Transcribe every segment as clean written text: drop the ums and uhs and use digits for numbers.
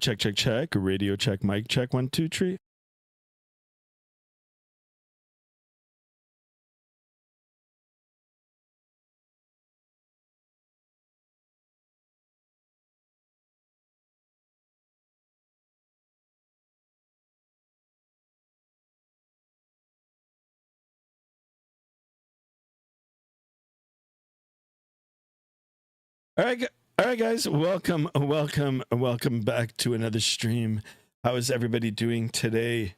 Check, check, check. Radio check, mic check. 1, 2, 3. All right, guys. Welcome back to another stream. How is everybody doing today?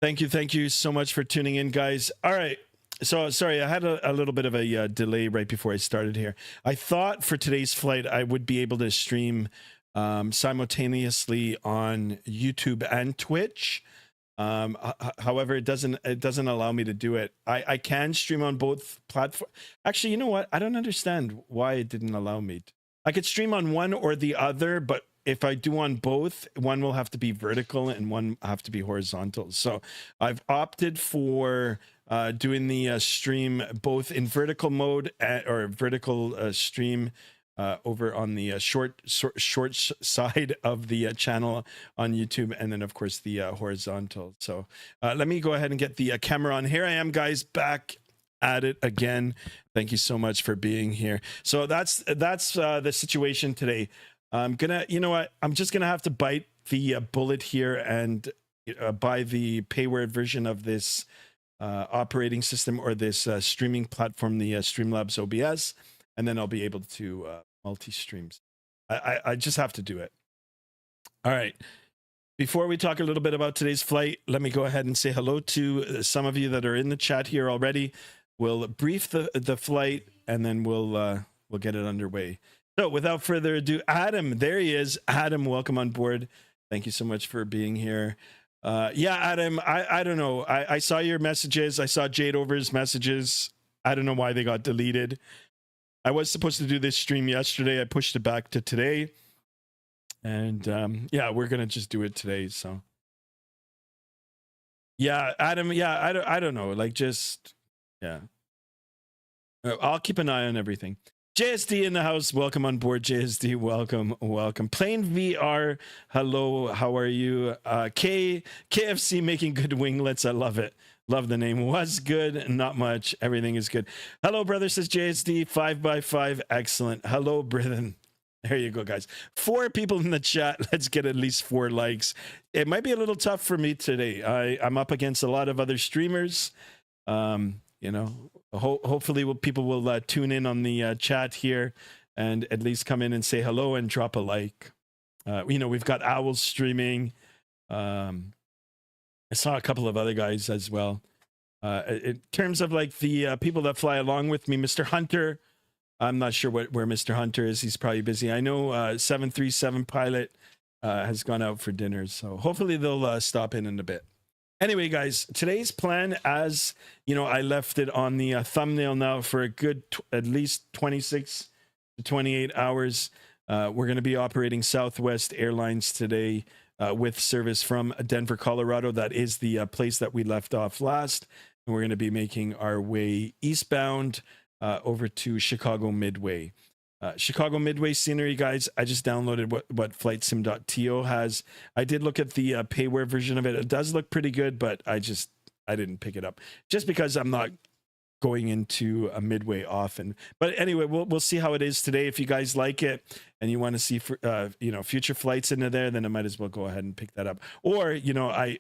Thank you so much for tuning in, guys. All right. So sorry, I had a little bit of a delay right before I started here. I thought for today's flight I would be able to stream simultaneously on YouTube and Twitch. However, it doesn't allow me to do it. I can stream on both platforms. Actually, you know what? I don't understand why it didn't allow me. I could stream on one or the other, but if I do on both, one will have to be vertical and one have to be horizontal. So I've opted for doing the stream both in vertical mode or vertical stream over on the short side of the channel on YouTube, and then of course the horizontal. So let me go ahead and get the camera on. Here I am, guys, back at it again. Thank you so much for being here. So that's the situation today. I'm gonna, you know what, I'm just gonna have to bite the bullet here and buy the payware version of this operating system or this streaming platform, the Streamlabs OBS, and then I'll be able to multi-streams. I just have to do it. All right. Before we talk a little bit about today's flight, let me go ahead and say hello to some of you that are in the chat here already. We'll brief the flight and then we'll get it underway. So without further ado, Adam, there he is. Adam, welcome on board. Thank you so much for being here. Yeah, Adam, I don't know. I saw your messages. I saw Jade Over's messages. I don't know why they got deleted. I was supposed to do this stream yesterday. I pushed it back to today. And yeah, we're going to just do it today. So yeah, Adam, yeah, I don't know. Like just, yeah. I'll keep an eye on everything. JSD in the house. Welcome on board, JSD. Welcome. Plane VR. Hello. How are you? KFC making good winglets. I love it. Love the name. Was good. Not much. Everything is good. Hello, brother, says JSD. 5x5. Excellent. Hello, Brithen. There you go, guys. 4 people in the chat. Let's get at least 4 likes. It might be a little tough for me today. I'm up against a lot of other streamers. You know, hopefully people will tune in on the chat here and at least come in and say hello and drop a like. You know, we've got Owls streaming. I saw a couple of other guys as well. In terms of like the people that fly along with me, Mr. Hunter, I'm not sure where Mr. Hunter is. He's probably busy. I know 737 pilot has gone out for dinner, so hopefully they'll stop in a bit. Anyway, guys, today's plan, as you know, I left it on the thumbnail now for a good at least 26 to 28 hours. We're going to be operating Southwest Airlines today with service from Denver, Colorado. That is the place that we left off last. And we're going to be making our way eastbound over to Chicago Midway. Chicago Midway scenery, guys. I just downloaded what flightsim.to has. I did look at the payware version of it. It does look pretty good, but I didn't pick it up just because I'm not going into a Midway often. But anyway, we'll see how it is today. If you guys like it and you want to see you know, future flights into there, then I might as well go ahead and pick that up. Or, you know, I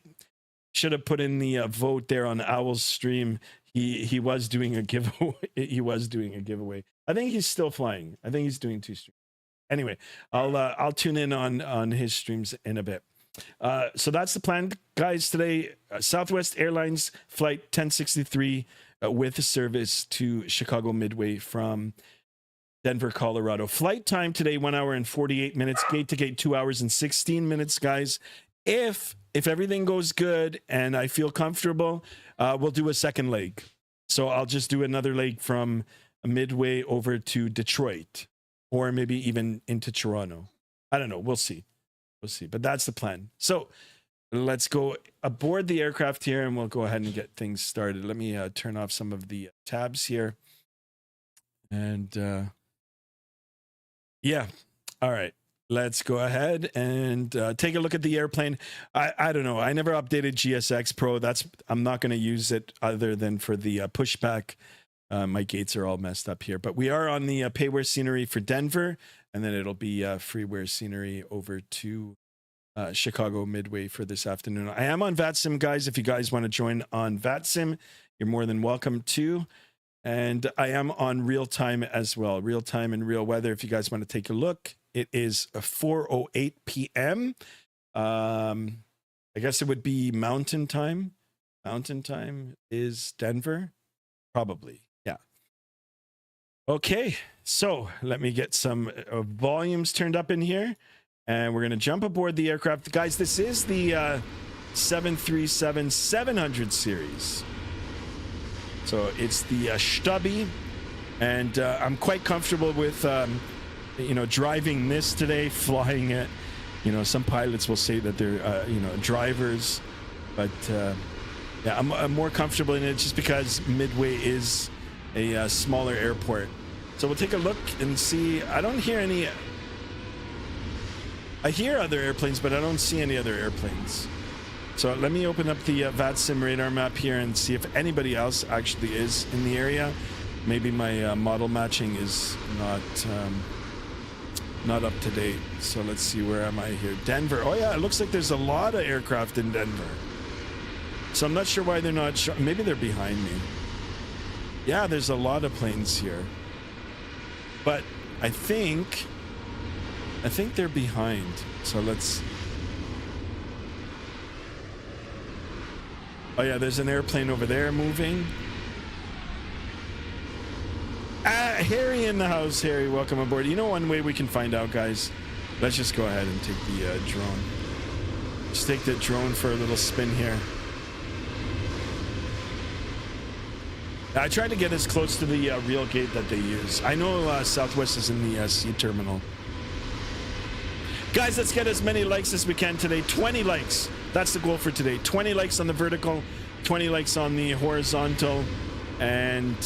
should have put in the vote there on Owl's stream. He was doing a giveaway. He was doing a giveaway. I think he's still flying. I think he's doing 2 streams. Anyway, I'll tune in on his streams in a bit. So that's the plan, guys. Today, Southwest Airlines flight 1063 with service to Chicago Midway from Denver, Colorado. Flight time today 1 hour and 48 minutes. Gate to gate 2 hours and 16 minutes, guys. If everything goes good and I feel comfortable, we'll do a second leg. So I'll just do another leg from Midway over to Detroit, or maybe even into Toronto. I don't know. We'll see. But that's the plan. So let's go aboard the aircraft here and we'll go ahead and get things started. Let me turn off some of the tabs here. And yeah. All right. let's go ahead and take a look at the airplane. I don't know. I never updated GSX Pro. I'm not going to use it other than for the pushback. My gates are all messed up here, but we are on the payware scenery for Denver, and then it'll be freeware scenery over to Chicago Midway for this afternoon. I am on Vatsim, guys. If you guys want to join on Vatsim, you're more than welcome to. And I am on real time as well, real time and real weather. If you guys want to take a look, it is 4:08 p.m. I guess it would be Mountain Time. Mountain Time is Denver, probably. Yeah. Okay, so let me get some volumes turned up in here, and we're gonna jump aboard the aircraft, guys. This is the 737-700 series. So it's the Stubby, and I'm quite comfortable with, driving this today, flying it. Some pilots will say that they're, drivers, but yeah, I'm more comfortable in it just because Midway is a smaller airport. So we'll take a look and see. I don't hear any. I hear other airplanes, but I don't see any other airplanes. So let me open up the Vatsim radar map here and see if anybody else actually is in the area. Maybe my model matching is not up to date. So let's see, where am I here? Denver. Oh yeah, it looks like there's a lot of aircraft in Denver. So I'm not sure why they're not maybe they're behind me. Yeah, there's a lot of planes here. But I think they're behind. So let's. Oh yeah, there's an airplane over there moving. Harry in the house. Harry, welcome aboard. You know one way we can find out, guys? Let's just go ahead and take the drone. Just take the drone for a little spin here. I tried to get as close to the real gate that they use. I know Southwest is in the C terminal. Guys, let's get as many likes as we can today. 20 likes. That's the goal for today. 20 likes on the vertical, 20 likes on the horizontal, and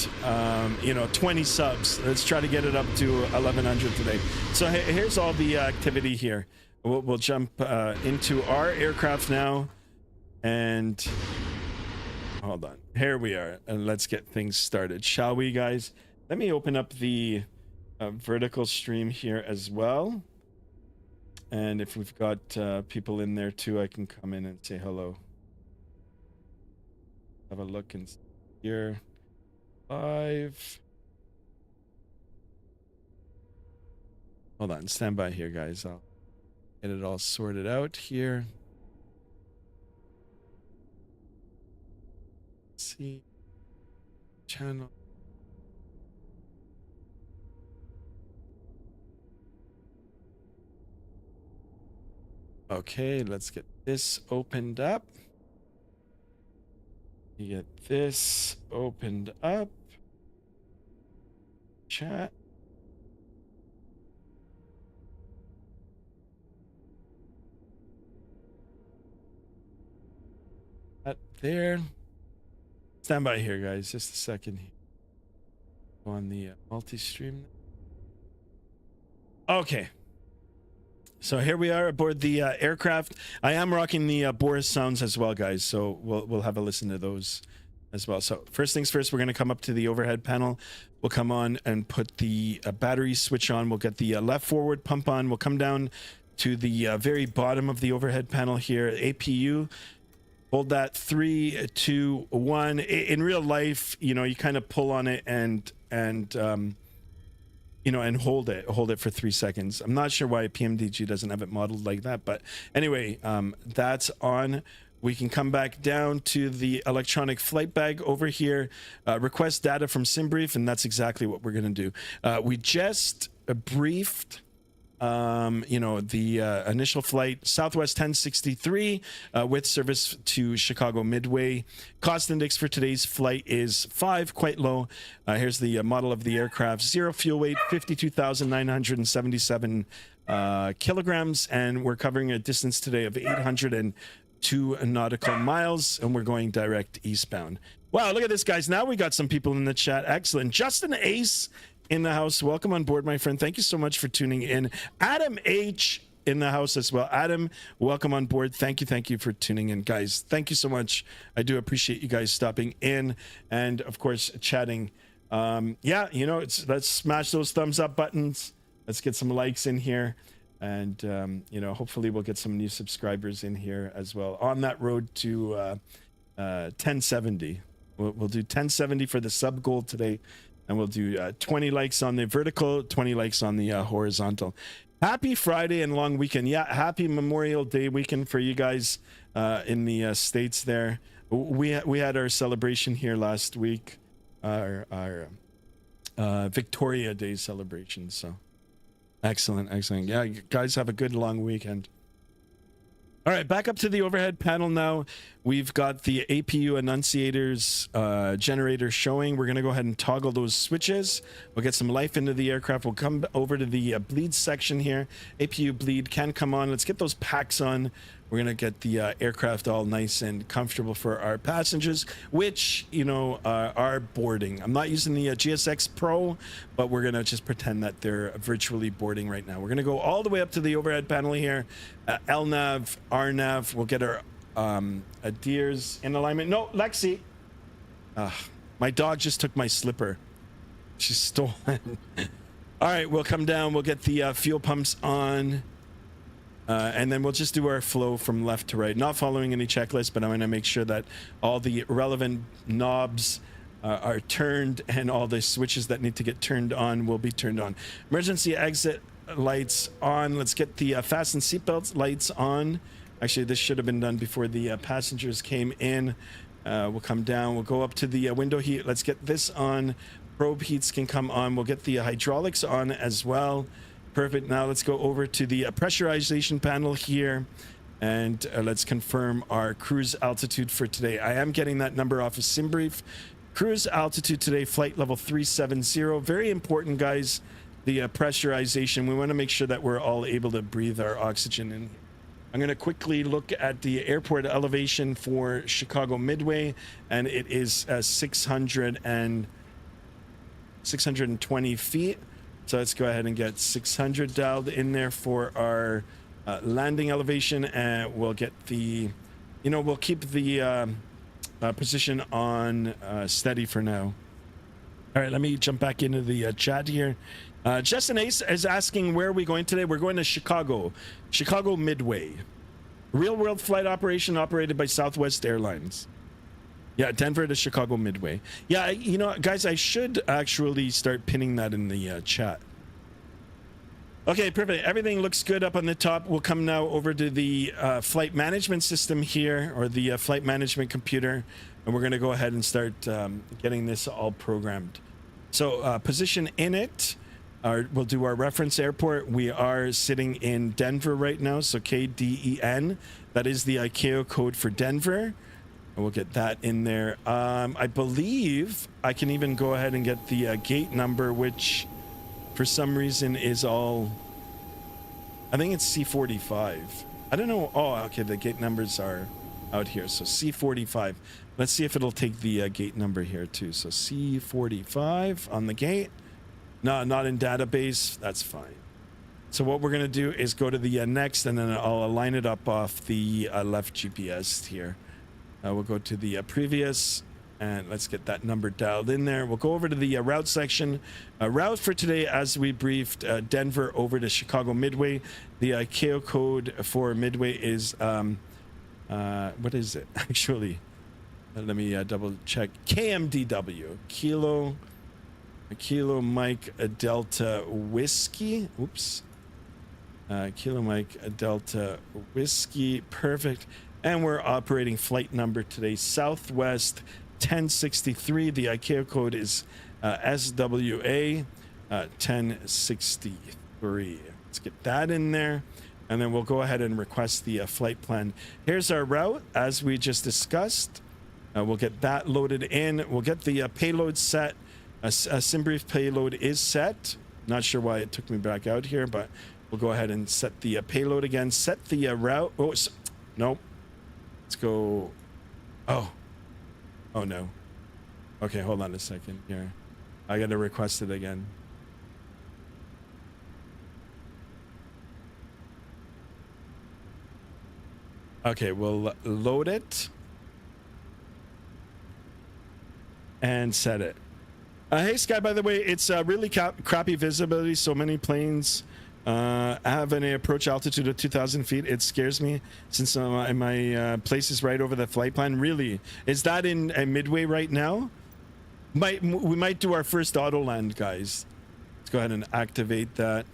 20 subs. Let's try to get it up to 1,100 today. So here's all the activity here. We'll jump into our aircraft now, and hold on. Here we are, and let's get things started, shall we, guys? Let me open up the vertical stream here as well. And if we've got people in there too, I can come in and say hello. Have a look and see here. Live. Hold on, stand by here, guys. I'll get it all sorted out here. Let's see. Channel. Okay, let's get this opened up. You get this opened up. Chat. That there. Stand by here, guys. Just a second. Go on the multi-stream. Okay. So here we are aboard the aircraft. I am rocking the Boris sounds as well, guys. So we'll have a listen to those as well. So first things first, we're going to come up to the overhead panel. We'll come on and put the battery switch on. We'll get the left forward pump on. We'll come down to the very bottom of the overhead panel here. APU. Hold that 3, 2, 1. In real life, you kind of pull on it and hold it for 3 seconds. I'm not sure why PMDG doesn't have it modeled like that, but anyway, that's on. We can come back down to the electronic flight bag over here, request data from SimBrief, and that's exactly what we're going to do. We just briefed the initial flight, Southwest 1063, with service to Chicago Midway. Cost index for today's flight is 5, quite low. Here's the model of the aircraft. 0 fuel weight, 52,977 kilograms, and we're covering a distance today of 802 nautical miles, and we're going direct eastbound. Wow, look at this, guys. Now we got some people in the chat. Excellent. Justin Ace in the house. Welcome on board, my friend. Thank you so much for tuning in. Adam H in the house as well. Adam, welcome on board. Thank you for tuning in, guys. Thank you so much. I do appreciate you guys stopping in and, of course, chatting. Yeah, you know, let's smash those thumbs up buttons. Let's get some likes in here. And, you know, hopefully we'll get some new subscribers in here as well on that road to 1070. We'll do 1070 for the sub goal today, and we'll do 20 likes on the vertical, 20 likes on the horizontal. Happy Friday and long weekend. Yeah, happy Memorial Day weekend for you guys in the States there. We had our celebration here last week, our Victoria Day celebration. So excellent. Yeah, you guys have a good long weekend. All right, back up to the overhead panel now. We've got the APU annunciators generator showing. We're going to go ahead and toggle those switches. We'll get some life into the aircraft. We'll come over to the bleed section here. APU bleed can come on. Let's get those packs on. We're going to get the aircraft all nice and comfortable for our passengers, which, you know, are boarding. I'm not using the GSX Pro, but we're going to just pretend that they're virtually boarding right now. We're going to go all the way up to the overhead panel here. LNAV, RNAV. We'll get our adheres in alignment. No, Lexi. My dog just took my slipper. She's stolen. All right, we'll come down. We'll get the fuel pumps on. And then we'll just do our flow from left to right, not following any checklist, but I'm going to make sure that all the relevant knobs are turned and all the switches that need to get turned on will be turned on. Emergency exit lights on. Let's get the fasten seatbelts lights on. Actually, this should have been done before the passengers came in. We'll come down. We'll go up to the window heat. Let's get this on. Probe heats can come on. We'll get the hydraulics on as well. Perfect. Now let's go over to the pressurization panel here, and let's confirm our cruise altitude for today. I am getting that number off of SimBrief. Cruise altitude today, flight level 370. Very important, guys, the pressurization. We want to make sure that we're all able to breathe our oxygen in. I'm going to quickly look at the airport elevation for Chicago Midway, and it is 620 feet. So let's go ahead and get 600 dialed in there for our landing elevation, and we'll get the, you know, we'll keep the position on steady for now. All right, let me jump back into the chat here. Justin Ace is asking, where are we going today? We're going to Chicago Midway. Real world flight operation operated by Southwest Airlines. Yeah, Denver to Chicago Midway. Yeah, you know, guys, I should actually start pinning that in the chat. Okay, perfect. Everything looks good up on the top. We'll come now over to the flight management system here, or the flight management computer, and we're going to go ahead and start getting this all programmed. So position in it. We'll do our reference airport. We are sitting in Denver right now, so KDEN. That is the ICAO code for Denver. We'll get that in there. I believe I can even go ahead and get the gate number, which for some reason is all, I think it's C45. I don't know. Oh, okay. The gate numbers are out here. So C45. Let's see if it'll take the gate number here too. So C45 on the gate. No, not in database. That's fine. So what we're going to do is go to the next, and then I'll align it up off the left GPS here. We'll go to the previous, and let's get that number dialed in there. We'll go over to the route section. Route for today, as we briefed, Denver over to Chicago Midway. The ICAO code for Midway is, what is it? Actually, let me double check. KMDW, Kilo Mike Delta Whiskey. Oops. Kilo Mike Delta Whiskey. Perfect. And we're operating flight number today, Southwest 1063. The ICAO code is SWA 1063. Let's get that in there. And then we'll go ahead and request the flight plan. Here's our route, as we just discussed. We'll get that loaded in. We'll get the payload set. A SimBrief payload is set. Not sure why it took me back out here, but we'll go ahead and set the payload again. Set the route. Oh, nope. Let's go. Oh no. Okay, hold on a second here. I got to request it again. Okay, we'll load it and set it. Hey Sky, by the way, it's really crappy visibility. So many planes have an approach altitude of 2,000 feet. It scares me since my place is right over the flight plan. Really, is that in Midway right now? We might do our first auto land, guys. Let's go ahead and activate that.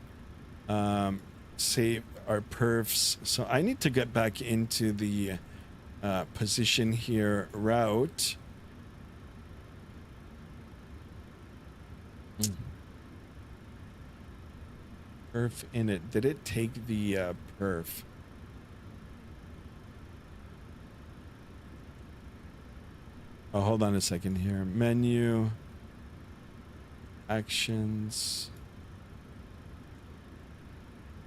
Save our perfs. So I need to get back into the position here. Route. Perf in it. Did it take the perf? Oh, hold on a second here. Menu. Actions.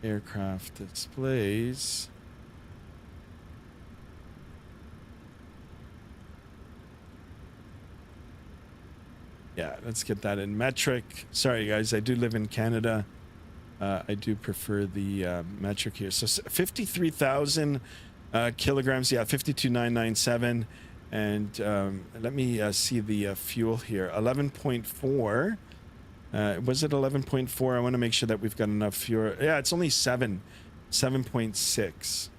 Aircraft displays. Yeah, let's get that in metric. Sorry, guys, I do live in Canada. I do prefer the metric here. So 53,000 kilograms. Yeah, 52,997. And let me see the fuel here. 11.4. Was it 11.4? I want to make sure that we've got enough fuel. Yeah, it's only 7.6.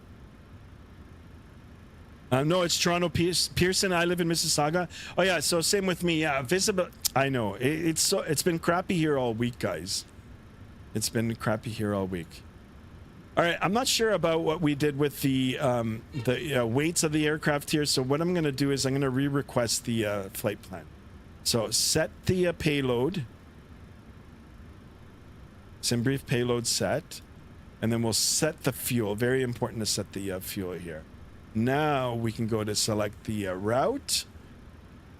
No, it's Toronto Pearson. I live in Mississauga. Oh yeah, so same with me. Yeah, visible. I know it's been crappy here all week, guys. It's been crappy here all week. All right, I'm not sure about what we did with the weights of the aircraft here. So what I'm going to do is I'm going to re-request the flight plan. So set the payload. SimBrief payload set, and then we'll set the fuel. Very important to set the fuel here. Now we can go to select the route,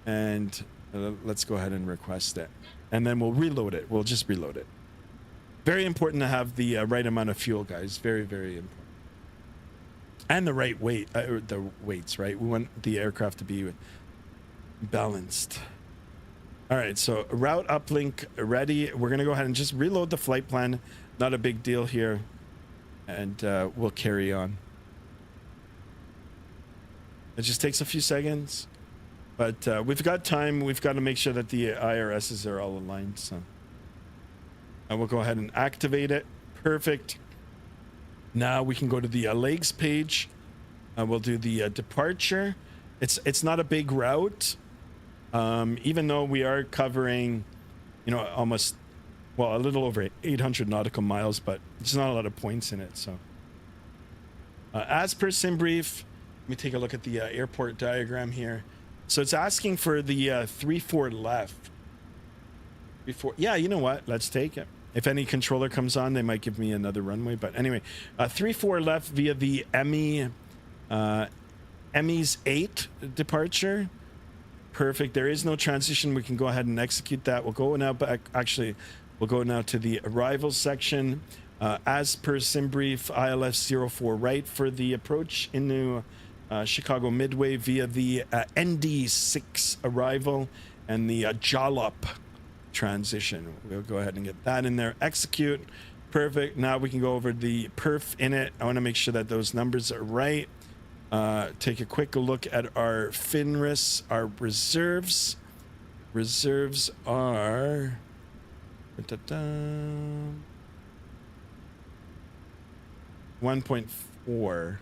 and let's go ahead and request it, and then we'll reload it. We'll just reload it. Very important to have the right amount of fuel, guys. Very, very important, and the right weight, the weights. Right, we want the aircraft to be balanced. All right, so route uplink ready. We're gonna go ahead and just reload the flight plan. Not a big deal here, and we'll carry on. It just takes a few seconds, but we've got time. We've got to make sure that the IRSs are all aligned. So we'll go ahead and activate it. Perfect. Now we can go to the legs page. We'll do the departure. It's not a big route. Even though we are covering, almost, well, a little over 800 nautical miles, but there's not a lot of points in it. So as per SimBrief, let me take a look at the airport diagram here. So it's asking for the 3-4 left. 3-4. Yeah, you know what? Let's take it. If any controller comes on, they might give me another runway. But anyway, 3-4 left via the ME's 8 departure. Perfect. There is no transition. We can go ahead and execute that. We'll go now back. Actually, we'll go now to the arrivals section. As per SimBrief, ILS 04 right for the approach into Chicago Midway via the ND6 arrival and the Jalop transition. We'll go ahead and get that in there. Execute. Perfect. Now we can go over the perf in it. I want to make sure that those numbers are right. Take a quick look at our FINRIS, our reserves. Reserves are 1.4.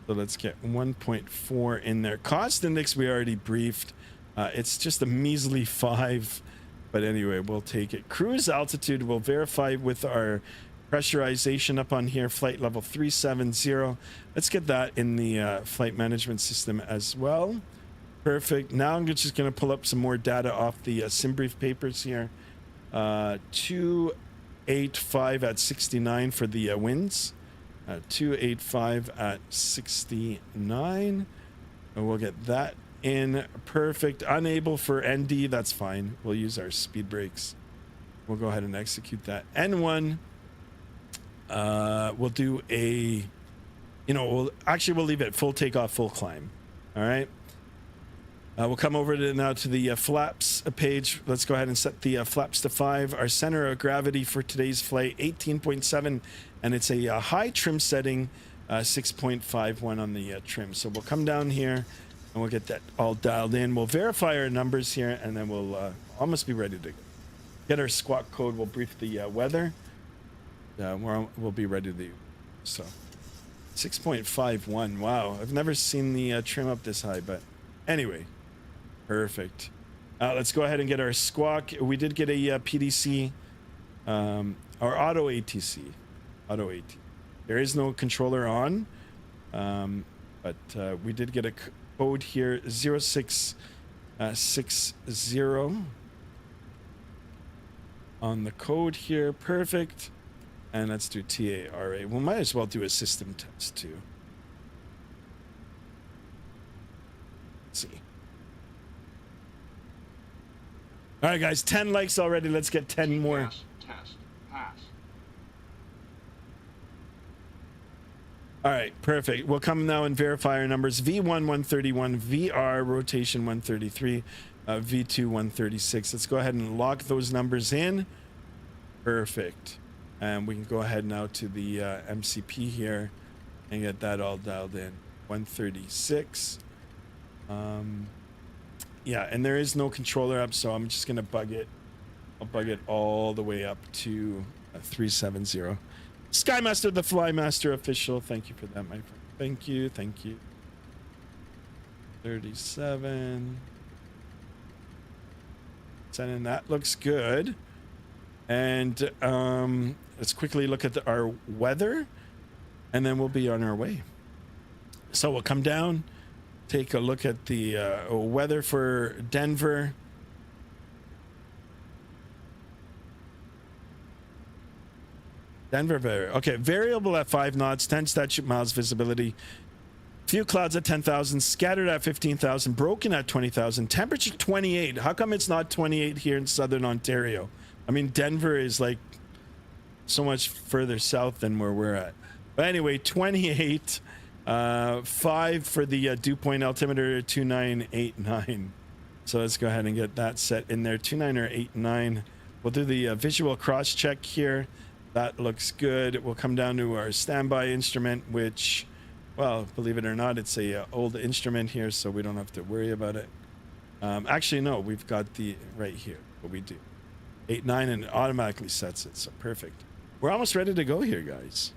So let's get 1.4 in there. Cost index we already briefed. It's just a measly 5, but anyway, we'll take it. Cruise altitude we'll verify with our pressurization up on here, flight level 370. Let's get that in the flight management system as well. Perfect. Now I'm just going to pull up some more data off the SimBrief papers here. 285 at 69 for the winds. 285 at 69. And we'll get that in. Perfect. Unable for ND. That's fine. We'll use our speed brakes. We'll go ahead and execute that. N1. We'll do a, we'll leave it full takeoff, full climb. All right. We'll come over now to the flaps page. Let's go ahead and set the flaps to 5. Our center of gravity for today's flight, 18.7, and it's a high trim setting. 6.51 on the trim. So we'll come down here and we'll get that all dialed in. We'll verify our numbers here, and then we'll almost be ready to get our squawk code. We'll brief the weather. We'll be ready to. So 6.51. Wow, I've never seen the trim up this high, but anyway, perfect. Let's go ahead and get our squawk. We did get a PDC, or auto ATC. Auto AT. There is no controller on, but we did get a code here, 0660 on the code here. Perfect. And let's do TARA. We might as well do a system test too. Let's see. All right, guys, 10 likes already. Let's get 10 more. Test. Pass. All right, perfect. We'll come now and verify our numbers. V1 131, VR rotation 133, V2 136. Let's go ahead and lock those numbers in. Perfect. And we can go ahead now to the MCP here and get that all dialed in. 136. Yeah, and there is no controller up, so I'm just gonna bug it. I'll bug it all the way up to 370. Skymaster, the Flymaster official. Thank you for that, my friend. Thank you, thank you. 37. And that looks good. And let's quickly look at our weather, and then we'll be on our way. So we'll come down, take a look at the weather for Denver. Okay, variable at 5 knots, 10 statute miles visibility. Few clouds at 10,000, scattered at 15,000, broken at 20,000, temperature 28. How come it's not 28 here in southern Ontario? I mean, Denver is like so much further south than where we're at. But anyway, 28, 5 for the dew point altimeter, 2989. So let's go ahead and get that set in there, 2989. We'll do the visual cross check here. That looks good. We'll come down to our standby instrument, which, well, believe it or not, it's a old instrument here, so we don't have to worry about it. Actually, no, we've got the right here, but we do. 8-9, and it automatically sets it, so perfect. We're almost ready to go here, guys.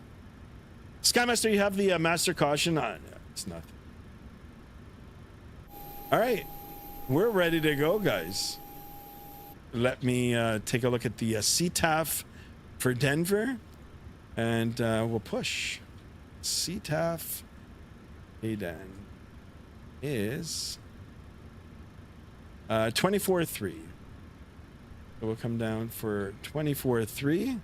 Skymaster, you have the master caution on. It's nothing. All right, we're ready to go, guys. Let me take a look at the CTAF for Denver, and we'll push. CTAF ADAN is 24.3. So we'll come down for 24.3.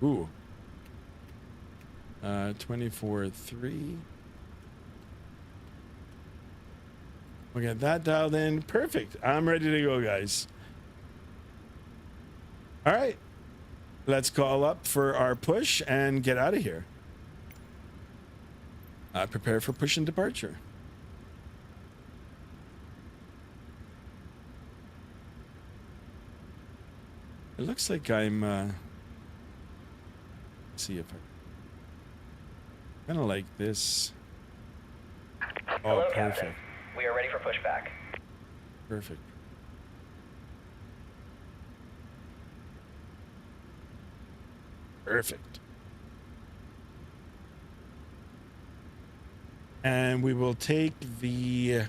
Ooh. 24.3. We'll get that dialed in. Perfect. I'm ready to go, guys. All right. Let's call up for our push and get out of here. Prepare for push and departure. It looks like I'm let's see if I kind of like this. Oh, Hello, perfect. Captain. We are ready for pushback. Perfect. Perfect. And we will take the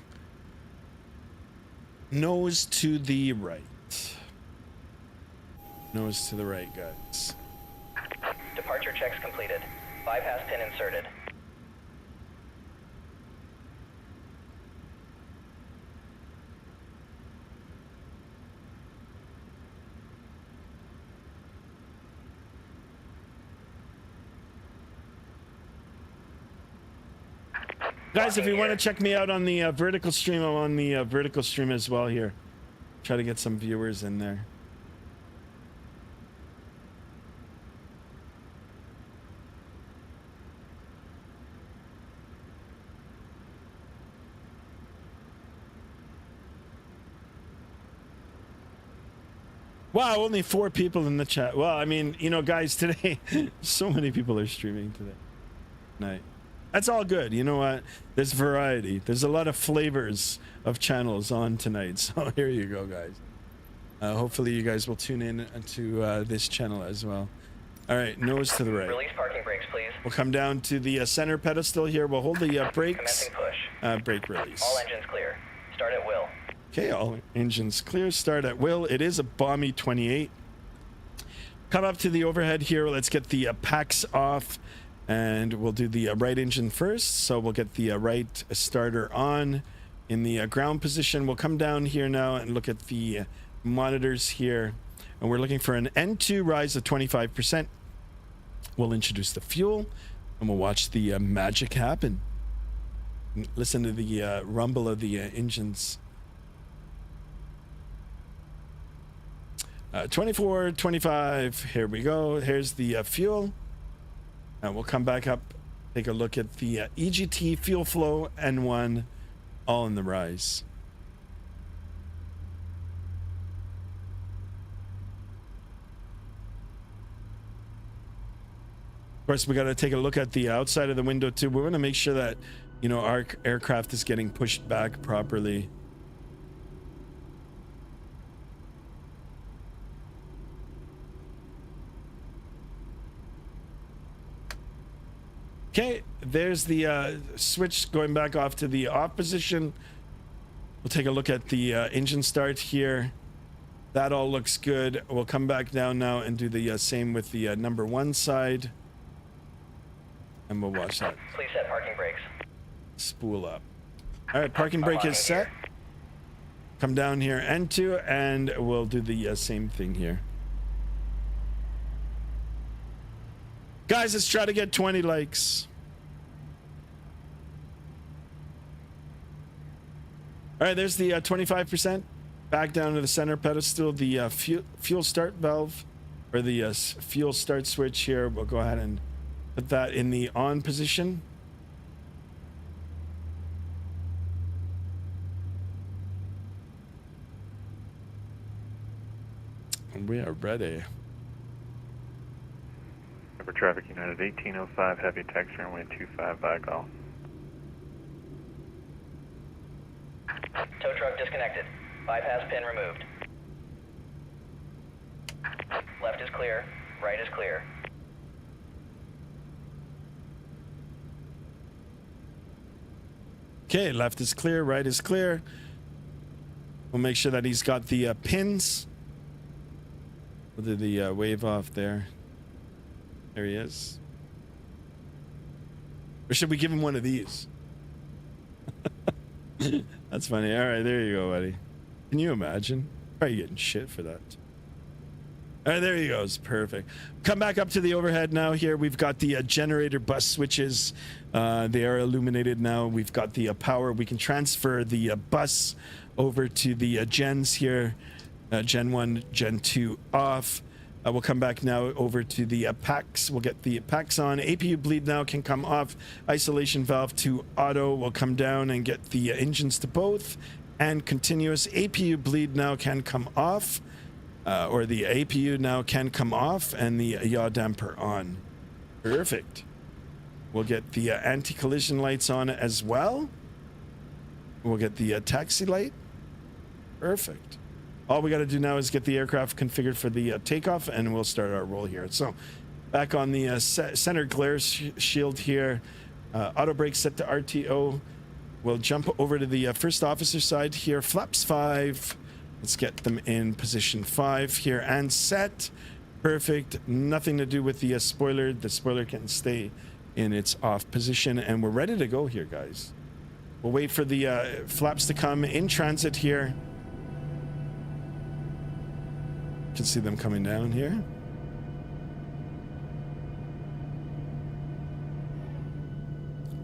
nose to the right. Nose to the right, guys. Departure checks completed. Bypass pin inserted. Guys, if you want to check me out on the vertical stream, I'm on the vertical stream as well here. Try to get some viewers in there. Wow, only 4 people in the chat. Well, I mean, you know, guys, today, so many people are streaming today. Night. That's all good. You know what? There's variety. There's a lot of flavors of channels on tonight. So here you go, guys. Hopefully you guys will tune in to this channel as well. All right, nose to the right. Release parking brakes, please. We'll come down to the center pedestal here. We'll hold the brakes. Commencing push. Brake release. All engines clear. Start at will. Okay, all engines clear. Start at will. It is a Bomby 28. Come up to the overhead here. Let's get the packs off, and we'll do the right engine first. So we'll get the right starter on in the ground position. We'll come down here now and look at the monitors here, and we're looking for an N2 rise of 25%. We'll introduce the fuel, and we'll watch the magic happen. Listen to the rumble of the engines. 24, 25, here we go. Here's the fuel. And we'll come back up, take a look at the EGT fuel flow, N1, all in the rise. Of course, we got to take a look at the outside of the window too. We want to make sure that, you know, our aircraft is getting pushed back properly. Okay, there's the switch going back off to the off position. We'll take a look at the engine start here. That all looks good. We'll come back down now and do the same with the number 1 side. And we'll watch that. Please set parking brakes. Spool up. All right, parking brake is set. Come down here, N2, and we'll do the same thing here. Guys, let's try to get 20 likes. All right, there's the 25%. Back down to the center pedestal, the fuel start valve, or the fuel start switch here. We'll go ahead and put that in the on position. And we are ready. For traffic United 1805, heavy taxi runway 25 by call. Tow truck disconnected. Bypass pin removed. Left is clear. Right is clear. Okay, left is clear, right is clear. We'll make sure that he's got the pins. We'll do the wave off there. There he is. Or should we give him one of these? That's funny. All right, there you go, buddy. Can you imagine? Probably getting shit for that. All right, there he goes. Perfect. Come back up to the overhead now. Here we've got the generator bus switches. They are illuminated now. We've got the power. We can transfer the bus over to the gens here. Gen 1, Gen 2 off. We'll come back now over to the packs. We'll get the packs on. APU bleed now can come off. Isolation valve to auto. We'll come down and get the engines to both. And continuous APU bleed now can come off. Or the APU now can come off. And the yaw damper on. Perfect. We'll get the anti-collision lights on as well. We'll get the taxi light. Perfect. All we got to do now is get the aircraft configured for the takeoff, and we'll start our roll here. So back on the center glare shield here, auto brake set to RTO. We'll jump over to the first officer side here, flaps 5. Let's get them in position 5 here and set. Perfect. Nothing to do with the spoiler. The spoiler can stay in its off position, and we're ready to go here, guys. We'll wait for the flaps to come in transit here. You can see them coming down here.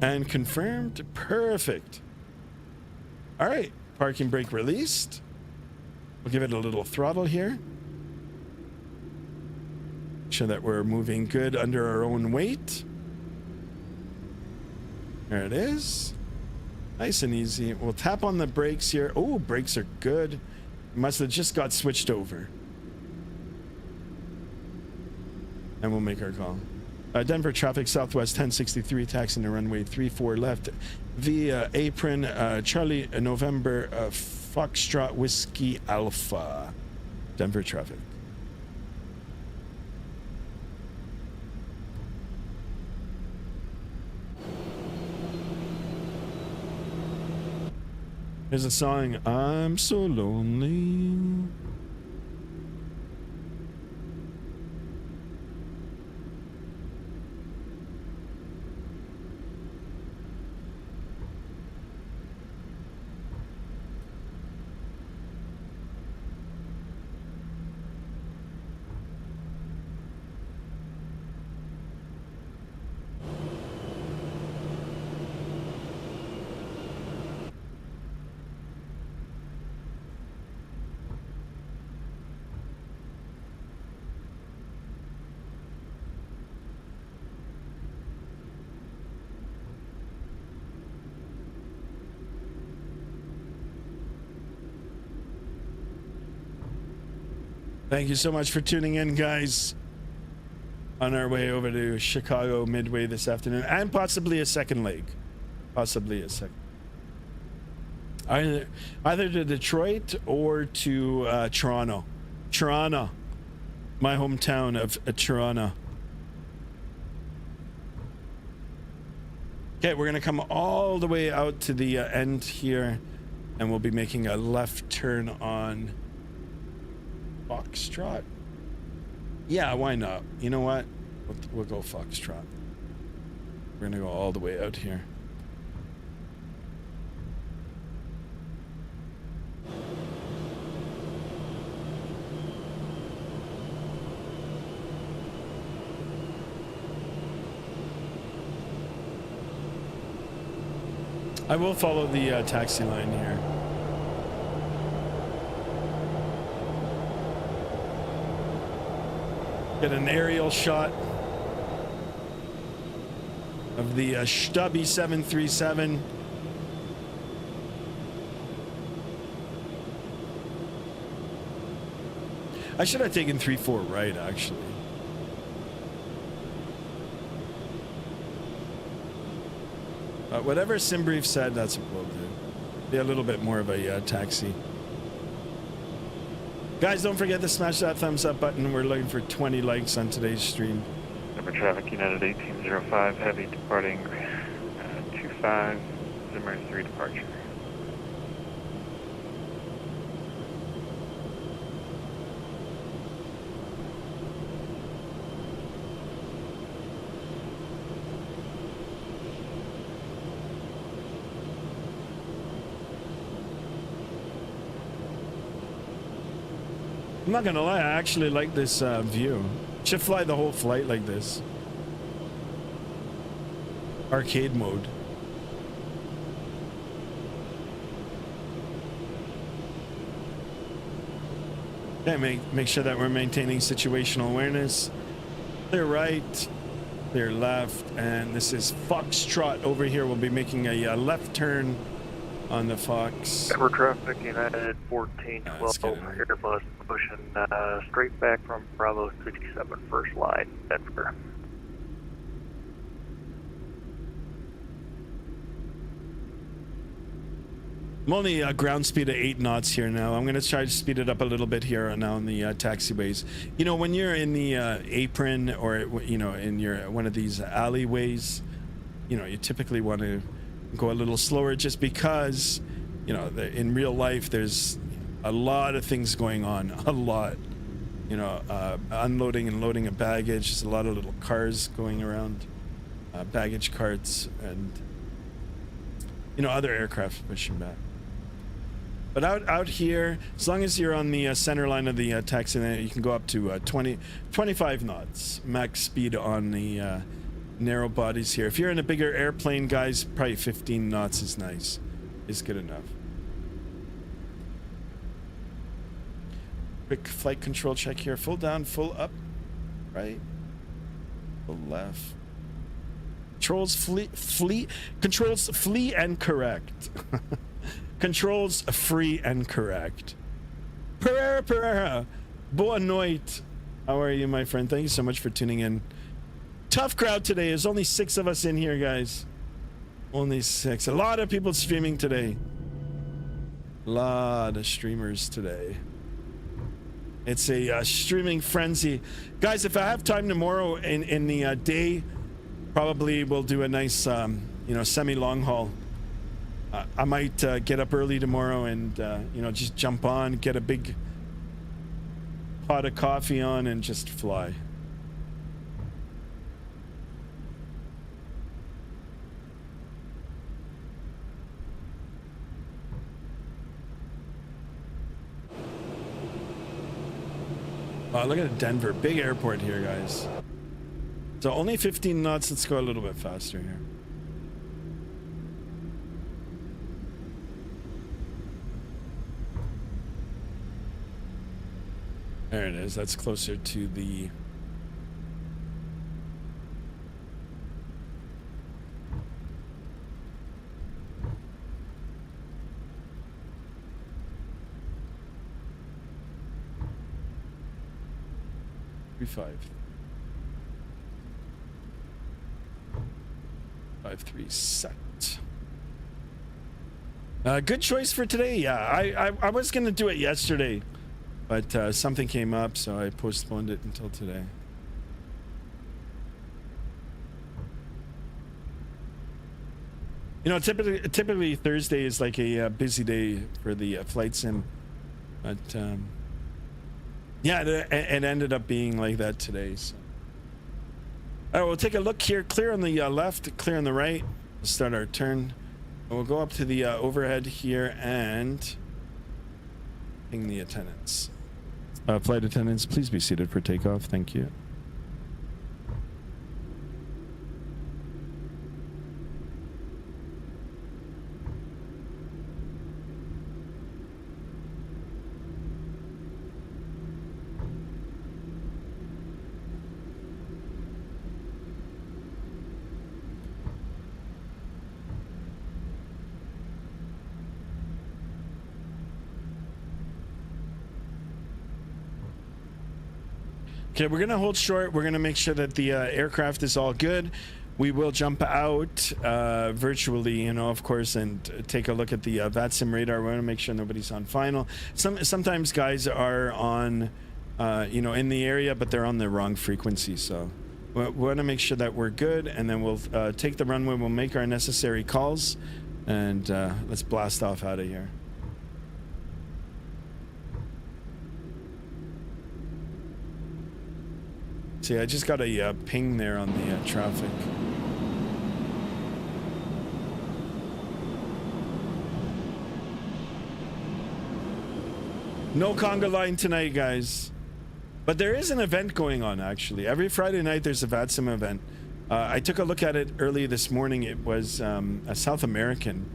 And confirmed. Perfect. All right, parking brake released. We'll give it a little throttle here. Make sure that we're moving good under our own weight. There it is. Nice and easy. We'll tap on the brakes here. Oh, brakes are good. Must have just got switched over. and we'll make our call. Denver traffic southwest 1063, taxing to runway 34 left via apron. Charlie November Foxtrot Whiskey Alpha. Denver traffic. There's a song, I'm so lonely. Thank you so much for tuning in, guys. On our way over to Chicago Midway this afternoon, and possibly a second leg. Possibly a second. Either to Detroit or to Toronto. Toronto. My hometown of Toronto. Okay, we're going to come all the way out to the end here, and we'll be making a left turn on Foxtrot. Yeah, why not? You know what? We'll go Foxtrot. We're gonna go all the way out here. I will follow the taxi line here. Get an aerial shot of the stubby 737. I should have taken 3-4 right, actually. Whatever Simbrief said, that's what we'll do. Be a little bit more of a taxi. Guys, don't forget to smash that thumbs up button. We're looking for 20 likes on today's stream. Denver traffic United 1805, heavy departing 25, Zimmer 3 departure. I'm not gonna lie, I actually like this view. Should fly the whole flight like this. Arcade mode. Okay, make sure that we're maintaining situational awareness. Clear right, clear left, and this is Foxtrot over here. We'll be making a left turn on the Fox. Denver traffic United 1412, Airbus pushing straight back from Bravo 67 first line, Denver. I'm only ground speed at 8 knots here now. I'm going to try to speed it up a little bit here now in the taxiways. You know, when you're in the apron or, you know, in your one of these alleyways, you know, you typically want to go a little slower just because, you know, in real life, there's a lot of things going on. A lot. You know, unloading and loading of baggage. There's a lot of little cars going around. Baggage carts and, you know, other aircraft pushing back. But out here, as long as you're on the center line of the taxi, you can go up to 25 knots max speed on the narrow bodies here. If you're in a bigger airplane, guys, probably 15 knots is nice. Is good enough. Quick flight control check here. Full down, full up, right, full left. Controls controls flee and correct. Controls free and correct. Pereira, Pereira. Boa noite. How are you, my friend? Thank you so much for tuning in. Tough crowd today. There's only 6 of us in here, guys. Only 6. A lot of people streaming today. A lot of streamers today. It's a streaming frenzy. Guys, if I have time tomorrow in the day, probably we'll do a nice, you know, semi-long haul. I might get up early tomorrow and, you know, just jump on, get a big pot of coffee on and just fly. Oh, look at Denver. Big airport here, guys. So only 15 knots. Let's go a little bit faster here. There it is. That's closer to the... Five. 5-3 set. Good choice for today. Yeah, I was gonna do it yesterday, but something came up, so I postponed it until today. You know, typically Thursday is like a busy day for the flight sim, but yeah, it ended up being like that today. So. All right, we'll take a look here. Clear on the left, clear on the right. We'll start our turn. And we'll go up to the overhead here and ping the attendants. Flight attendants, please be seated for takeoff. Thank you. Okay, we're gonna hold short. We're gonna make sure that the aircraft is all good. We will jump out virtually, you know, of course, and take a look at the Vatsim radar. We want to make sure nobody's on final. Sometimes guys are on, you know, in the area, but they're on the wrong frequency. So we want to make sure that we're good, and then we'll take the runway. We'll make our necessary calls, and let's blast off out of here. See, I just got a ping there on the traffic. No conga line tonight, guys. But there is an event going on, actually. Every Friday night, there's a Vatsim event. I took a look at it early this morning. It was a South American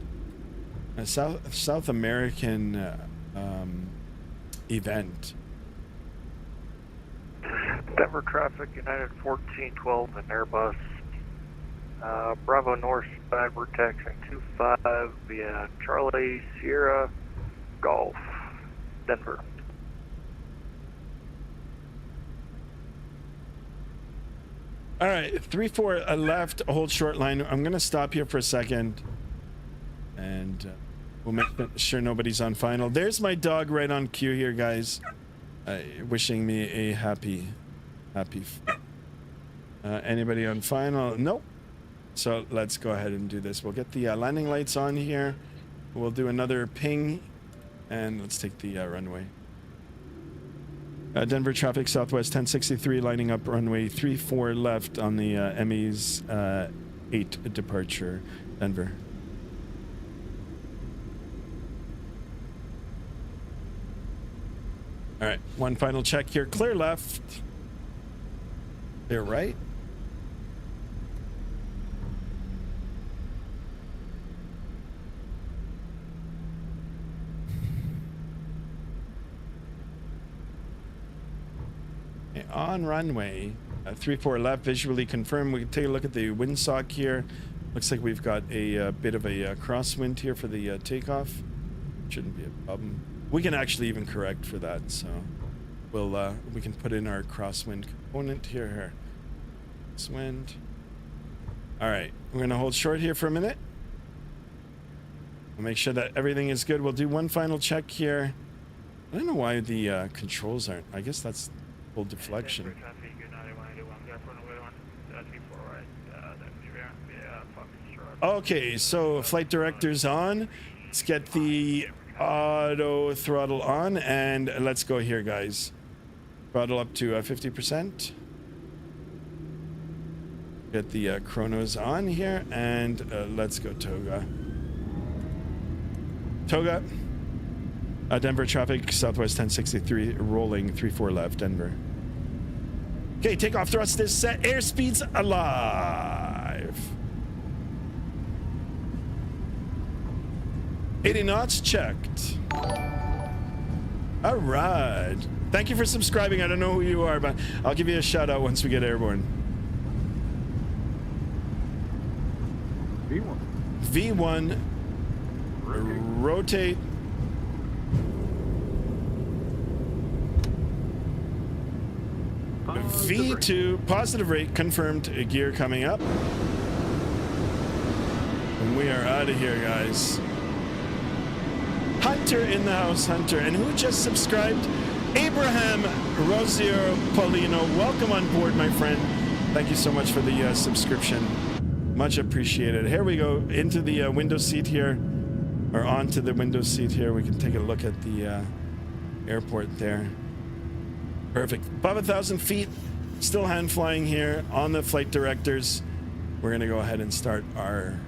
event. Denver traffic, United 1412 and Airbus. Bravo North side, we're taxiing 25 via Charlie Sierra Golf, Denver. All right, 3-4 left, hold short line. I'm gonna stop here for a second, and we'll make sure nobody's on final. There's my dog right on cue here, guys, wishing me a happy. Anybody on final? Nope. So let's go ahead and do this. We'll get the landing lights on here. We'll do another ping, and let's take the runway. Denver traffic Southwest 1063 lining up runway 34 left on the ME's 8 departure, Denver. All right, one final check here. Clear left. Clear right. Okay, on runway 34 left, visually confirmed. We can take a look at the windsock here. Looks like we've got a bit of a crosswind here for the takeoff. Shouldn't be a problem. We can actually even correct for that, so we'll we can put in our crosswind component here. Crosswind. All right, we're gonna hold short here for a minute. We'll make sure that everything is good. We'll do one final check here. I don't know why the controls aren't. I guess that's full deflection. Okay, so flight director's on. Let's get the auto throttle on and let's go here, guys. Throttle up to 50%. Get the chronos on here and let's go Toga. Toga. Denver traffic, Southwest 1063, rolling 34 left, Denver. Okay, takeoff thrust is set. Airspeed's alive. 80 knots checked. All right. Thank you for subscribing. I don't know who you are, but I'll give you a shout out once we get airborne. V1. Rotate. V2, positive rate confirmed, gear coming up. And we are out of here, guys. Hunter in the house, Hunter. And who just subscribed? Abraham Rosier Paulino. Welcome on board, my friend. Thank you so much for the subscription. Much appreciated. Here we go into the window seat here, or onto the window seat here. We can take a look at the airport there. Perfect. Above 1,000 feet, still hand flying here on the flight directors. We're going to go ahead and start our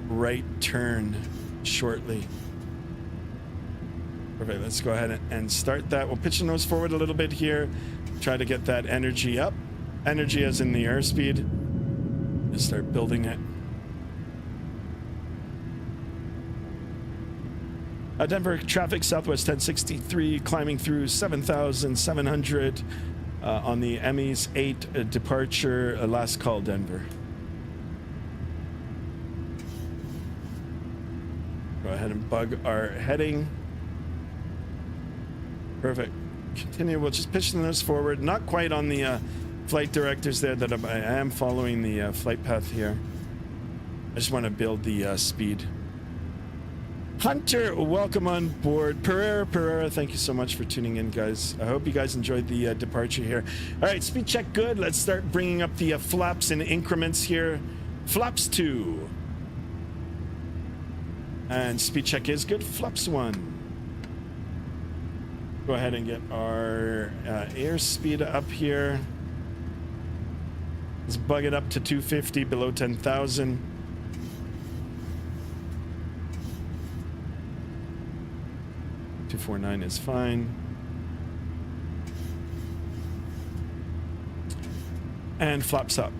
right turn shortly. Perfect. Let's go ahead and start that. We'll pitch the nose forward a little bit here. Try to get that energy up. Energy as in the airspeed. Just start building it. Denver traffic, Southwest 1063, climbing through 7,700 on the ME's 8 departure. Last call, Denver. Go ahead and bug our heading. Perfect. Continue. We'll just pitch the nose forward. Not quite on the flight directors there that I am following the flight path here. I just want to build the speed. Hunter, welcome on board. Pereira, thank you so much for tuning in, guys. I hope you guys enjoyed the departure here. All right, speed check good. Let's start bringing up the flaps in increments here. Flaps 2. And speed check is good. Flaps 1. Go ahead and get our airspeed up here. Let's bug it up to 250, below 10,000. .249 is fine. And flaps up.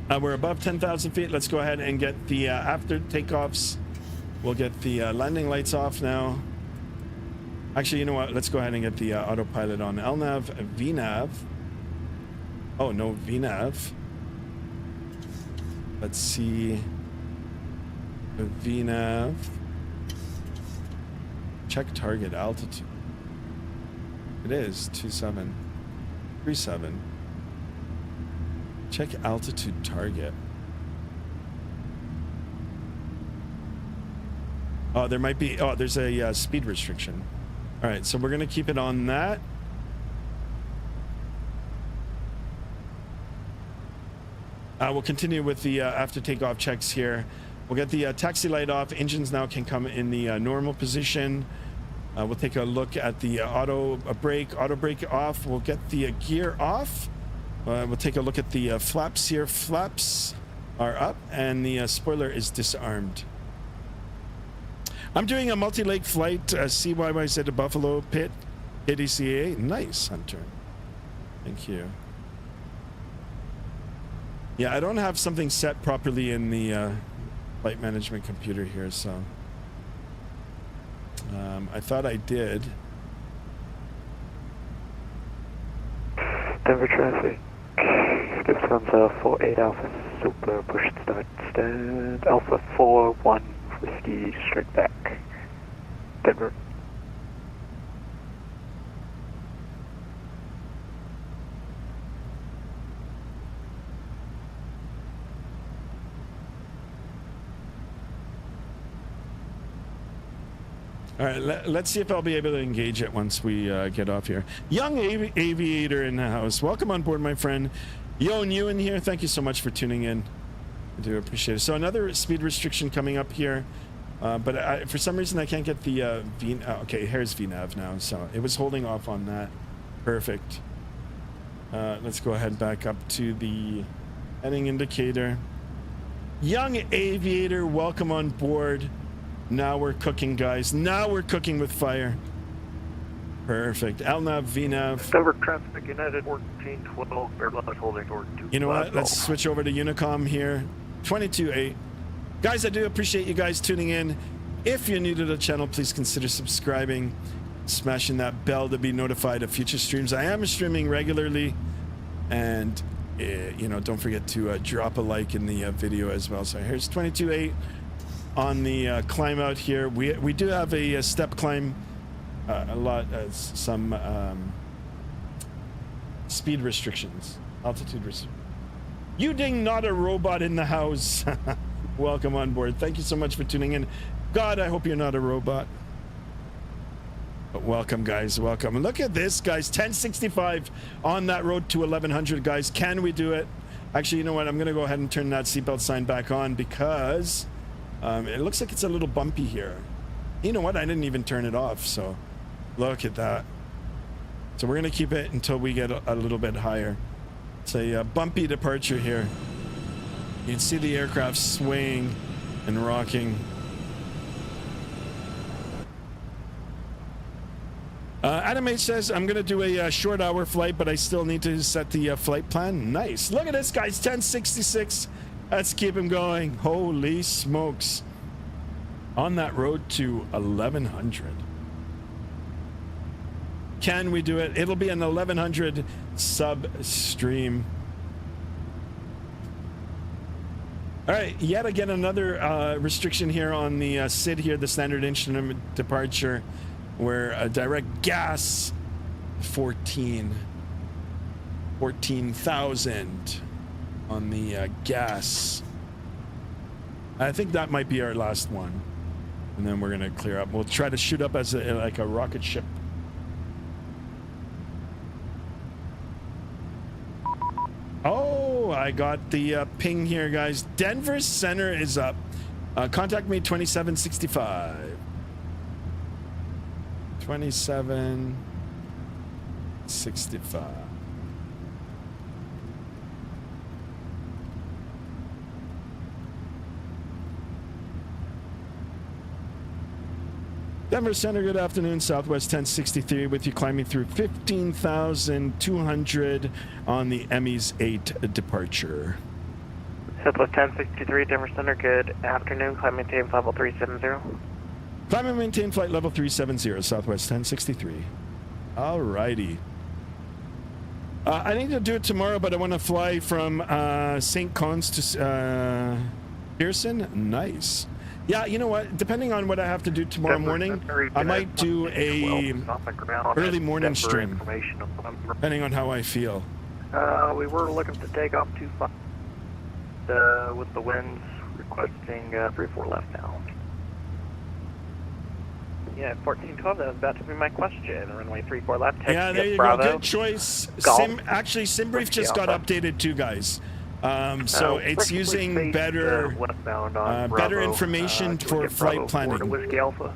We're above 10,000 feet. Let's go ahead and get the after takeoffs. We'll get the landing lights off now. Actually, you know what? Let's go ahead and get the autopilot on. LNAV, VNAV. Oh, no, VNAV. Let's see. VNAV. Check target altitude. It is 2737. Check altitude target. Oh, there might be. Oh, there's a speed restriction. All right, so we're gonna keep it on that. We'll continue with the after takeoff checks here. We'll get the taxi light off. Engines now can come in the normal position. We'll take a look at the auto brake off. We'll get the gear off. We'll take a look at the flaps here. Flaps are up and the spoiler is disarmed. I'm doing a multi-leg flight, CYYZ to Buffalo Pit, KDCA. Nice, Hunter. Thank you. Yeah, I don't have something set properly in the flight management computer here, so I thought I did. Denver traffic. Skip sun's 48 Alpha Super, push start stand. Alpha 41 Whiskey, straight back. Denver. All right, let's see if I'll be able to engage it once we get off here. Young aviator in the house. Welcome on board, my friend. Yo, you in here. Thank you so much for tuning in. I do appreciate it. So another speed restriction coming up here. But for some reason, I can't get the okay, here's VNAV now. So it was holding off on that. Perfect. Let's go ahead back up to the heading indicator. Young aviator, welcome on board. Now we're cooking, guys. Now we're cooking with fire. Perfect. LNAV, VNAV. Cover traffic, United 1412, Airbus holding toward 2. You know what? Let's switch over to Unicom here. 22.8. Guys, I do appreciate you guys tuning in. If you're new to the channel, please consider subscribing, smashing that bell to be notified of future streams. I am streaming regularly, and you know, don't forget to drop a like in the video as well. So here's 22.8 on the climb out here. We do have a step climb, some speed restrictions, altitude restrictions. You ding, not a robot in the house. Welcome on board. Thank you so much for tuning in. God, I hope you're not a robot. But welcome, guys. Welcome. Look at this, guys. 1065 on that road to 1100, guys. Can we do it? Actually, you know what? I'm going to go ahead and turn that seatbelt sign back on because it looks like it's a little bumpy here. You know what? I didn't even turn it off. So look at that. So we're going to keep it until we get a little bit higher. It's a bumpy departure here. You can see the aircraft swaying and rocking. Adam H says, I'm going to do a short hour flight, but I still need to set the flight plan. Nice. Look at this, guys. 1066. Let's keep him going. Holy smokes. On that road to 1100. Can we do it? It'll be an 1100 sub stream. All right, yet again another restriction here on the SID here, the standard instrument departure, where a direct gas 14,000 on the gas. I think that might be our last one, and then we're gonna clear up. We'll try to shoot up as like a rocket ship. Oh, I got the ping here, guys. Denver Center is up. Contact me 2765. 2765. Denver Center, good afternoon. Southwest 1063 with you, climbing through 15,200 on the Emmys 8 departure. Southwest 1063, Denver Center, good afternoon. Climb maintain level 370. Climb and maintain flight level 370, Southwest 1063. All righty. I need to do it tomorrow, but I want to fly from St. Cons to Pearson. Nice. Yeah, you know what? Depending on what I have to do tomorrow morning, I might do a early morning stream, depending on how I feel. We were looking to take off 25 with the winds requesting 3-4 left now. Yeah, 1412, that was about to be my question. Runway 34 left. Yeah, there you Bravo. go. Good choice. Actually, SimBrief just got updated too, guys. So it's using better information for flight planning,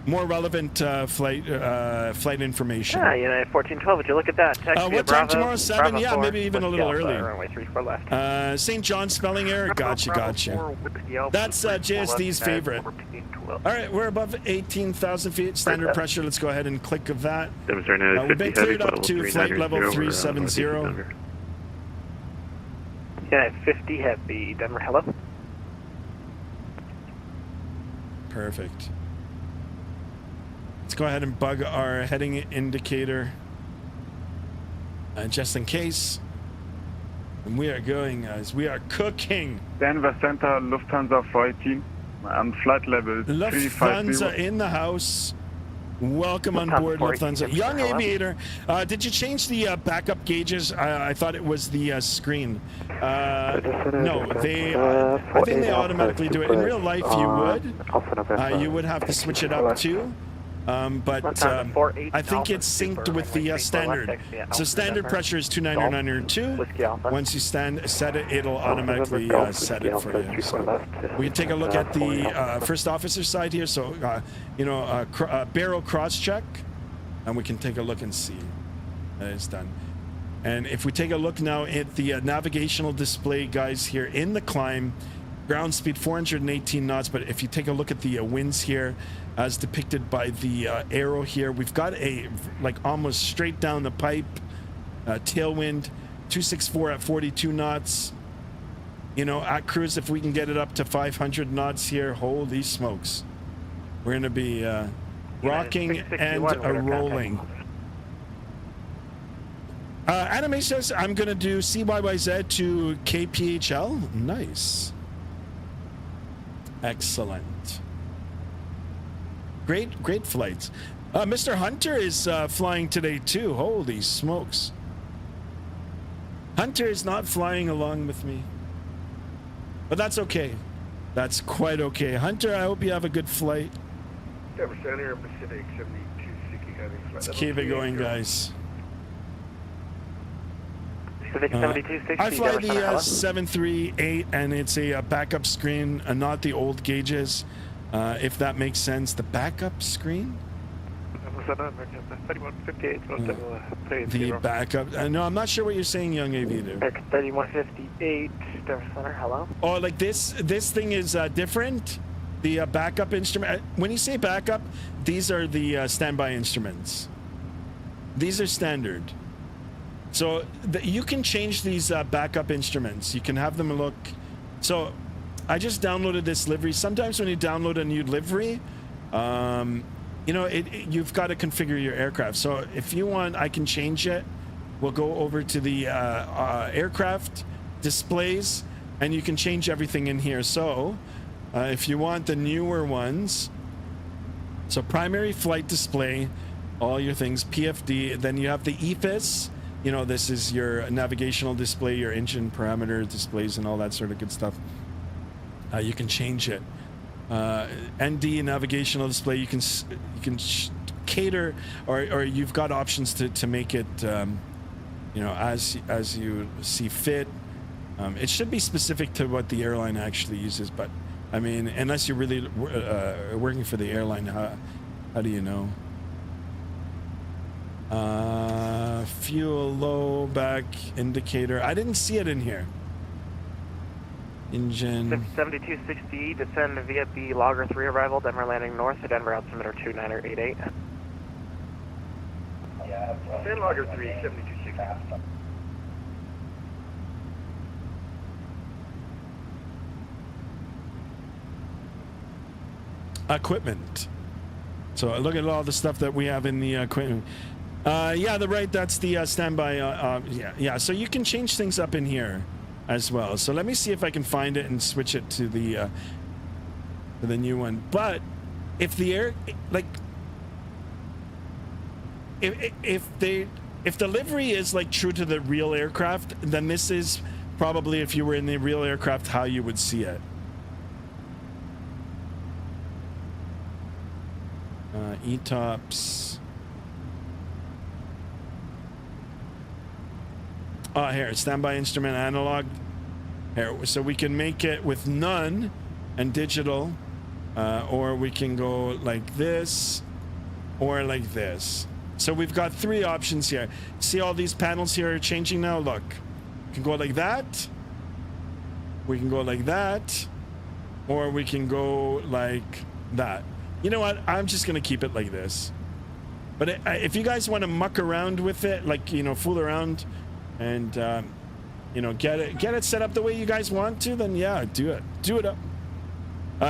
more relevant flight information. Yeah, you know, 1412. Would you look at that? What time tomorrow? 7? Yeah, maybe even a little earlier. Runway 34 left. St. John spelling error. Gotcha. That's JSD's favorite. All right, we're above 18,000 feet. Standard pressure. Let's go ahead and click of that. We've been cleared up to flight level 370. Yeah, 50 heavy. Denver, hello. Perfect. Let's go ahead and bug our heading indicator just in case. And we are going, guys. We are cooking. Denver Center, Lufthansa 418 on flight level 350. Lufthansa in the house. Welcome on board, Lufthansa. Young aviator, did you change the backup gauges? I thought it was the screen. No, I think they automatically do it. In real life, you would have to switch it up too. But I think it's synced with the standard. So standard pressure is 29902. Once you set it, it'll automatically set it for you. So we can take a look at the first officer side here. So, barrel cross check, and we can take a look and see that it's done. And if we take a look now at the navigational display, guys, here in the climb, ground speed 418 knots. But if you take a look at the winds here, as depicted by the arrow here, we've got a almost straight down the pipe tailwind, 264 at 42 knots. At cruise, if we can get it up to 500 knots here, holy smokes, we're going to be rocking and rolling. Anime says I'm going to do CYYZ to KPHL. Nice. Excellent. Great flights. Mr. Hunter is flying today too. Holy smokes. Hunter is not flying along with me. But that's okay. That's quite okay. Hunter, I hope you have a good flight. Let's keep it going, guys. I fly the 738, and it's a backup screen, not the old gauges. If that makes sense, the backup screen? The backup. No, I'm not sure what you're saying, young aviator. 3158, Center, hello? Oh, like this thing is different? The backup instrument. When you say backup, these are the standby instruments. These are standard. So you can change these backup instruments. You can have them look. So I just downloaded this livery. Sometimes when you download a new livery, you've got to configure your aircraft. So if you want, I can change it. We'll go over to the aircraft displays, and you can change everything in here. So if you want the newer ones, so primary flight display, all your things, PFD, then you have the EFIS. This is your navigational display, your engine parameter displays, and all that sort of good stuff. You can change it. ND navigational display, you can cater, or you've got options to make it, as you see fit. It should be specific to what the airline actually uses, but I mean, unless you're really working for the airline, how do you know? Fuel low, back indicator. I didn't see it in here. Engine 7260, descend via the Logger 3 arrival, Denver landing north to Denver altimeter 2988. Yeah, descend Logger 3, 7260. Equipment. So look at all the stuff that we have in the equipment. That's the standby. Yeah. So you can change things up in here as well. So let me see if I can find it and switch it to the new one. But if the if the livery is true to the real aircraft, then this is probably, if you were in the real aircraft, how you would see it. ETOPS. Here, standby instrument analog. Here, so we can make it with none and digital, or we can go like this, or like this. So we've got three options here. See all these panels here are changing now? Look, we can go like that, we can go like that, or we can go like that. You know what? I'm just gonna keep it like this. But if you guys want to muck around with it, fool around, and get it set up the way you guys want to, then yeah, do it up.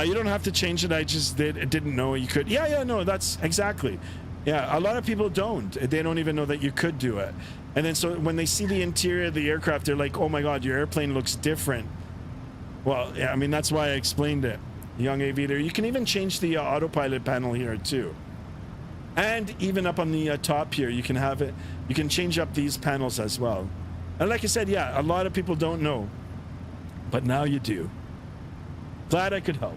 You don't have to change it. I just didn't know you could. No, that's exactly. Yeah, a lot of people don't. They don't even know that you could do it. And then so when they see the interior of the aircraft, they're like, oh my god, your airplane looks different. Well, yeah, I mean, that's why I explained it, young aviator. You can even change the autopilot panel here too. And even up on the top here, you can have it. You can change up these panels as well. And like I said, yeah, a lot of people don't know, but now you do. Glad I could help.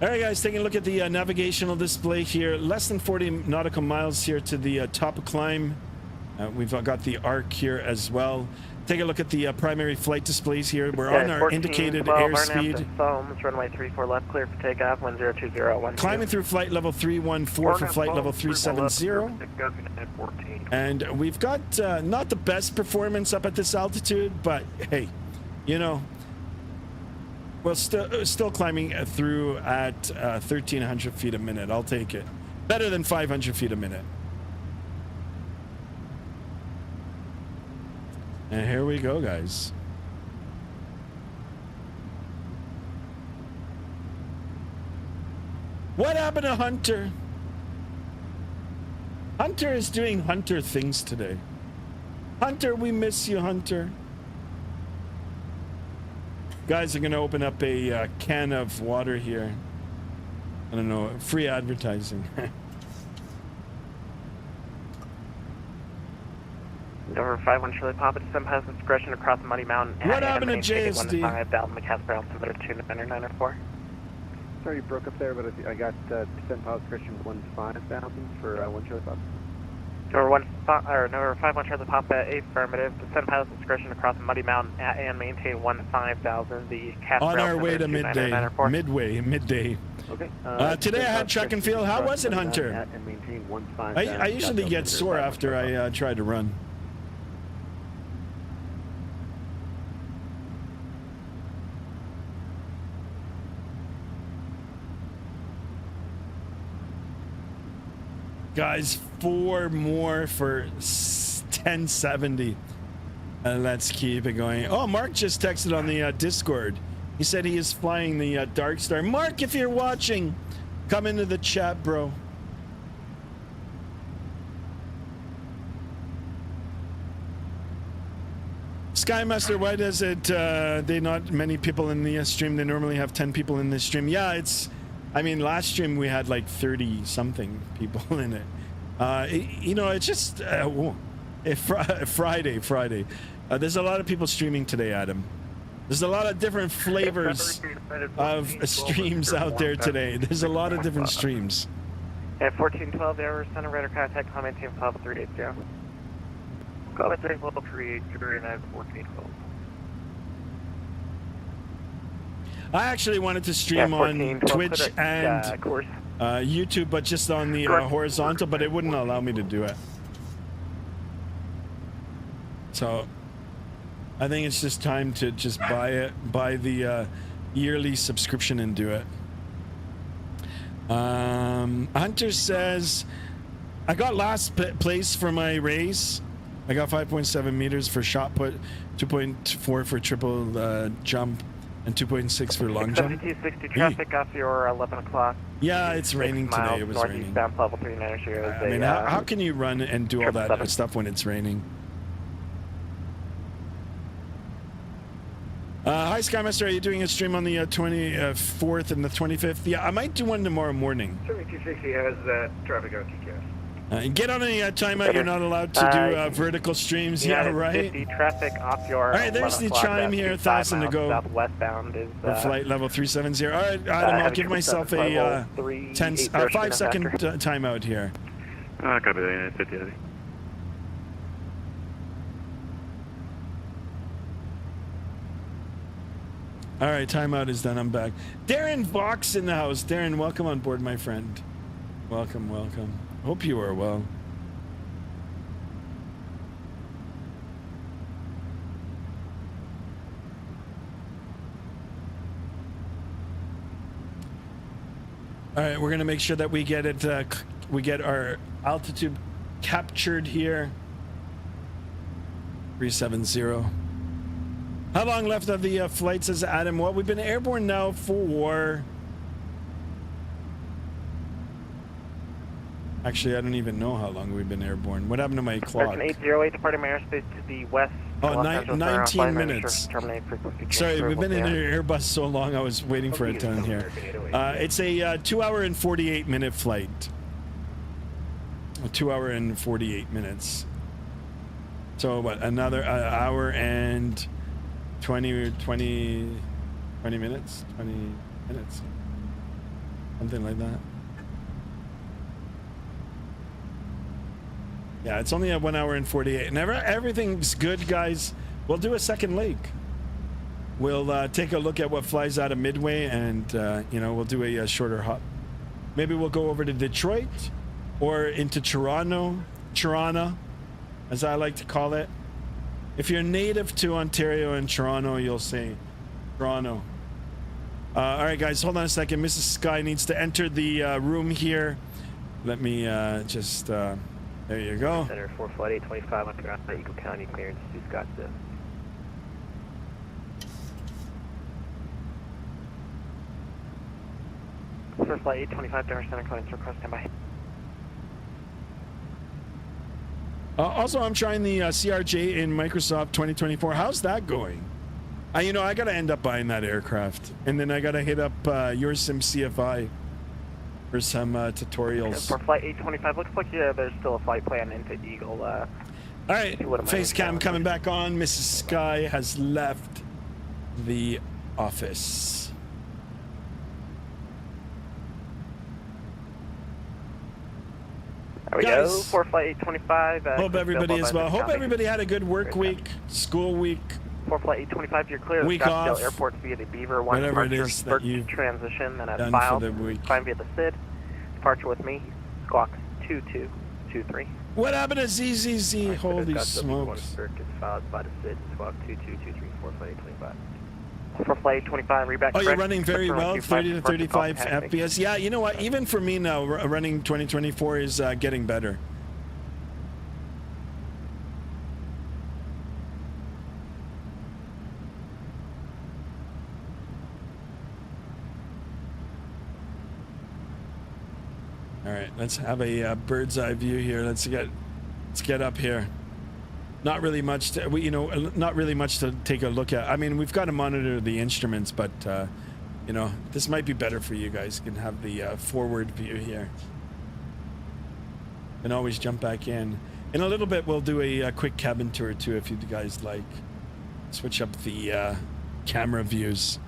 All right, guys, taking a look at the navigational display here. Less than 40 nautical miles here to the top of climb. We've got the arc here as well. Take a look at the primary flight displays here. We're on our indicated airspeed. Runway 34 left, clear for takeoff, 1020. Climbing through flight level 314 for flight level 370. And we've got not the best performance up at this altitude, but hey, you know, we're still climbing through at 1,300 feet a minute. I'll take it. Better than 500 feet a minute. And here we go, guys. What happened to Hunter? Hunter is doing Hunter things today. Hunter, we miss you, Hunter. Guys are going to open up a can of water here. I don't know, free advertising. Over 51 Charlie Papa, descend past discretion across the Muddy Mountain. What happened to JSD? Sorry you broke up there, but I got descend past discretion 15,000 for 1 Charlie Papa. Number 51 Charlie Papa, affirmative. Descend past discretion across the Muddy Mountain and maintain 15,000. The on our way to midday. Okay. Today I had track and field. How was it, Hunter? And maintain 15,000. I usually get sore after I try to run. Guys, 4 more for 1070. Let's keep it going. Oh, Mark just texted on the Discord. He said he is flying the Dark Star. Mark, if you're watching, come into the chat, bro. Skymaster, why does it they not many people in the stream? They normally have 10 people in this stream. Yeah, it's, I mean, last stream we had like 30 something people in it. You know, it's just Friday. There's a lot of people streaming today, Adam. There's a lot of different flavors of streams out there today. There's a lot of different streams. At 1412, the center radar contact, comment team 12380. Call it 312 and I have 1412. I actually wanted to stream on Twitch and YouTube, but just on the horizontal, but it wouldn't allow me to do it. So I think it's just time to just buy the yearly subscription and do it. Hunter says, I got last place for my race. I got 5.7 meters for shot put, 2.4 for triple jump, and 2.6 for long jump. 7260 traffic off your 11 o'clock. Yeah, it's raining today. It was raining. Level 39 I mean, how can you run and do all that stuff when it's raining? Hi, Skymaster. Are you doing a stream on the 24th and the 25th? Yeah, I might do one tomorrow morning. 7260 has traffic on TCAS. Get on a timeout. You're not allowed to do vertical streams. Yeah, right. Traffic off your. All right, there's the chime here. 1,000 to go. Southwestbound is for flight level 370. All right, Adam, I'll give myself a 5-second timeout here. Copy that. 50. All right, timeout is done. I'm back. Darren Vox in the house. Darren, welcome on board, my friend. Welcome. Hope you are well. All right, we're gonna make sure that we get it. We get our altitude captured here. 370. How long left of the flight, says Adam? Well, we've been airborne now for... Actually, I don't even know how long we've been airborne. What happened to my clock? 808 departing my airspace to the west. Oh, 19 minutes. Sorry, we've been in an Airbus so long, I was waiting for it to turn here. It's a 2 hour and 48 minute flight. A 2 hour and 48 minutes. So what, another hour and 20 minutes? 20 minutes. something like that. Yeah, it's only at 1 hour and 48. And everything's good, guys. We'll do a second leg. We'll take a look at what flies out of Midway, and you know, we'll do a shorter hop. Maybe we'll go over to Detroit or into Toronto, as I like to call it. If you're native to Ontario and Toronto, you'll say Toronto. All right, guys, hold on a second. Mrs. Sky needs to enter the room here. Let me just, there you go. Center for flight 825 on ground at Eagle County, clearance to Scottsdale. For flight 825, Denver Center, calling to request standby. Also, I'm trying the CRJ in Microsoft 2024. How's that going? You know, I got to end up buying that aircraft. And then I got to hit up your Sim CFI for some tutorials. For flight 825, looks like there's still a flight plan into Eagle. All right, face cam coming back on. Mrs. Sky has left the office. There we go, for flight 825. Hope everybody is well. Hope everybody had a good work week, school week. For flight 825, you're clear. Week off. Airport via the Beaver 1 Whatever it departure, is that you've transition, and done file, for the week. climb via the SID. Departure with me, squawk 2223. What happened to ZZZ? Holy smokes. Circuit filed by the SID, squawk 2223 for flight 825. For flight 25, reback. Oh, you're running very well, 30 to 35 FPS. Yeah, you know what? Even for me now, running 2024 is getting better. All right, let's have a bird's eye view here. Let's get up here. Not really much to, not really much to take a look at. I mean, we've got to monitor the instruments, but you know, this might be better for you guys. You can have the forward view here. And always jump back in. In a little bit, we'll do a quick cabin tour too, if you guys like. Switch up the camera views.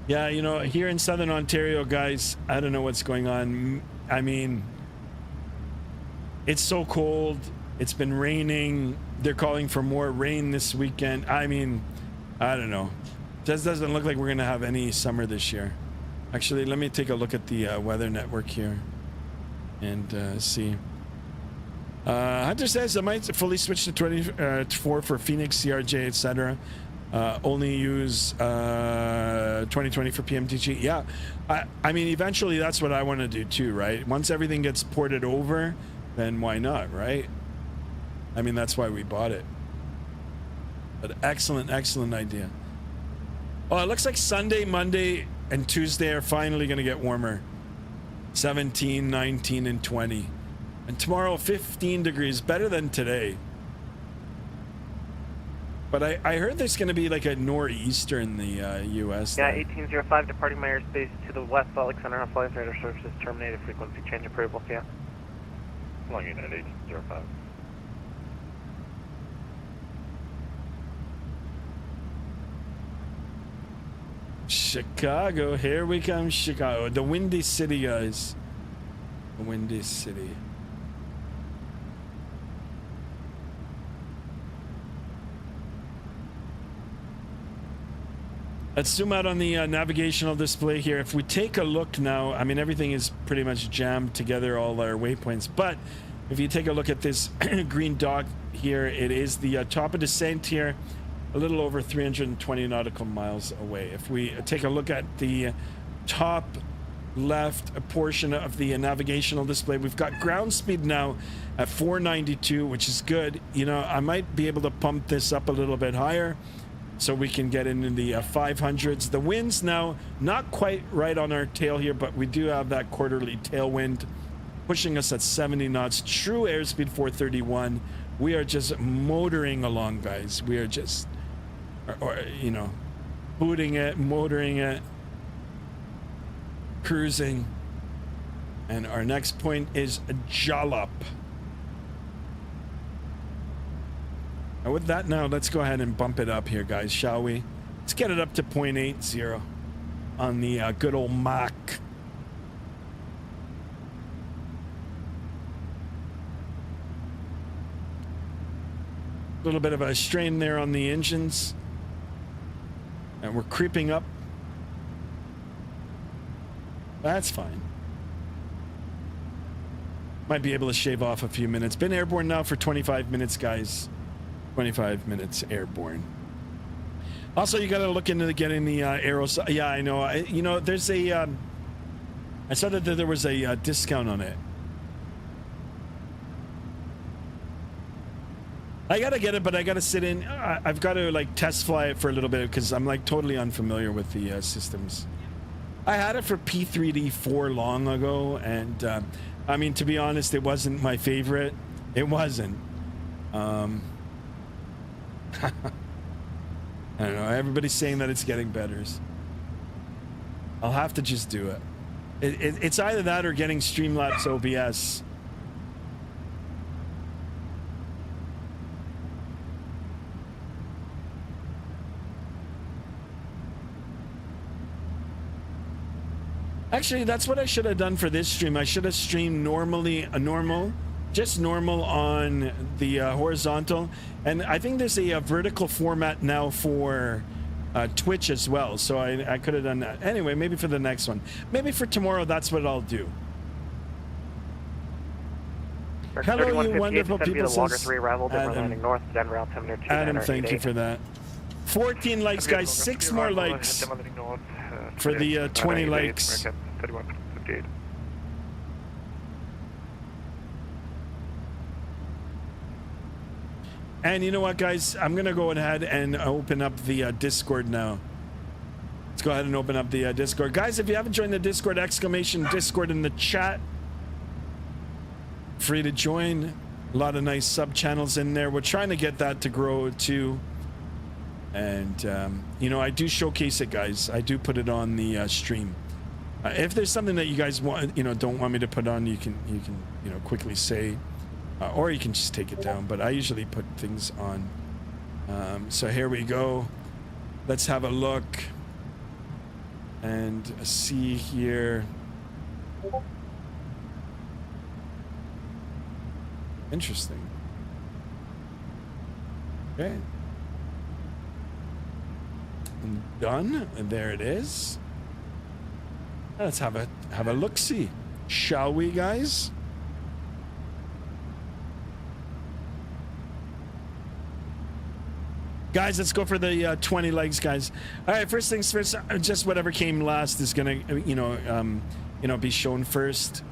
Yeah, you know, here in Southern Ontario, guys, I don't know what's going on. I mean, it's so cold. It's been raining. They're calling for more rain this weekend. I mean, I don't know. Just doesn't look like we're going to have any summer this year. Actually, let me take a look at the weather network here and see. Hunter says I might fully switch to 24 for Phoenix, CRJ, etc. Only use 2020 for PMDG. Yeah, I mean, eventually that's what I want to do too, right? Once everything gets ported over, then why not, right? I mean, that's why we bought it. But excellent idea. Oh, it looks like Sunday, Monday, and Tuesday are finally going to get warmer. 17, 19, and 20. And tomorrow, 15 degrees, better than today. But I heard there's going to be like a nor'easter in the U.S. Yeah, 1805 departing my airspace to the west, Salt Lake Center on flight radar services terminated. Frequency change approval. Yeah. Long unit 1805. Chicago, here we come, Chicago. The Windy City, guys. The Windy City. Let's zoom out on the navigational display here. If we take a look now, I mean, everything is pretty much jammed together, all our waypoints. But if you take a look at this green dot here, it is the top of descent here, a little over 320 nautical miles away. If we take a look at the top left portion of the navigational display, we've got ground speed now at 492, which is good. You know, I might be able to pump this up a little bit higher, so we can get into the 500s. The wind's now not quite right on our tail here, but we do have that quarterly tailwind pushing us at 70 knots. True airspeed 431. We are just motoring along, guys. We are just, you know, booting it, motoring it, cruising. And our next point is Jalop. And with that now, let's go ahead and bump it up here, guys, shall we? Let's get it up to 0.80 on the good old Mach. A little bit of a strain there on the engines. And we're creeping up. That's fine. Might be able to shave off a few minutes. Been airborne now for 25 minutes, guys. 25 minutes airborne. Also, you got to look into getting the aeros. Yeah, I know. You know, there's a. I saw that there was a discount on it. I gotta get it, but I gotta sit in. I've got to like test fly it for a little bit because I'm like totally unfamiliar with the systems. I had it for P3D4 long ago, and I mean, to be honest, it wasn't my favorite. It wasn't. I don't know. Everybody's saying that it's getting better. I'll have to just do it. It's either that or getting Streamlabs OBS. Actually, that's what I should have done for this stream. I should have streamed normally, just normal on the horizontal. And I think there's a vertical format now for Twitch as well. So I could have done that. Anyway, maybe for the next one. Maybe for tomorrow, that's what I'll do. Hello, you wonderful people. Adam, thank you for that. 14 likes, guys. 6 more likes for the 20 likes. And you know what, guys? I'm going to go ahead and open up the Discord now. Let's go ahead and open up the Discord. Guys, if you haven't joined the Discord, exclamation Discord in the chat. Free to join. A lot of nice sub channels in there. We're trying to get that to grow too. And you know, I do showcase it, guys. I do put it on the stream. If there's something that you guys want, you know, don't want me to put on, you can you know, quickly say, or you can just take it down. But I usually put things on. So here we go. Let's have a look and see here. Interesting. Okay. Done. And there it is. Let's have a look-see, shall we, guys? Guys, let's go for the 20 likes, guys. All right, first things first. Just whatever came last is gonna, you know, be shown first.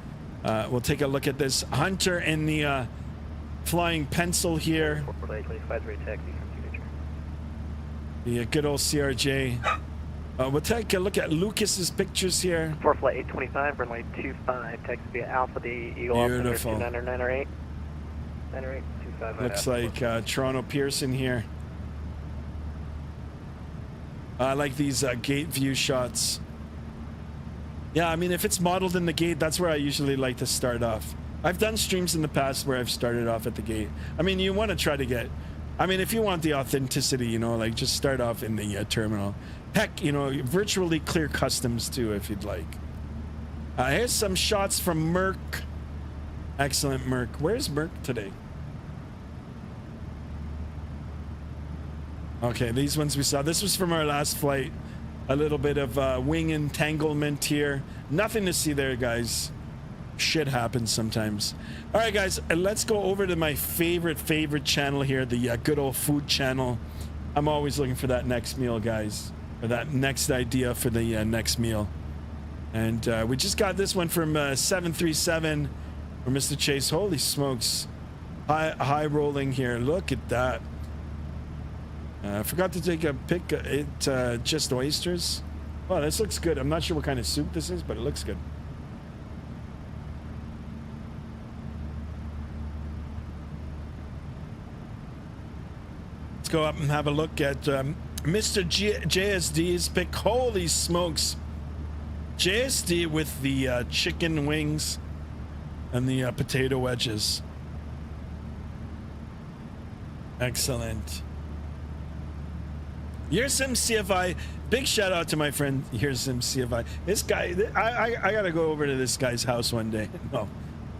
We'll take a look at this Hunter in the flying pencil here. The good old CRJ. We'll take a look at Lucas's pictures here. For flight 825, runway 25, taxi via Alpha D, Eagle Beautiful. 908. 908, 25. Looks like Toronto Pearson here. I like these gate view shots. Yeah, I mean, if it's modeled in the gate, that's where I usually like to start off. I've done streams in the past where I've started off at the gate. I mean, you want to try to get, I mean, if you want the authenticity, you know, like just start off in the terminal. Heck, you know, virtually clear customs too, if you'd like. Here's some shots from Merc. Excellent, Merc. Where's Merc today? Okay, these ones we saw. This was from our last flight. A little bit of wing entanglement here. Nothing to see there, guys. Shit happens sometimes. All right, guys, let's go over to my favorite channel here, the good old food channel. I'm always looking for that next meal, guys, or that next idea for the next meal. And we just got this one from 737 from Mr. Chase. Holy smokes. High rolling here. Look at that. I forgot to take a pic. Just oysters. Oh, this looks good. I'm not sure what kind of soup this is, but it looks good. Let's go up and have a look at Mr. JSD's pic. Holy smokes. JSD with the chicken wings and the potato wedges. Excellent. Here's some CFI. Big shout out to my friend. Here's some CFI. This guy, I gotta go over to this guy's house one day. No,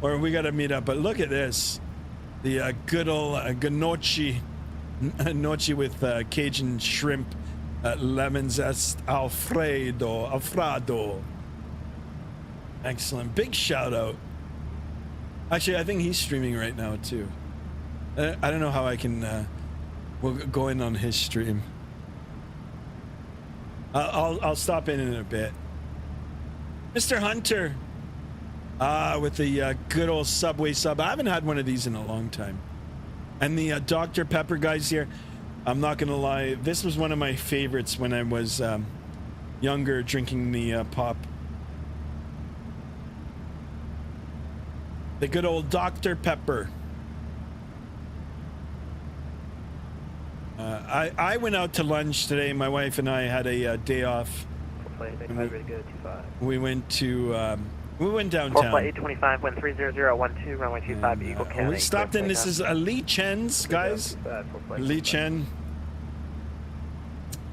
or we gotta meet up. But look at this, the good old gnocchi with Cajun shrimp, lemon zest, Alfredo. Excellent. Big shout out. Actually, I think he's streaming right now too. I don't know how I can. We'll go in on his stream. I'll stop in a bit. Mr. Hunter, with the good old Subway sub. I haven't had one of these in a long time. And the Dr. Pepper guys here. I'm not gonna lie, this was one of my favorites when I was younger, drinking the pop. The good old Dr. Pepper. I went out to lunch today. My wife and I had a day off. We went to we went downtown. 825, wind 30012, runway 25, Eagle County. We stopped in. This is Lee Chen's, guys. Lee Chen.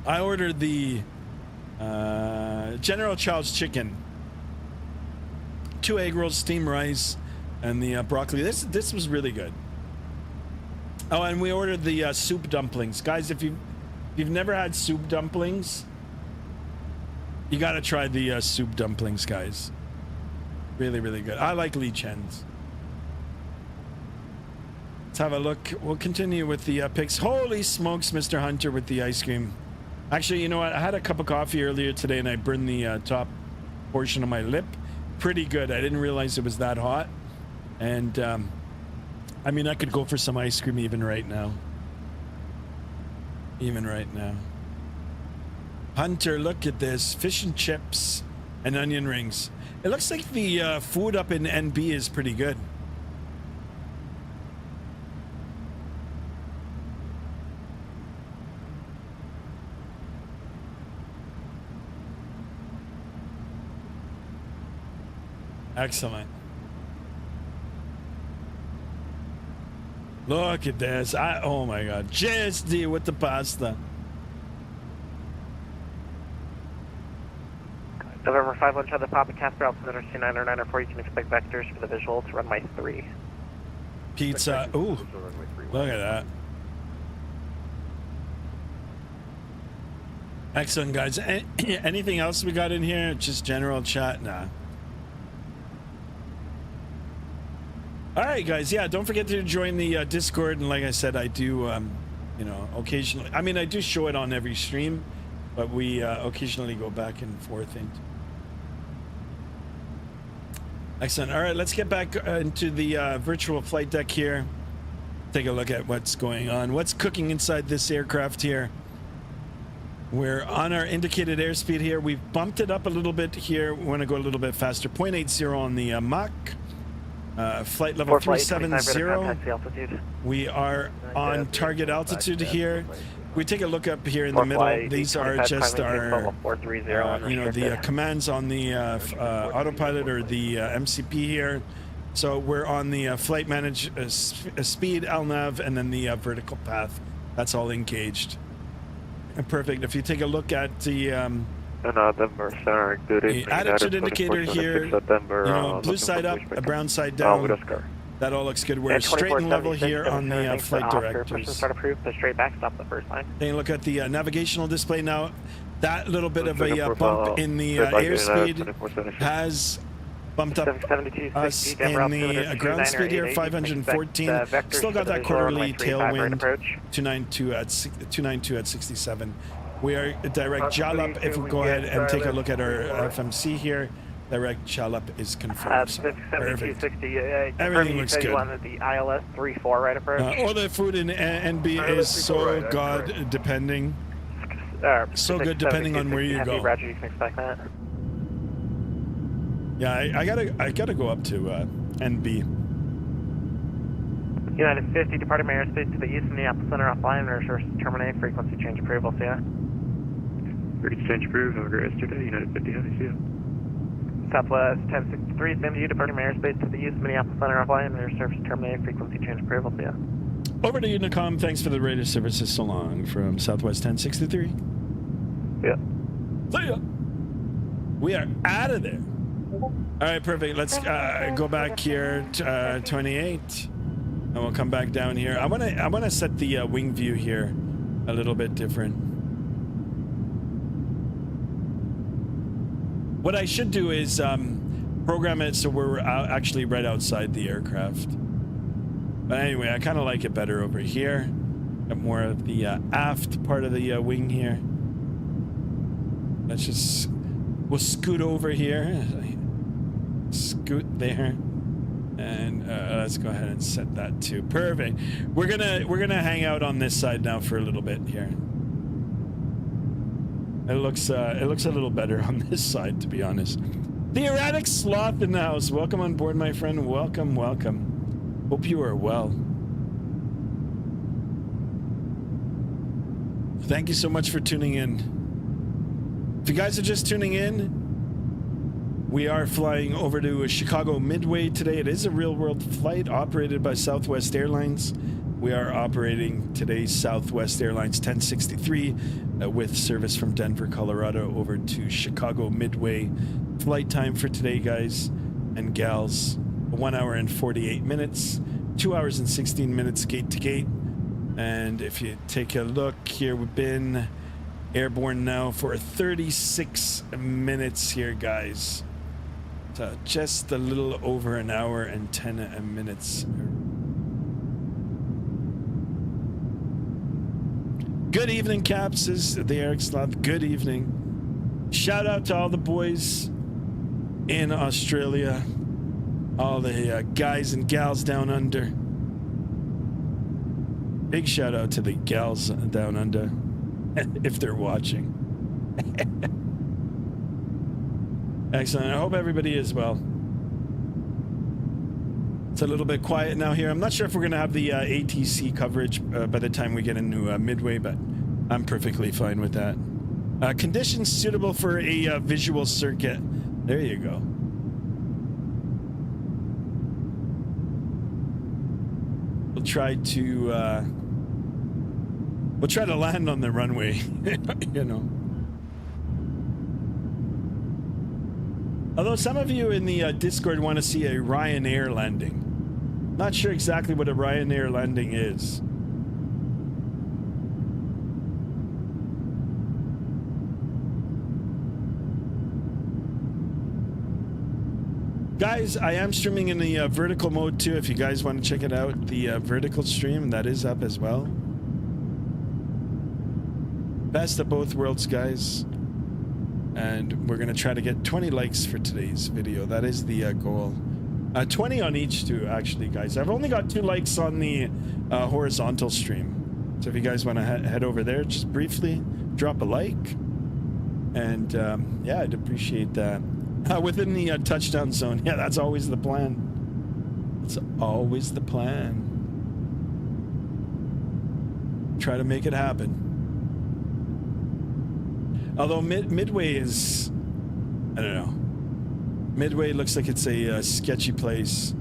I ordered the General Chow's chicken, 2 egg rolls, steamed rice, and the broccoli. This was really good. Oh, and we ordered the soup dumplings, guys. If you've never had soup dumplings, you got to try the soup dumplings, guys. Really, really good. I like Lee Chen's. Let's have a look. We'll continue with the pics. Holy smokes, Mr. Hunter with the ice cream. Actually, you know what? I had a cup of coffee earlier today, and I burned the top portion of my lip. Pretty good. I didn't realize it was that hot, and I mean, I could go for some ice cream even right now. Even right now. Hunter, look at this. Fish and chips and onion rings. It looks like the food up in NB is pretty good. Excellent. Look at this. Oh my god. JSD with the pasta. November 5, lunch on the Papa Casper, altimeter 2994. You can expect vectors for the visual to runway 3. Pizza. Ooh. Look at that. Excellent, guys. Anything else we got in here? Just general chat? Nah. All right, guys. Yeah, don't forget to join the Discord. And like I said, I do, you know, occasionally. I mean, I do show it on every stream, but we occasionally go back and forth. Excellent. All right, let's get back into the virtual flight deck here. Take a look at what's going on. What's cooking inside this aircraft here. We're on our indicated airspeed here. We've bumped it up a little bit here. We want to go a little bit faster. 0.80 on the Mach. Flight level 370. We are on target altitude here. We take a look up here in the middle. These are just our, you know, the commands on the autopilot or the MCP here. So we're on the flight manage speed, LNAV, and then the vertical path. That's all engaged. Perfect. If you take a look at the attitude indicator here, you know, blue side up, a brown side down. That all looks good. We're straight and level here on the flight directors. Straight back, stop the first line. Taking a look at the navigational display now. That little bit of a bump in the airspeed has bumped up us in the ground speed here, 514. Still got that quarterly tailwind, 292 at 67. We are direct Jalap. If we go ahead and take a look at our FMC here, direct Jalap is confirmed. So perfect. Everything looks good. The ILS 34 right approach. All the food in NB is so good, depending. So good depending on where you go. Roger, you can expect that. Yeah, I gotta go up to NB. United 50, departing my airspace to the east, Minneapolis Center offline, and reverse terminate, frequency change approval, see ya. Frequency change approved, have a great rest of your day, United 50, how do you see you? Southwest 1063, same to you, departing my airspace to the east, Minneapolis Center offline, and reverse terminate, frequency change approval, see ya. Over to Unicom. Thanks for the radio services so long from Southwest 1063. Yeah. See ya. We are out of there. All right, perfect. Let's go back here to 28, and we'll come back down here. I wanna set the wing view here a little bit different. What I should do is program it so we're actually right outside the aircraft. But anyway, I kind of like it better over here. Got more of the aft part of the wing here. We'll scoot over here. Scoot there. And let's go ahead and set that too. Perfect. We're gonna hang out on this side now for a little bit here. It looks a little better on this side, to be honest. The erratic sloth in the house. Welcome on board, my friend. Welcome, welcome. Hope you are well. Thank you so much for tuning in. If you guys are just tuning in, we are flying over to Chicago Midway today. It is a real-world flight operated by Southwest Airlines. We are operating today Southwest Airlines 1063 with service from Denver, Colorado over to Chicago Midway. Flight time for today, guys and gals, 1 hour and 48 minutes, 2 hours and 16 minutes gate to gate. And if you take a look here, we've been airborne now for 36 minutes here, guys. So just a little over an hour and 10 minutes. Good evening, Caps, is the Eric Sloth. Good evening. Shout out to all the boys in Australia, all the guys and gals down under. Big shout out to the gals down under, if they're watching. Excellent. I hope everybody is well. It's a little bit quiet now here. I'm not sure if we're going to have the ATC coverage by the time we get into Midway, but I'm perfectly fine with that. Conditions suitable for a visual circuit. There you go. We'll try to land on the runway, you know. Although some of you in the Discord want to see a Ryanair landing. Not sure exactly what a Ryanair landing is. Guys, I am streaming in the vertical mode too. If you guys want to check it out, the vertical stream, that is up as well. Best of both worlds, guys. And we're going to try to get 20 likes for today's video. That is the goal. 20 on each too, actually, guys. I've only got 2 likes on the horizontal stream. So if you guys want to head over there, just briefly drop a like. And yeah, I'd appreciate that. Within the touchdown zone. Yeah, that's always the plan. It's always the plan. Try to make it happen. Although Midway is, I don't know. Midway looks like it's a sketchy place.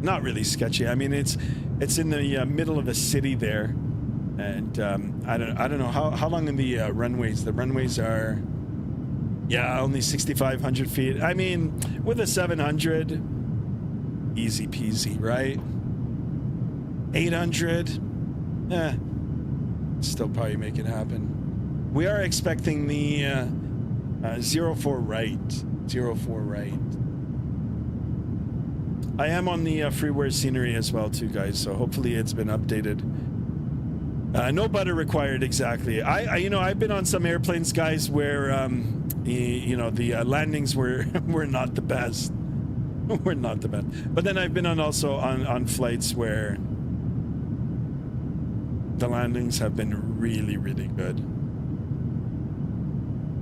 Not really sketchy. I mean, it's in the middle of the city there, and I don't know how long are the runways. The runways are, yeah, only 6,500 feet. I mean, with a 700, easy peasy, right? 800, still probably make it happen. We are expecting the 04 right. 04 right. I am on the freeware scenery as well too, guys, so hopefully it's been updated. No butter required, exactly. I've been on some airplanes, guys, where the landings were not the best. Were not the best. But then I've been on flights where the landings have been really, really good.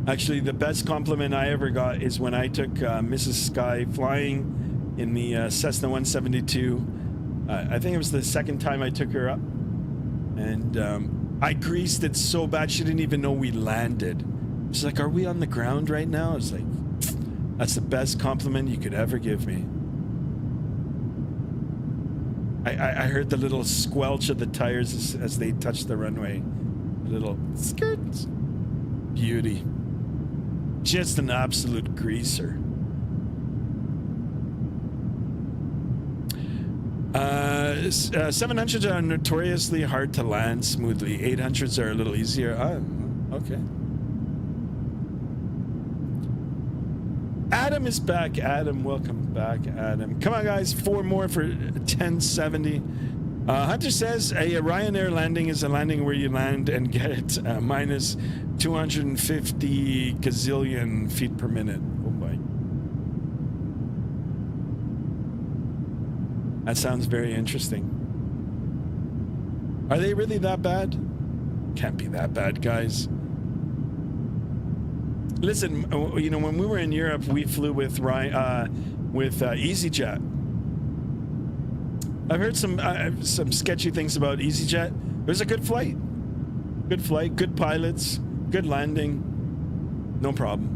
Actually, the best compliment I ever got is when I took Mrs. Sky flying in the Cessna 172. I think it was the second time I took her up. And I greased it so bad she didn't even know we landed. She's like, "Are we on the ground right now?" I was like, "That's the best compliment you could ever give me." I heard the little squelch of the tires as they touched the runway. A little skirts. Beauty. Just an absolute greaser. 700s are notoriously hard to land smoothly. 800s are a little easier. Oh, okay. Adam is back. Adam, welcome back, Adam. Come on, guys. 4 more for 1070. Hunter says a Ryanair landing is a landing where you land and get minus 250 gazillion feet per minute. Oh my. That sounds very interesting. Are they really that bad? Can't be that bad, guys. Listen, you know, when we were in Europe, we flew with EasyJet. I've heard some sketchy things about EasyJet. It was a good flight. Good flight, good pilots, good landing. No problem.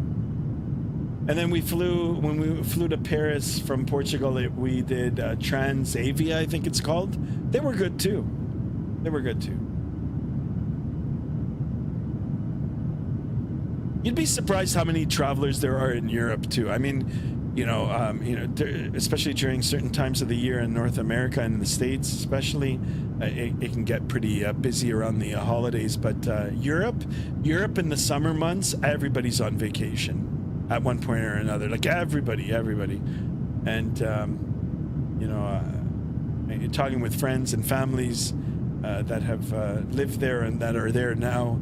And then when we flew to Paris from Portugal, we did Transavia, I think it's called. They were good too. They were good too. You'd be surprised how many travelers there are in Europe too. I mean, especially during certain times of the year in North America and in the States, especially, it can get pretty busy around the holidays. But Europe in the summer months, everybody's on vacation at one point or another. Like everybody, and you're talking with friends and families that have lived there and that are there now.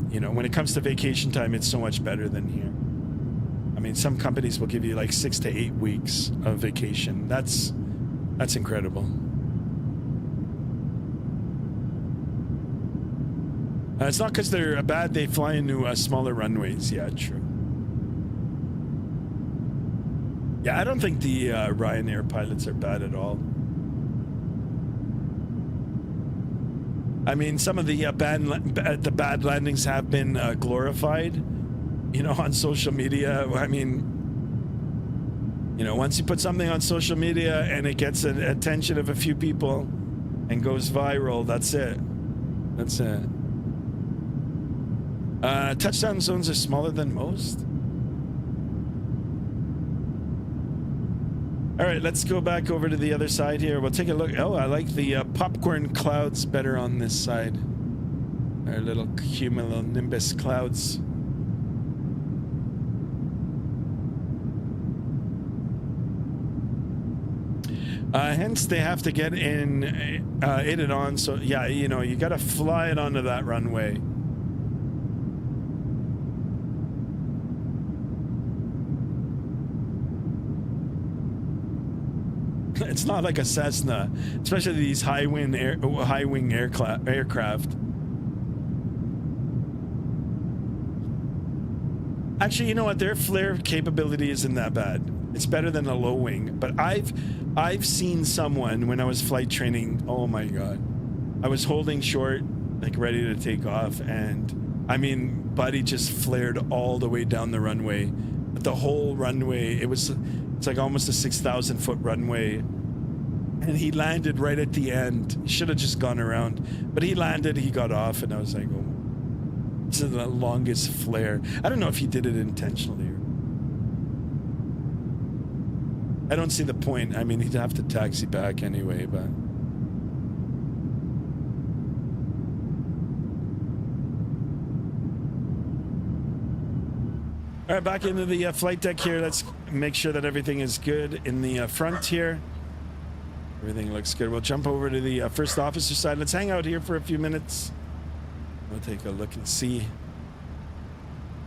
When it comes to vacation time, it's so much better than here. I mean, some companies will give you like 6 to 8 weeks of vacation. That's incredible. It's not because they're bad. They fly into smaller runways. Yeah, true. Yeah, I don't think the Ryanair pilots are bad at all. I mean, some of the bad landings have been glorified, on social media. I mean, once you put something on social media and it gets an attention of a few people and goes viral, that's it. That's it. Touchdown zones are smaller than most. All right, let's go back over to the other side here. We'll take a look. Oh, I like the popcorn clouds better on this side. Our little cumulonimbus clouds. Hence, they have to get in it on. So, yeah, you got to fly it onto that runway. It's not like a Cessna, especially these high-wing aircraft. Actually, you know what? Their flare capability isn't that bad. It's better than a low wing. But I've seen someone when I was flight training. Oh my God, I was holding short, like ready to take off, and I mean, buddy just flared all the way down the runway. The whole runway. It's like almost a 6,000 foot runway. And he landed right at the end. He should have just gone around. But he landed, he got off, and I was like, oh, this is the longest flare. I don't know if he did it intentionally. I don't see the point. I mean, he'd have to taxi back anyway, but... All right, back into the flight deck here. Let's make sure that everything is good in the front here. Everything looks good. We'll jump over to the first officer side. Let's hang out here for a few minutes. We'll take a look and see.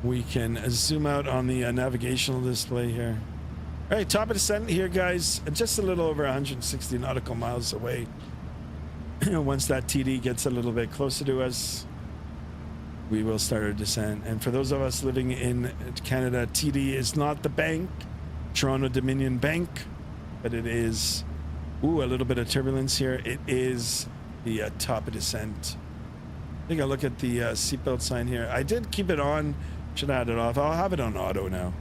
We can zoom out on the navigational display here. All right, top of descent here, guys. Just a little over 160 nautical miles away. Once that TD gets a little bit closer to us, we will start our descent. And for those of us living in Canada, TD is not the bank, Toronto Dominion Bank, but it is... Ooh, a little bit of turbulence here. It is the top of descent. Take a look at the seatbelt sign here. I did keep it on. Should have had it off. I'll have it on auto now.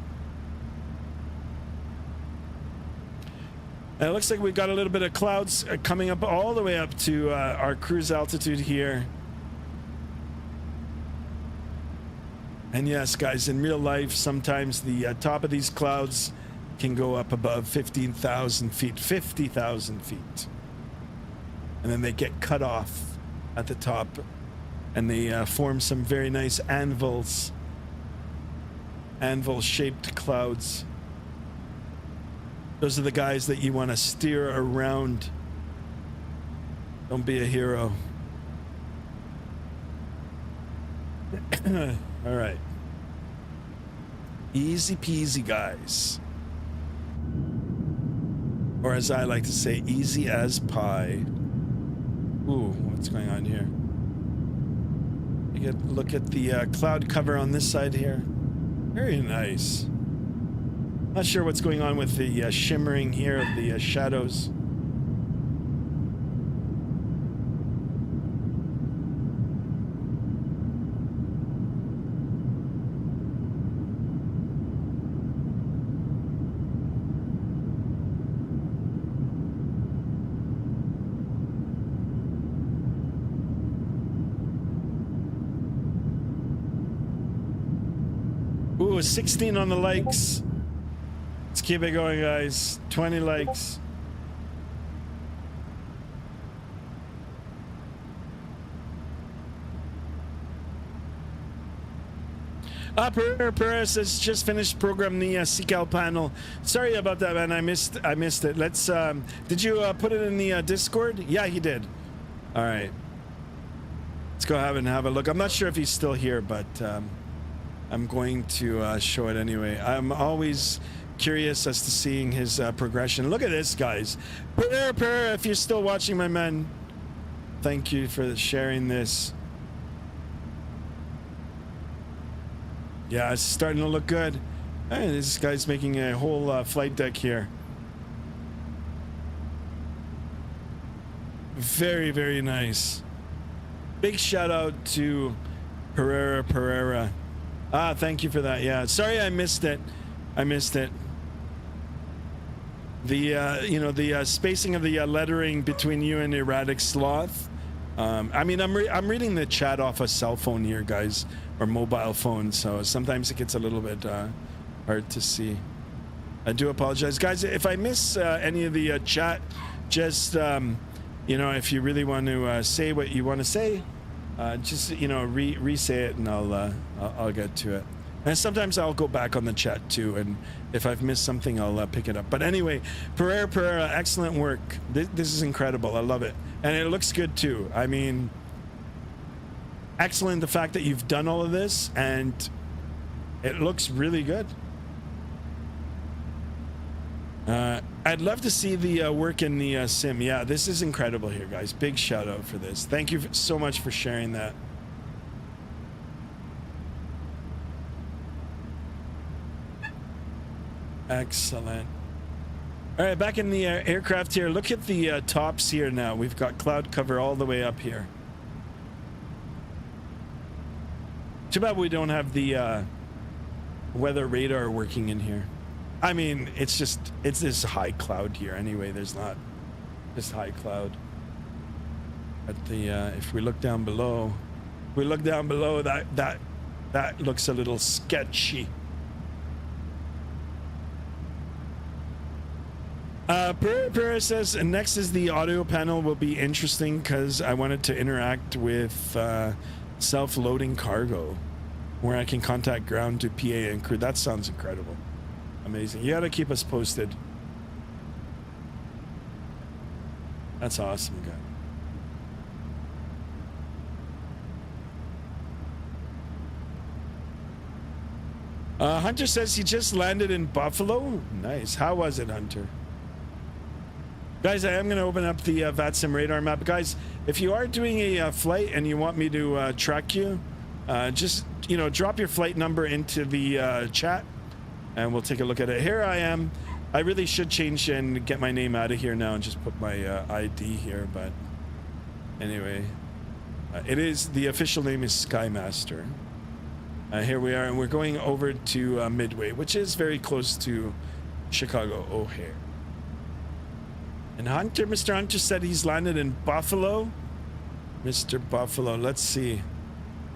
And it looks like we've got a little bit of clouds coming up all the way up to our cruise altitude here. And yes, guys, in real life, sometimes the top of these clouds can go up above 15,000 feet, 50,000 feet. And then they get cut off at the top, and they form some very nice anvils, anvil-shaped clouds. Those are the guys that you want to steer around. Don't be a hero. All right. Easy peasy, guys. Or as I like to say, easy as pie. Ooh, what's going on here? You get look at the cloud cover on this side here. Very nice. Not sure what's going on with the shimmering here of the shadows. Ooh, 16 on the likes. Let's keep it going, guys. 20 likes. Perez has just finished programming the CCAL panel. Sorry about that, man. I missed it. Let's did you put it in the Discord? Yeah, he did. All right. Let's go have a look. I'm not sure if he's still here, but I'm going to show it anyway. I'm always curious as to seeing his progression. Look at this, guys. If you're still watching, my man, thank you for sharing this. Yeah, it's starting to look good. Hey, this guy's making a whole flight deck here. Very, very nice. Big shout out to Pereira. Ah, thank you for that. Yeah, sorry I missed it. The you know, the spacing of the lettering between you and Erratic Sloth. I mean, I'm reading the chat off a cell phone here, guys, or mobile phone, so sometimes it gets a little bit hard to see. I do apologize, guys, if I miss any of the chat. Just you know, if you really want to say what you want to say, just, you know, re-say it, and I'll get to it. And sometimes I'll go back on the chat too, and if I've missed something, I'll pick it up. But anyway, Pereira, excellent work. This is incredible. I love it, and it looks good too. I mean, excellent the fact that you've done all of this, and it looks really good. I'd love to see the work in the sim. Yeah, this is incredible here, guys. Big shout out for this. Thank you so much for sharing that. Excellent. All right, back in the aircraft here. Look at the tops here now. We've got cloud cover all the way up here. Too bad we don't have the weather radar working in here. I mean, it's this high cloud here anyway. There's not this high cloud. But the if we look down below, that looks a little sketchy. Pereira says, next is the audio panel will be interesting because I wanted to interact with self-loading cargo where I can contact ground to PA and crew. That sounds incredible. Amazing. You got to keep us posted. That's awesome, guy. Hunter says he just landed in Buffalo. Nice. How was it, Hunter? Guys, I am going to open up the Vatsim radar map. Guys, if you are doing a flight and you want me to track you, just, you know, drop your flight number into the chat and we'll take a look at it. Here I am. I really should change and get my name out of here now and just put my ID here. But anyway, it is, the official name is Skymaster. Here we are, and we're going over to Midway, which is very close to Chicago O'Hare. And Hunter, Mr. Hunter said he's landed in Buffalo. Mr. Buffalo, let's see.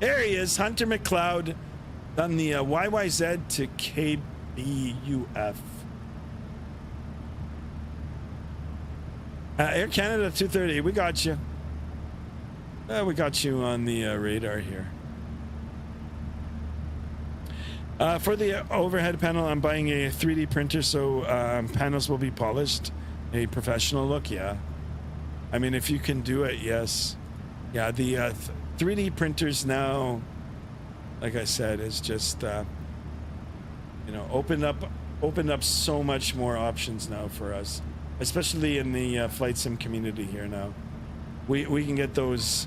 There he is, Hunter McLeod on the YYZ to KBUF. Air Canada 230, we got you. We got you on the radar here. For the overhead panel, I'm buying a 3D printer so panels will be polished. A professional look, yeah. I mean, if you can do it, yes. Yeah, the 3D printers now, like I said, is just, you know, opened up so much more options now for us, especially in the flight sim community here now. We can get those,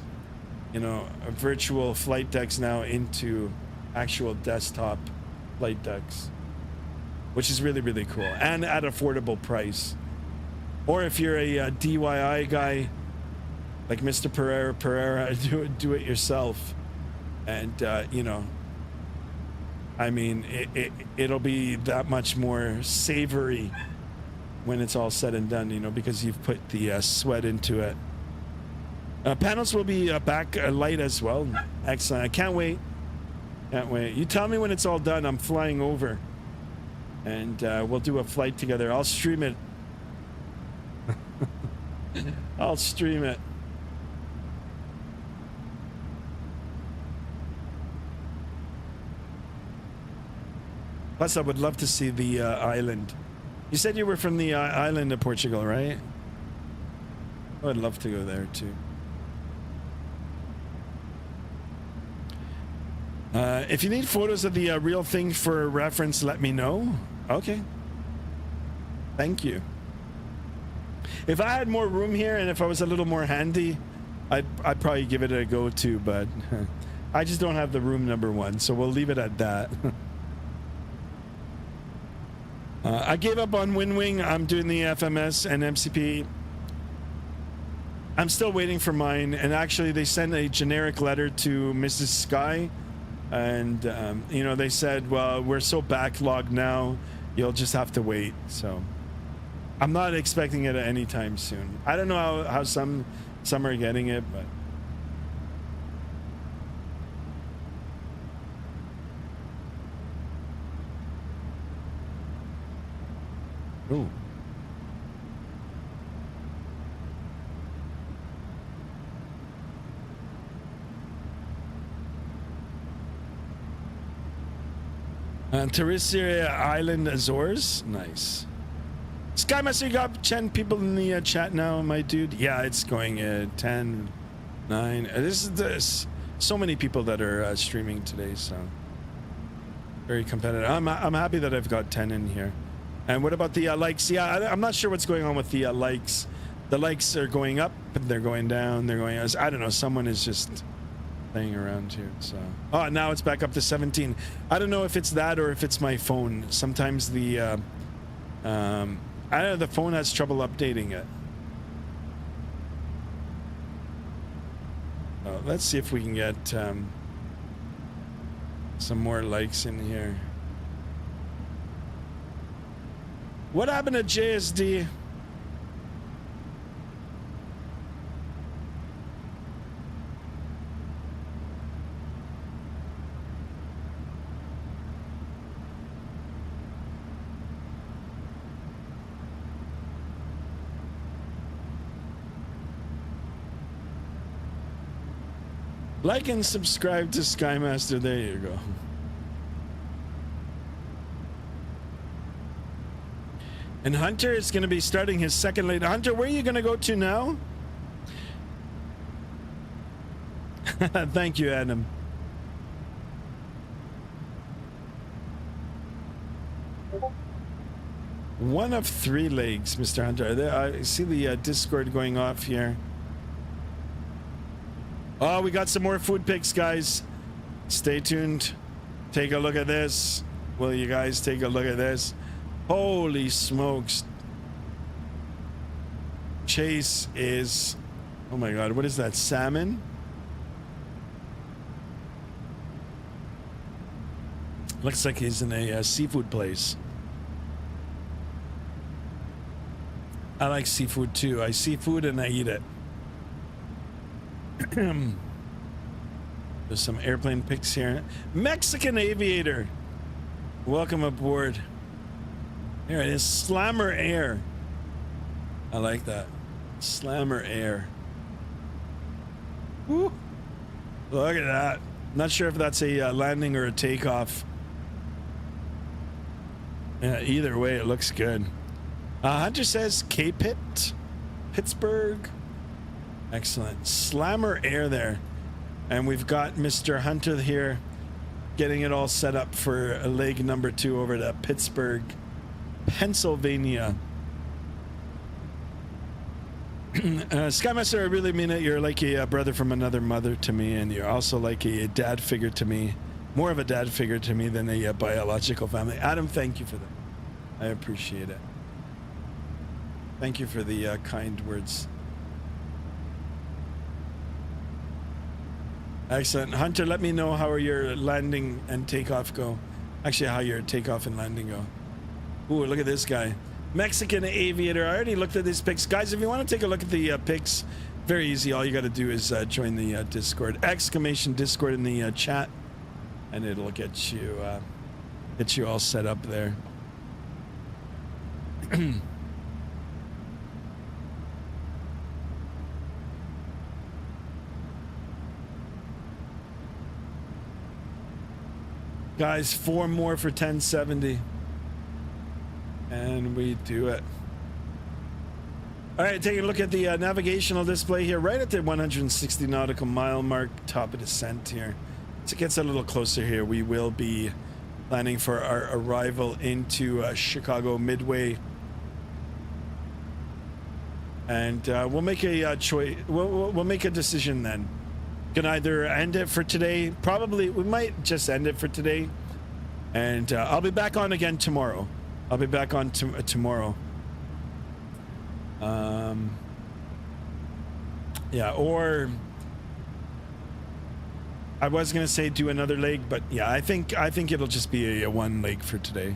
you know, virtual flight decks now into actual desktop flight decks, which is really, really cool and at affordable price. Or if you're a DIY guy like Mr. Pereira, do it yourself, and you know, I mean, it'll be that much more savory when it's all said and done, you know, because you've put the sweat into it. Panels will be back light as well. Excellent. I can't wait. Can't wait. You tell me when it's all done. I'm flying over, and we'll do a flight together. I'll stream it. I'll stream it. Plus, I would love to see the island. You said you were from the island of Portugal, right? I would love to go there too. If you need photos of the real thing for reference, let me know. Okay. Thank you. If I had more room here and if I was a little more handy, I'd probably give it a go too, but I just don't have the room, number one, so we'll leave it at that. I gave up on WinWing. I'm doing the FMS and MCP. I'm still waiting for mine, and actually they sent a generic letter to Mrs. Sky, and you know, they said, well, we're so backlogged now, you'll just have to wait. So I'm not expecting it anytime soon. I don't know how some are getting it, but ooh. Tertiary Island Azores, nice. Skymaster, you got 10 people in the chat now, my dude. Yeah, it's going 10, 9. This so many people that are streaming today, so very competitive. I'm happy that I've got 10 in here. And what about the likes? Yeah, I'm not sure what's going on with the likes. The likes are going up, but they're going down. They're going. I don't know. Someone is just playing around here. So, oh, now it's back up to 17. I don't know if it's that or if it's my phone. Sometimes the I don't know. The phone has trouble updating it. Let's see if we can get some more likes in here. What happened to JSD? Like and subscribe to Skymaster. There you go. And Hunter is going to be starting his second late. Hunter, where are you going to go to now? Thank you, Adam. One of 3 legs, Mr. Hunter. I see the Discord going off here. Oh, we got some more food pics, guys. Stay tuned. Take a look at this. Will you guys take a look at this? Holy smokes. Chase is, oh my god, what is that? Salmon? Looks like he's in a seafood place. I like seafood too. I see food and I eat it. There's some airplane pics here. Mexican Aviator, welcome aboard. Here it is, Slammer Air. I like that. Slammer Air. Woo. Look at that. Not sure if that's a landing or a takeoff. Yeah, either way, it looks good. Hunter says K-Pit, Pittsburgh. Excellent. Slammer Air there. And we've got Mr. Hunter here getting it all set up for leg number 2 over to Pittsburgh, Pennsylvania. Skymaster, I really mean it. You're like a brother from another mother to me, and you're also like a dad figure to me. More of a dad figure to me than a biological family. Adam, thank you for that. I appreciate it. Thank you for the kind words. Excellent. Hunter, let me know how your landing and takeoff go. Actually, how your takeoff and landing go. Ooh, look at this guy. Mexican Aviator. I already looked at these pics. Guys, if you want to take a look at the pics, very easy. All you got to do is join the Discord. Exclamation Discord in the chat. And it'll get you all set up there. Guys, 4 more for 1070. And we do it. All right, taking a look at the navigational display here, right at the 160 nautical mile mark, top of descent here. As it gets a little closer here, we will be planning for our arrival into Chicago Midway. And we'll make a choice. We'll make a decision then. Can either end it for today. Probably we might just end it for today. And I'll be back on again tomorrow. I'll be back on tomorrow. Yeah, or I was gonna say do another leg, but yeah, I think it'll just be a 1 leg for today.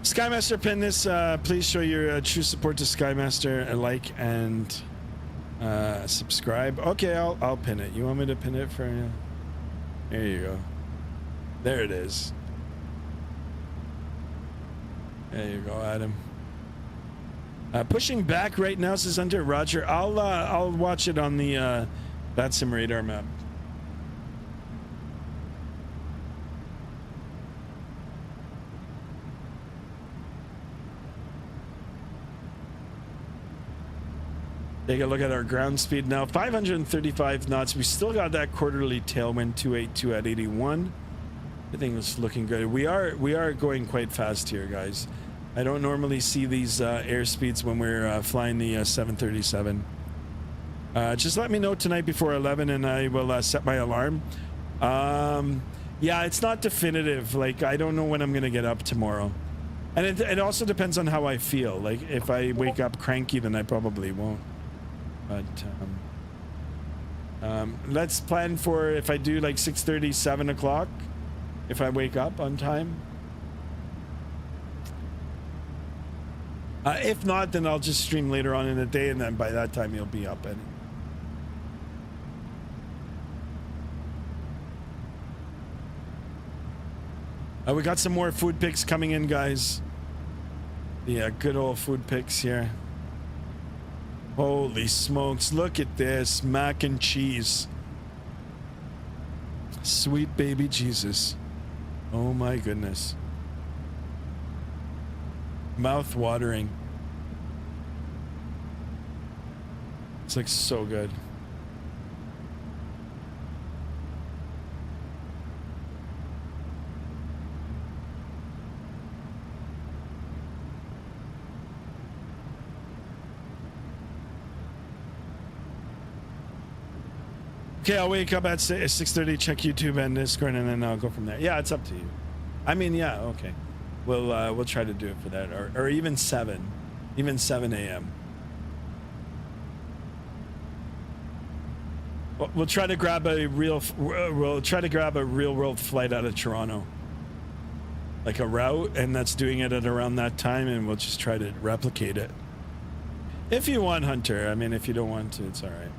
Skymaster, pin this. Please show your true support to Skymaster. Like and subscribe. Okay, I'll pin it. You want me to pin it for you? There you go. There it is. There you go, Adam. Pushing back right now, says Hunter. Roger. I'll watch it on the Vatsim radar map. Take a look at our ground speed now. 535 knots. We still got that quarterly tailwind 282 at 81. Everything is looking good. We are going quite fast here, guys. I don't normally see these air speeds when we're flying the 737. Just let me know tonight before 11 and I will set my alarm. Yeah, it's not definitive. Like, I don't know when I'm gonna get up tomorrow. And it also depends on how I feel. Like, if I wake up cranky, then I probably won't. But let's plan for if I do like 6:30, 7 o'clock, if I wake up on time. If not, then I'll just stream later on in the day, and then by that time you'll be up. We got some more food pics coming in, guys. Yeah, good old food pics here. Holy smokes, look at this mac and cheese. Sweet baby Jesus. Oh my goodness. Mouth watering. It's like so good. Okay, I'll wake up at 6:30, check YouTube and Discord, and then I'll go from there. Yeah, it's up to you. I mean, yeah, okay. We'll try to do it for that, or even 7 a.m. We'll try to grab a real world flight out of Toronto. like a route, and that's doing it at around that time, and we'll just try to replicate it. If you want, Hunter. I mean, if you don't want to, it's all right.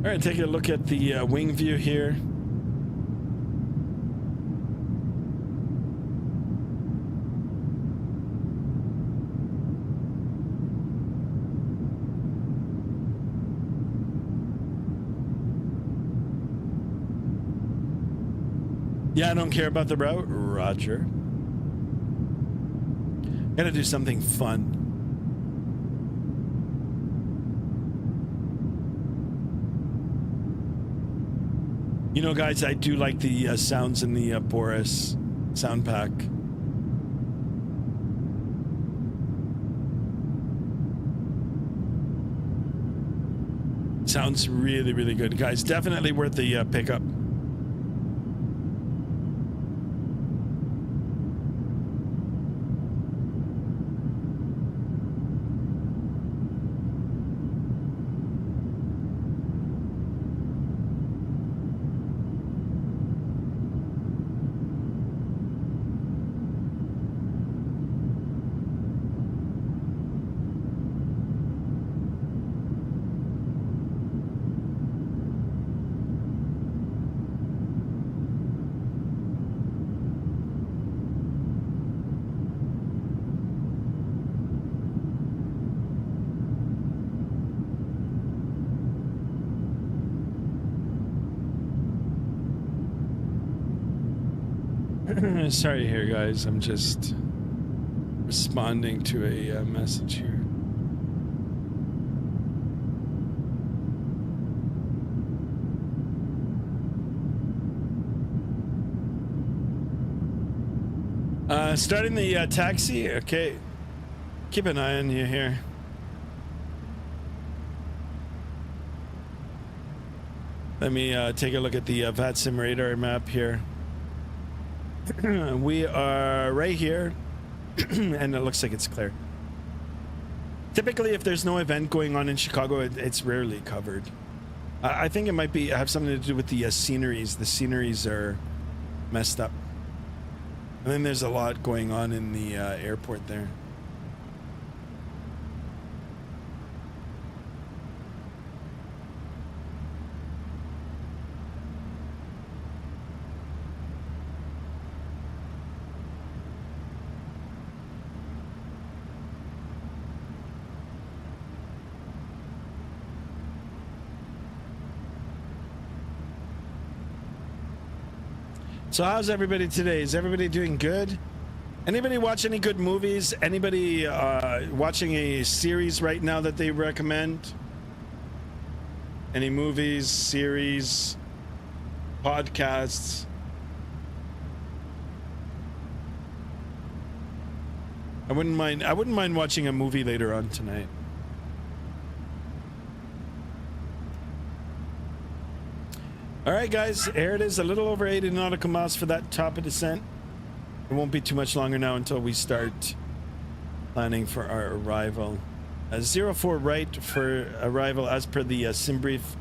All right, take a look at the wing view here. Yeah, I don't care about the route. Roger. Gotta do something fun. You know, guys, I do like the sounds in the Boris sound pack. Sounds really, really good, guys. Definitely worth the pickup. Sorry here, guys. I'm just responding to a message here. Starting the taxi. Okay. Keep an eye on you here. Let me take a look at the Vatsim radar map here. We are right here, and it looks like it's clear. Typically, if there's no event going on in Chicago, it's rarely covered. I think it might have something to do with the sceneries. The sceneries are messed up. And then there's a lot going on in the airport there. So how's everybody today? Is everybody doing good? Anybody watch any good movies? Anybody watching a series right now that they recommend? Any movies, series, podcasts? I wouldn't mind watching a movie later on tonight. All right, guys, here it is, a little over 80 nautical miles for that top of descent. It won't be too much longer now until we start planning for our arrival. 04 right for arrival as per the sim brief,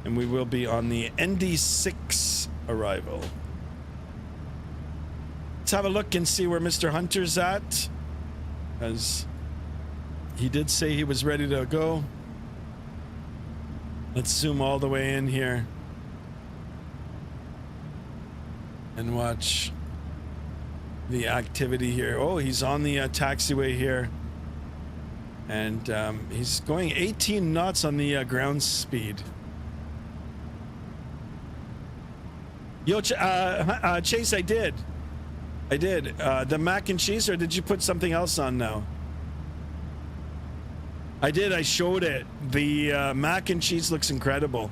and we will be on the ND6 arrival. Let's have a look and see where Mr. Hunter's at, because he did say he was ready to go. Let's zoom all the way in here and watch the activity here. Oh, he's on the taxiway here, and he's going 18 knots on the ground speed. Yo, Chase, I did the mac and cheese, or did you put something else on now? I did. I showed it. The mac and cheese looks incredible.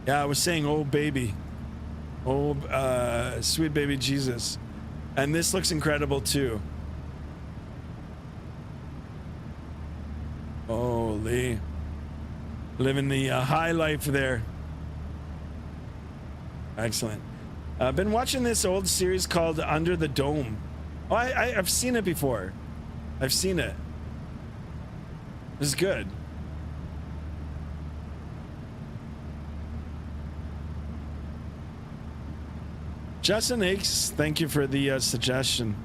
Yeah, I was saying, oh baby, oh sweet baby Jesus, and this looks incredible too. Holy, living the high life there. Excellent. I've been watching this old series called Under the Dome. Oh, I've seen it before. I've seen it. This is good. Justin Aches, thank you for the suggestion.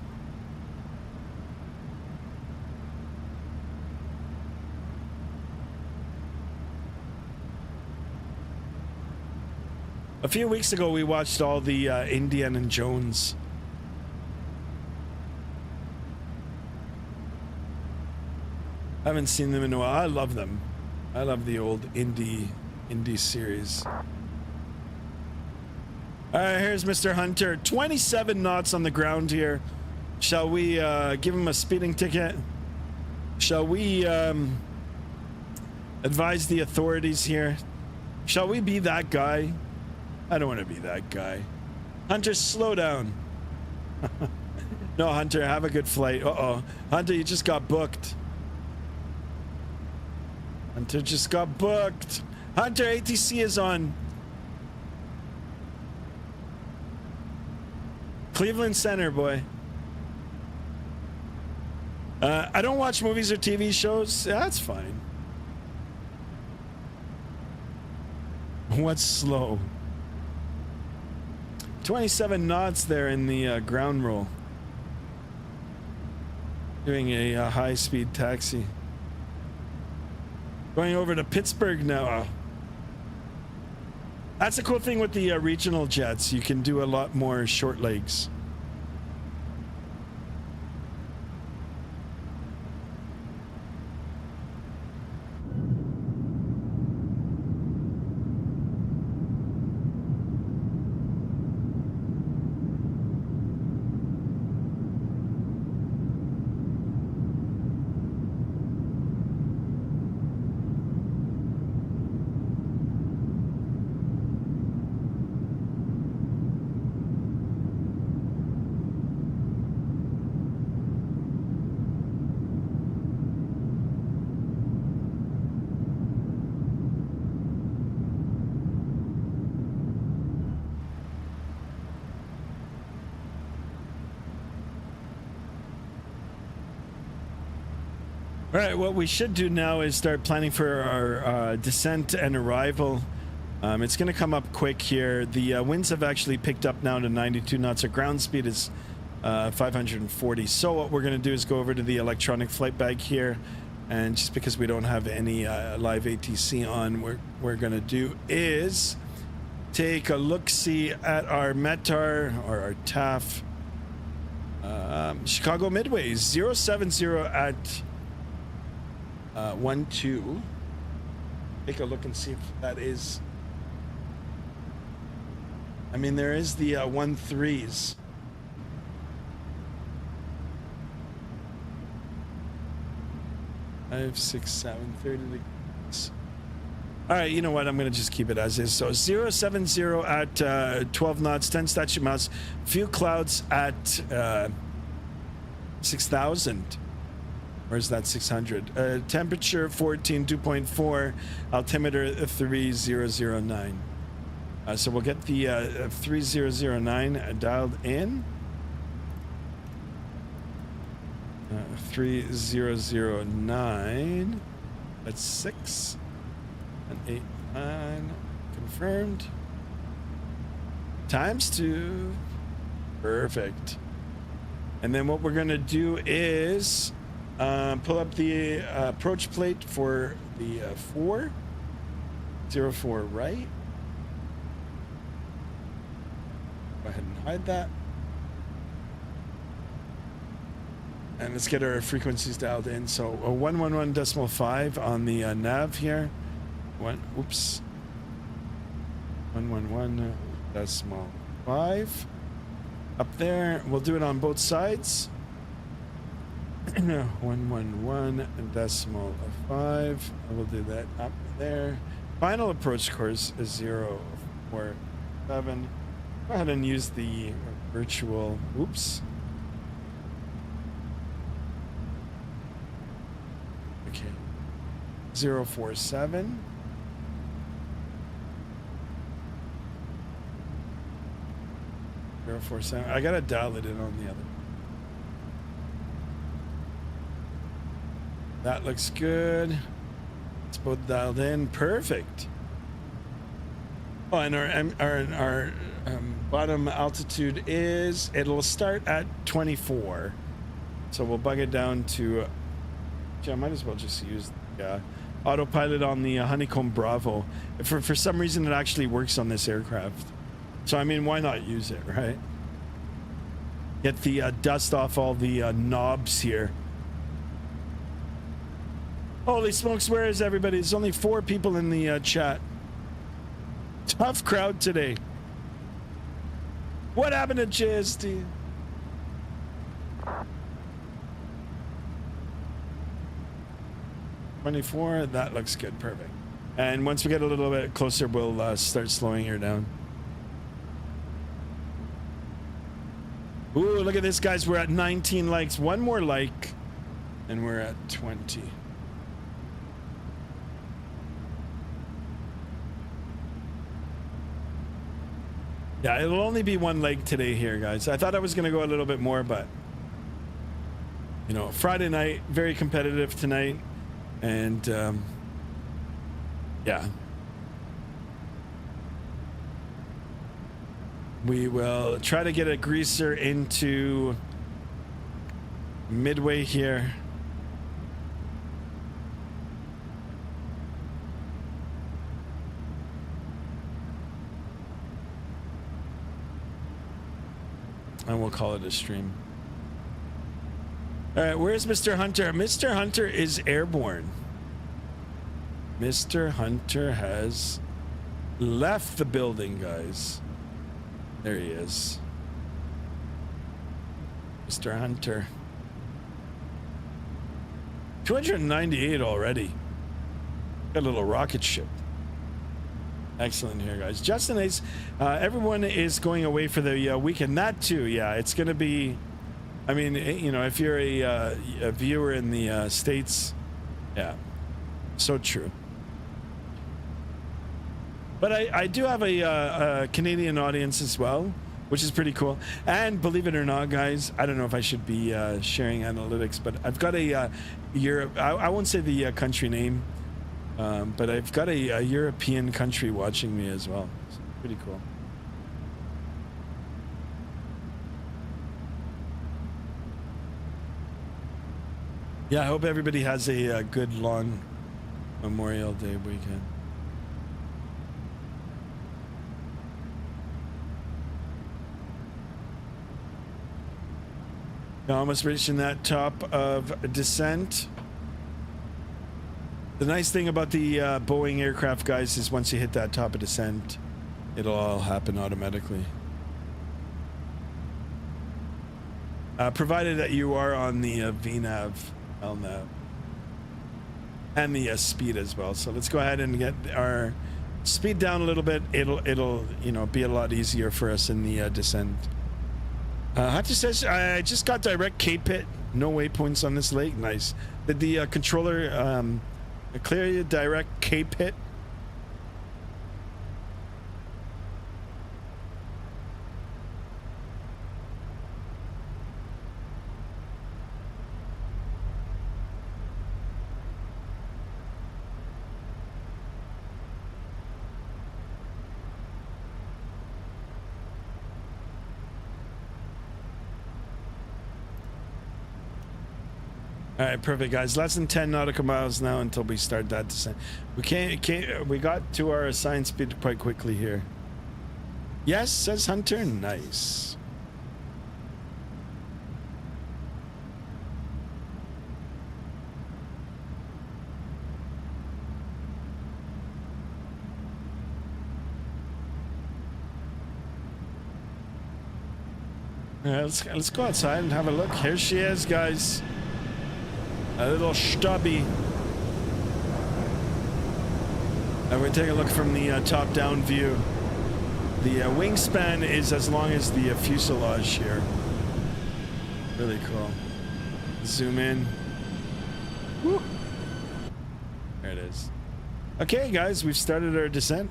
A few weeks ago, we watched all the Indiana Jones. I haven't seen them in a while. I love them. I love the old indie series. All right, here's Mr. Hunter. 27 knots on the ground here. Shall we give him a speeding ticket? Shall we advise the authorities here? Shall we be that guy? I don't want to be that guy. Hunter, slow down. No, Hunter, have a good flight. Uh-oh. Hunter, you just got booked. Hunter just got booked. Hunter, ATC is on. Cleveland Center, boy. I don't watch movies or TV shows. Yeah, that's fine. What's slow? 27 knots there in the ground roll. Doing a high-speed taxi. Going over to Pittsburgh now. That's the cool thing with the regional jets. You can do a lot more short legs. All right, what we should do now is start planning for our descent and arrival. It's going to come up quick here. The winds have actually picked up now to 92 knots. Our ground speed is 540. So what we're going to do is go over to the electronic flight bag here. And just because we don't have any live ATC on, we're going to do is take a look-see at our METAR or our TAF. Chicago Midway 070 at 12. Take a look and see if that is. I mean, there is the 13s. Five, 6, 7, 30 degrees. All right, you know what? I'm going to just keep it as is. So 070 at 12 knots, 10 statute miles. Few clouds at 6,000. Where's that 600? Temperature 14, 2.4. Altimeter 3009. So we'll get the 3009 dialed in. 3009. That's 6 and 8, 9. Confirmed. ×2. Perfect. And then what we're going to do is pull up the approach plate for the 404 right. Go ahead and hide that. And let's get our frequencies dialed in. So 111.5 on the nav here. 111.5 up there. We'll do it on both sides. 111.5. We'll do that up there. Final approach course is 047. Go ahead and use the virtual. Oops. Okay. 047. I gotta dial it in on the other. That looks good. It's both dialed in. Perfect. Oh, and our bottom altitude is, it'll start at 24. So we'll bug it down to, I might as well just use autopilot on the Honeycomb Bravo. For some reason, it actually works on this aircraft. So, I mean, why not use it, right? Get the dust off all the knobs here. Holy smokes, where is everybody? There's only 4 people in the chat. Tough crowd today. What happened to JSD? $24, that looks good, perfect. And once we get a little bit closer, we'll start slowing her down. Ooh, look at this, guys. We're at 19 likes. One more like, and we're at 20. Yeah, it'll only be 1 like today here, guys. I thought I was going to go a little bit more, but, you know, Friday night, very competitive tonight. And, yeah. We will try to get a greaser into midway here. And we'll call it a stream. All right, where's Mr. Hunter? Mr. Hunter is airborne. Mr. Hunter has left the building, guys. There he is. Mr. Hunter. 298 already. Got a little rocket ship. Excellent here, guys. Justin is, everyone is going away for the weekend. That too, yeah. It's going to be, I mean, you know, if you're a viewer in the States, yeah, so true. But I do have a Canadian audience as well, which is pretty cool. And believe it or not, guys, I don't know if I should be sharing analytics, but I've got a Europe, I won't say the country name, but I've got a European country watching me as well. It's pretty cool. Yeah, I hope everybody has a good, long Memorial Day weekend. Almost reaching that top of descent. The nice thing about the Boeing aircraft, guys, is once you hit that top of descent, it'll all happen automatically. Provided that you are on the VNAV, LNAV, and the speed as well. So let's go ahead and get our speed down a little bit. It'll you know, be a lot easier for us in the descent. Hunter says, I just got direct Cape hit. No waypoints on this lake. Nice. Did the controller clear you direct Cape hit? All right, perfect, guys. Less than 10 nautical miles now until we start that descent. We got to our assigned speed quite quickly here. Yes, says Hunter. Nice. All right, let's go outside and have a look. Here she is, guys. A little stubby. And we take a look from the top-down view. The wingspan is as long as the fuselage here. Really cool. Zoom in. Woo. There it is. Okay, guys, we've started our descent.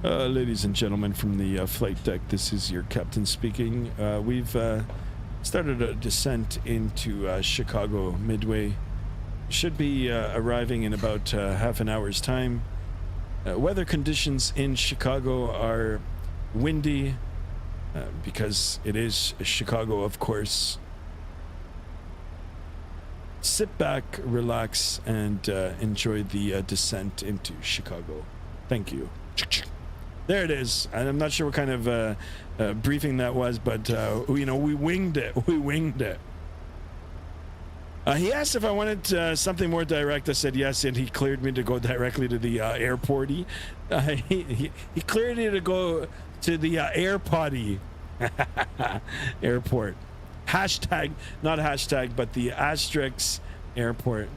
Ladies and gentlemen from the flight deck, this is your captain speaking. We've started a descent into Chicago Midway Should be arriving in about half an hour's time. Weather conditions in Chicago are windy because it is Chicago, of course. Sit back, relax, and enjoy the descent into Chicago. Thank you. There it is. And I'm not sure what kind of briefing that was, but you know, we winged it. We winged it. He asked if I wanted something more direct. I said yes, and he cleared me to go directly to the airporty. He cleared me to go to the airpotty. Airport. Hashtag, not hashtag, but the asterisk airport.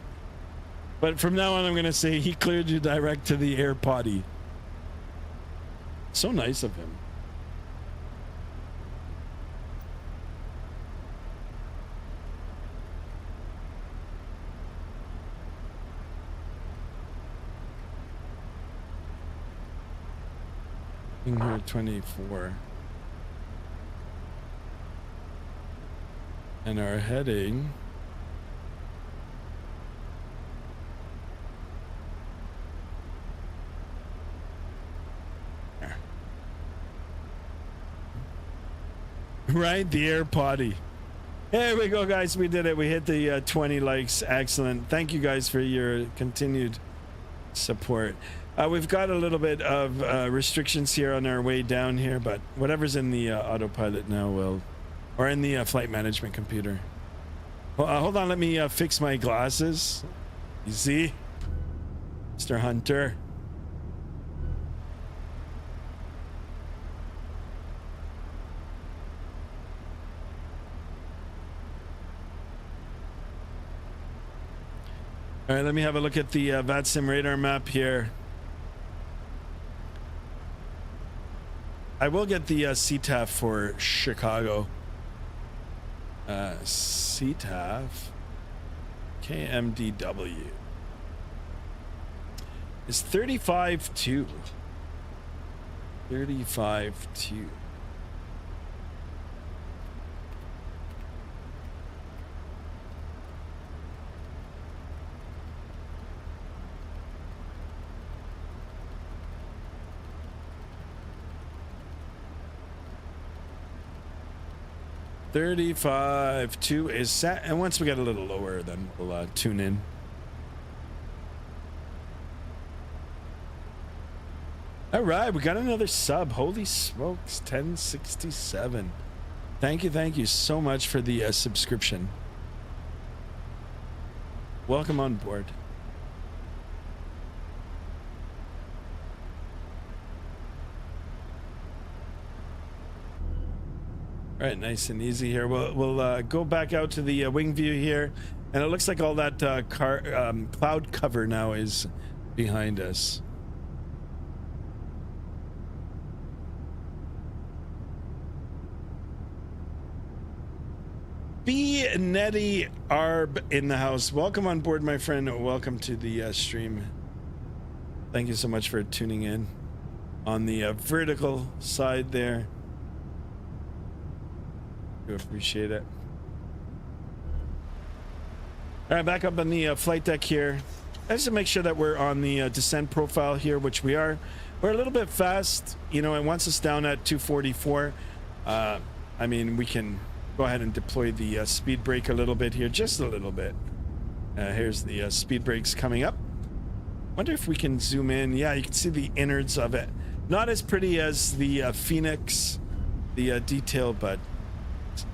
But from now on, I'm going to say he cleared you direct to the airpotty. So nice of him. In here 24. And our heading right, the air potty. There we go, guys. We did it. We hit the 20 likes. Excellent. Thank you guys for your continued support. We've got a little bit of restrictions here on our way down here, but whatever's in the autopilot now will, or in the flight management computer. Well, hold on, let me fix my glasses. You see, Mr. Hunter. All right, let me have a look at the Vatsim radar map here. I will get the CTAF for Chicago. CTAF KMDW is 35-2. 35-2. $35.2 is set, and once we get a little lower, then we'll tune in. All right, we got another sub. Holy smokes, 1067. Thank you so much for the subscription. Welcome on board. All right, nice and easy here. We'll go back out to the wing view here, and it looks like all that cloud cover now is behind us. B Netty Arb in the house. Welcome on board, my friend. Welcome to the stream. Thank you so much for tuning in on the vertical side there. Do appreciate it. All right, back up on the flight deck here. Just to make sure that we're on the descent profile here, which we are. We're a little bit fast. You know, it wants us down at 244. I mean, we can go ahead and deploy the speed brake a little bit here, just a little bit. Here's the speed brakes coming up. Wonder if we can zoom in. Yeah, you can see the innards of it. Not as pretty as the Phoenix, the detail, but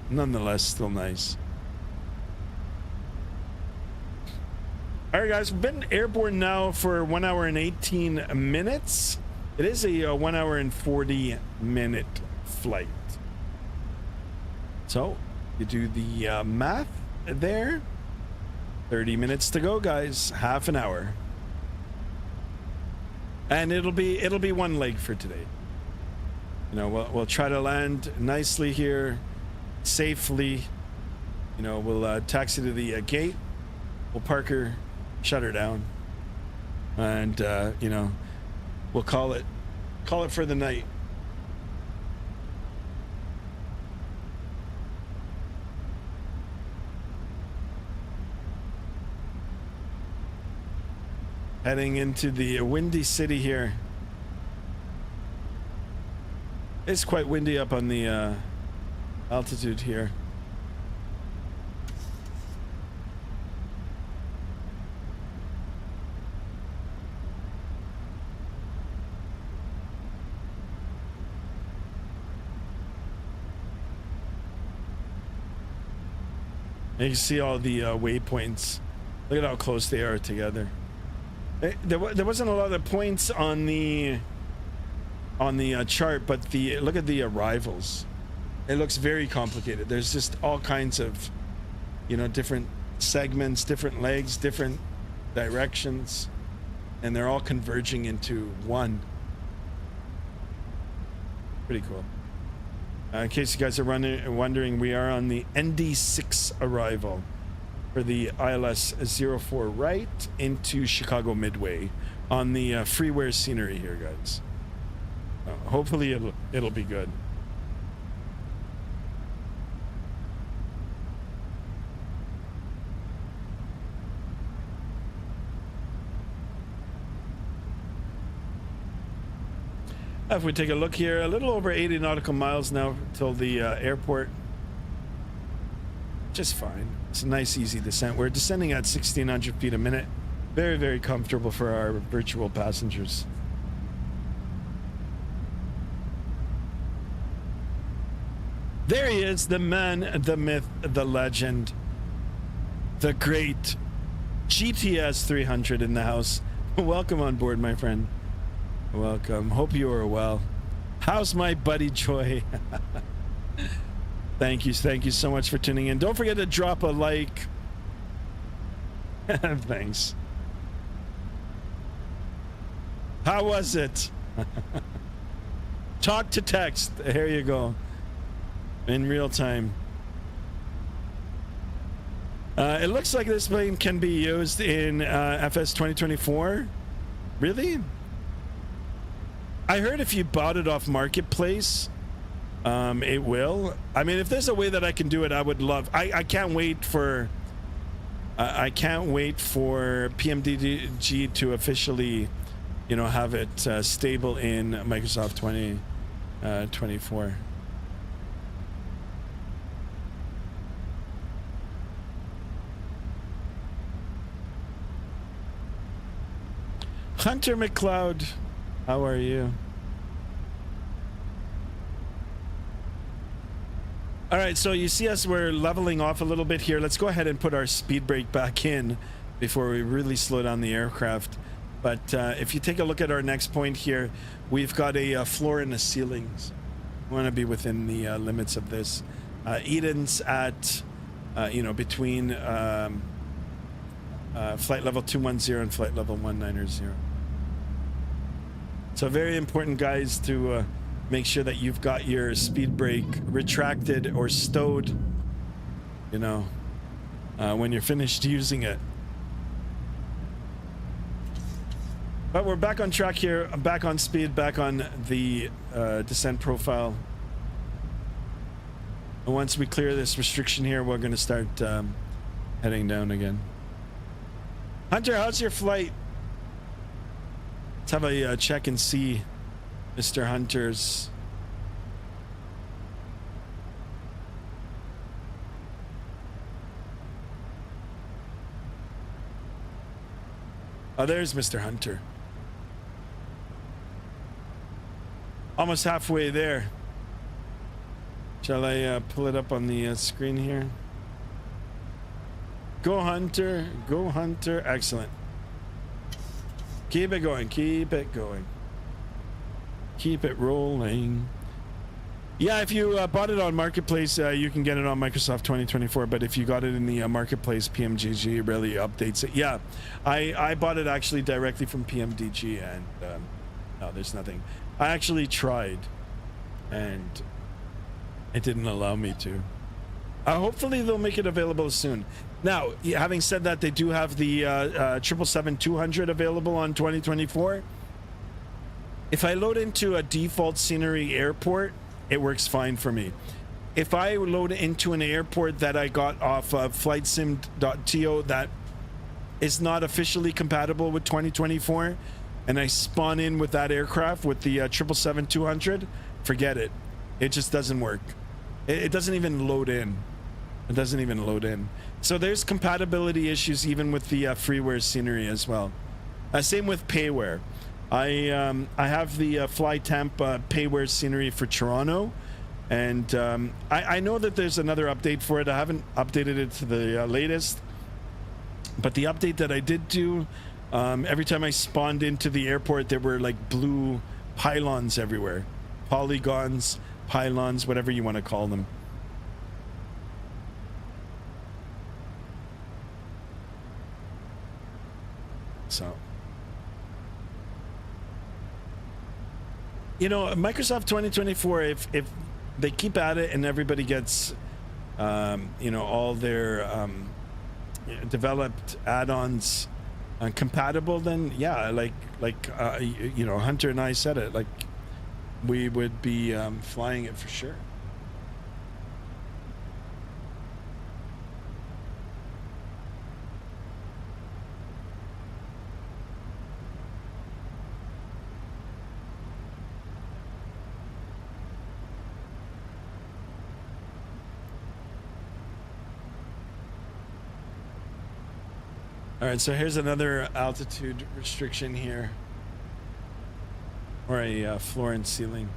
nonetheless still nice. All right, guys, we've been airborne now for 1 hour and 18 minutes. It is a 1 hour and 40 minute flight. So you do the math there. 30 minutes to go, guys. Half an hour, and it'll be one leg for today. You know, we'll try to land nicely here, safely. You know, we'll taxi to the gate. We'll park her, shut her down, and you know, we'll call it for the night. Heading into the windy city here. It's quite windy up on the altitude here. And you can see all the waypoints. Look at how close they are together. There wasn't a lot of points on the chart, but look at the arrivals. It looks very complicated. There's just all kinds of, you know, different segments, different legs, different directions, and they're all converging into one. Pretty cool. In case you guys are wondering, we are on the ND6 arrival for the ILS 04 right into Chicago Midway on the freeware scenery here, guys. Hopefully it'll be good. If we take a look here, a little over 80 nautical miles now till the airport. Just fine. It's a nice, easy descent. We're descending at 1,600 feet a minute. Very, very comfortable for our virtual passengers. There he is, the man, the myth, the legend, the great GTS 300 in the house. Welcome on board, my friend. Welcome. Hope you are well. How's my buddy Joy? Thank you so much for tuning in. Don't forget to drop a like. Thanks. How was it? Talk to text. Here you go. In real time. It looks like this plane can be used in FS 2024. Really? I heard if you bought it off Marketplace, it will. I mean, if there's a way that I can do it, I would love. I can't wait for. I can't wait for PMDG to officially, you know, have it stable in Microsoft 2024. Hunter McLeod, how are you? All right, so you see us, we're leveling off a little bit here. Let's go ahead and put our speed brake back in before we really slow down the aircraft. But if you take a look at our next point here, we've got a floor and a ceilings. We want to be within the limits of this. Eden's at, you know, between flight level 210 and flight level 190. So very important, guys, to make sure that you've got your speed brake retracted or stowed, you know, when you're finished using it. But we're back on track here, back on speed, back on the descent profile. And once we clear this restriction here, we're going to start heading down again. Hunter, how's your flight? Let's have a check and see Mr. Hunter's. Oh, there's Mr. Hunter. Almost halfway there. Shall I pull it up on the screen here? Go Hunter, go Hunter. Excellent. Keep it going, keep it going. Keep it rolling. Yeah, if you bought it on Marketplace, you can get it on Microsoft 2024, but if you got it in the Marketplace, PMDG really updates it. Yeah, I bought it actually directly from PMDG, and no, there's nothing. I actually tried, and it didn't allow me to. Hopefully they'll make it available soon. Now, having said that, they do have the 777-200 available on 2024. If I load into a default scenery airport, it works fine for me. If I load into an airport that I got off of flightsim.to that is not officially compatible with 2024, and I spawn in with that aircraft with the 777-200, forget it. It just doesn't work. It doesn't even load in. It doesn't even load in. So there's compatibility issues even with the freeware scenery as well. Same with payware. I have the FlyTemp payware scenery for Toronto, and I know that there's another update for it. I haven't updated it to the latest, but the update that I did do, every time I spawned into the airport, there were like blue pylons everywhere. Polygons, pylons, whatever you want to call them. So, you know, Microsoft 2024, if they keep at it and everybody gets, you know, all their developed add-ons compatible, then yeah, like you know, Hunter and I said it, like we would be flying it for sure. All right, so here's another altitude restriction here, or a floor and ceiling.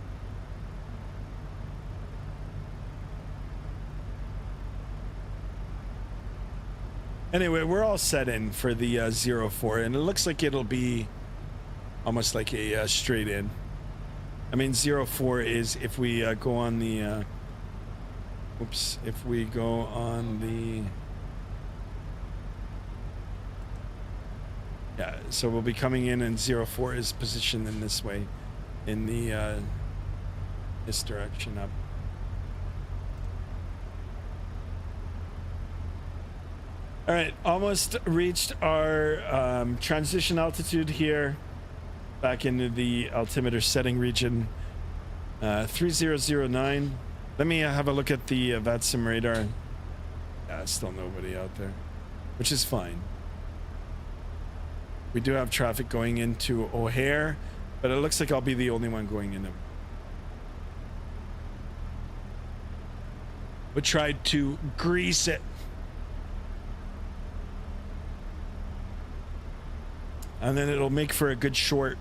Anyway, we're all set in for the 04, and it looks like it'll be almost like a straight in. I mean, 04 is if we go on the, oops, if we go on the, yeah, so we'll be coming in and 04 is positioned in this way, in the, this direction up. All right, almost reached our transition altitude here, back into the altimeter setting region, 3009. Let me have a look at the Vatsim radar. Yeah, still nobody out there, which is fine. We do have traffic going into O'Hare, but it looks like I'll be the only one going into. We tried to grease it. And then it'll make for a good short.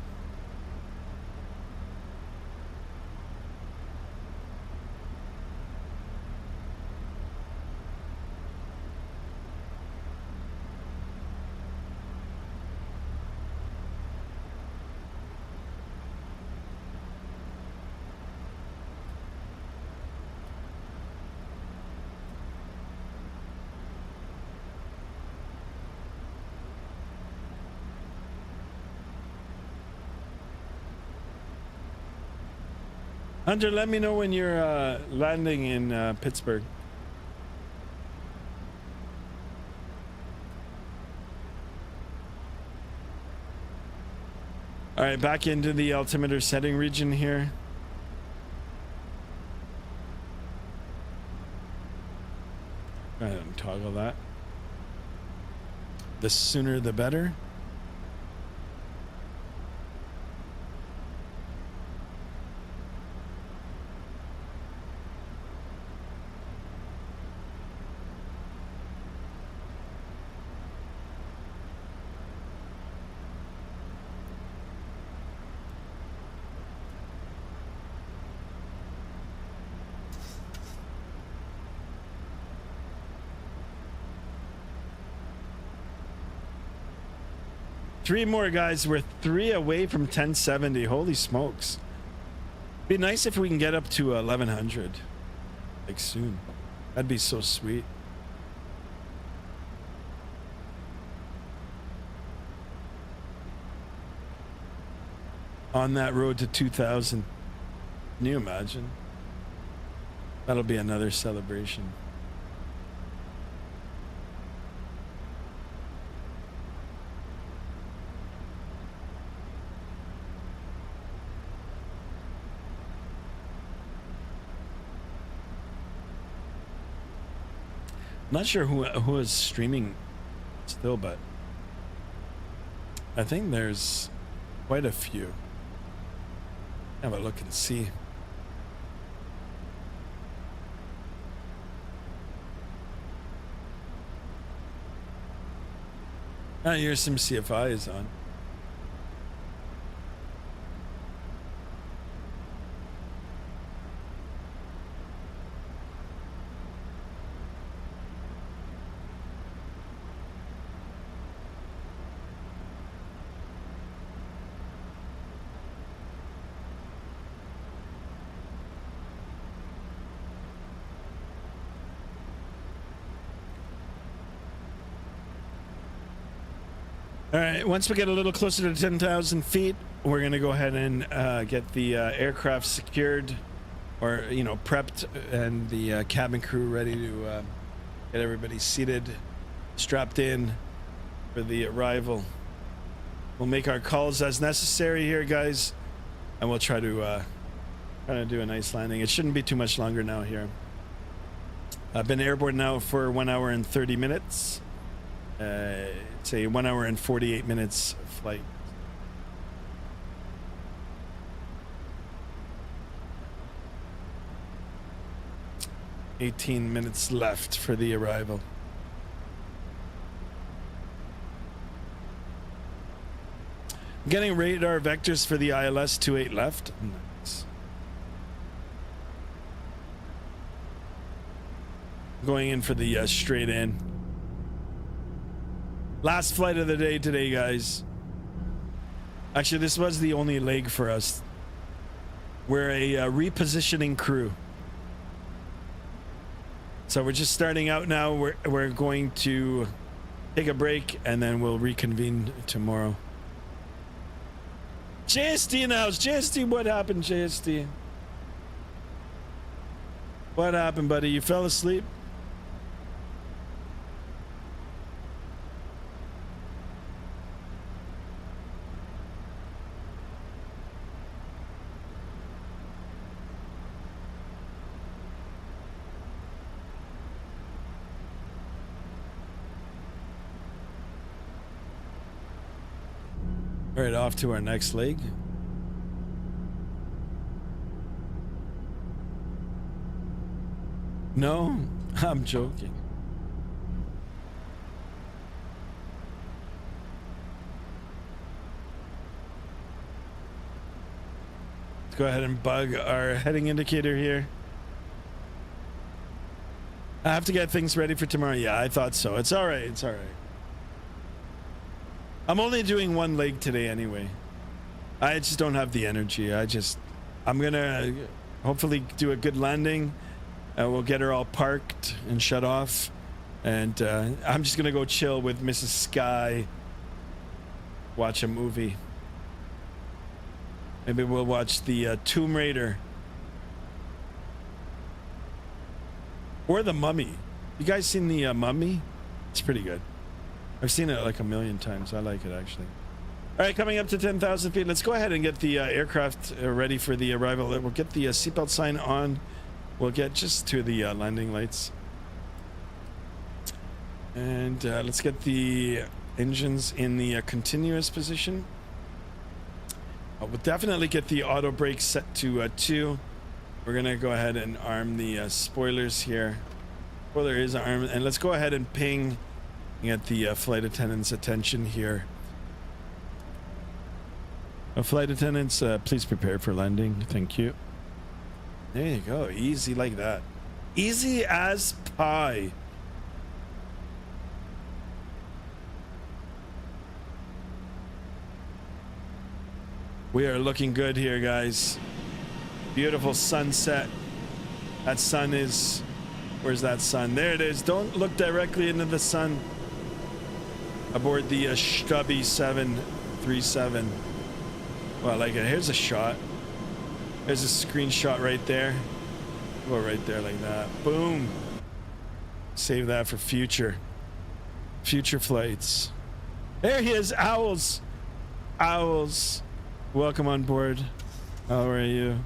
Hunter, let me know when you're landing in Pittsburgh. All right, back into the altimeter setting region here. Go ahead and toggle that. The sooner the better. Three more, guys. We're 3 away from 1070. Holy smokes. Be nice if we can get up to 1100. Like soon. That'd be so sweet. On that road to 2000. Can you imagine? That'll be another celebration. Not sure who is streaming still, but I think there's quite a few. Have a look and see. Here's some CFIs on. All right, once we get a little closer to 10,000 feet, we're going to go ahead and get the aircraft secured, or, you know, prepped, and the cabin crew ready to get everybody seated, strapped in for the arrival. We'll make our calls as necessary here, guys, and we'll try to do a nice landing. It shouldn't be too much longer now here. I've been airborne now for 1 hour and 30 minutes. It's a 1 hour and 48 minutes flight. $18 minutes left for the arrival. I'm getting radar vectors for the ILS 28 left. Nice. Going in for the straight in. Last flight of the day today, guys. Actually, this was the only leg for us. We're a repositioning crew. So we're just starting out now. We're going to take a break and then we'll reconvene tomorrow. JSD in the house. JSD, what happened, JSD? What happened, buddy? You fell asleep? All right, off to our next leg. No, I'm joking. Let's go ahead and bug our heading indicator here. I have to get things ready for tomorrow. Yeah, I thought so. It's all right. It's all right. I'm only doing one leg today anyway. I just don't have the energy. I'm gonna hopefully do a good landing. We'll get her all parked and shut off. And I'm just gonna go chill with Mrs. Sky. Watch a movie. Maybe we'll watch the Tomb Raider. Or The Mummy. You guys seen the Mummy? It's pretty good. I've seen it like a million times. I like it, actually. All right, coming up to 10,000 feet. Let's go ahead and get the aircraft ready for the arrival. We'll get the seatbelt sign on. We'll get just to the landing lights. And let's get the engines in the continuous position. We'll definitely get the auto brake set to 2. We're going to go ahead and arm the spoilers here. Spoiler is armed. And let's go ahead and ping. Get the flight attendant's attention here. Flight attendants, please prepare for landing. Thank you. There you go. Easy like that. Easy as pie. We are looking good here, guys. Beautiful sunset. That sun is... Where's that sun? There it is. Don't look directly into the sun. Aboard the Stubby 737. Well, I like it. Here's a shot. There's a screenshot right there. Go right there like that. Boom. Save that for future flights. There he is. Owls. Owls. Welcome on board. How are you?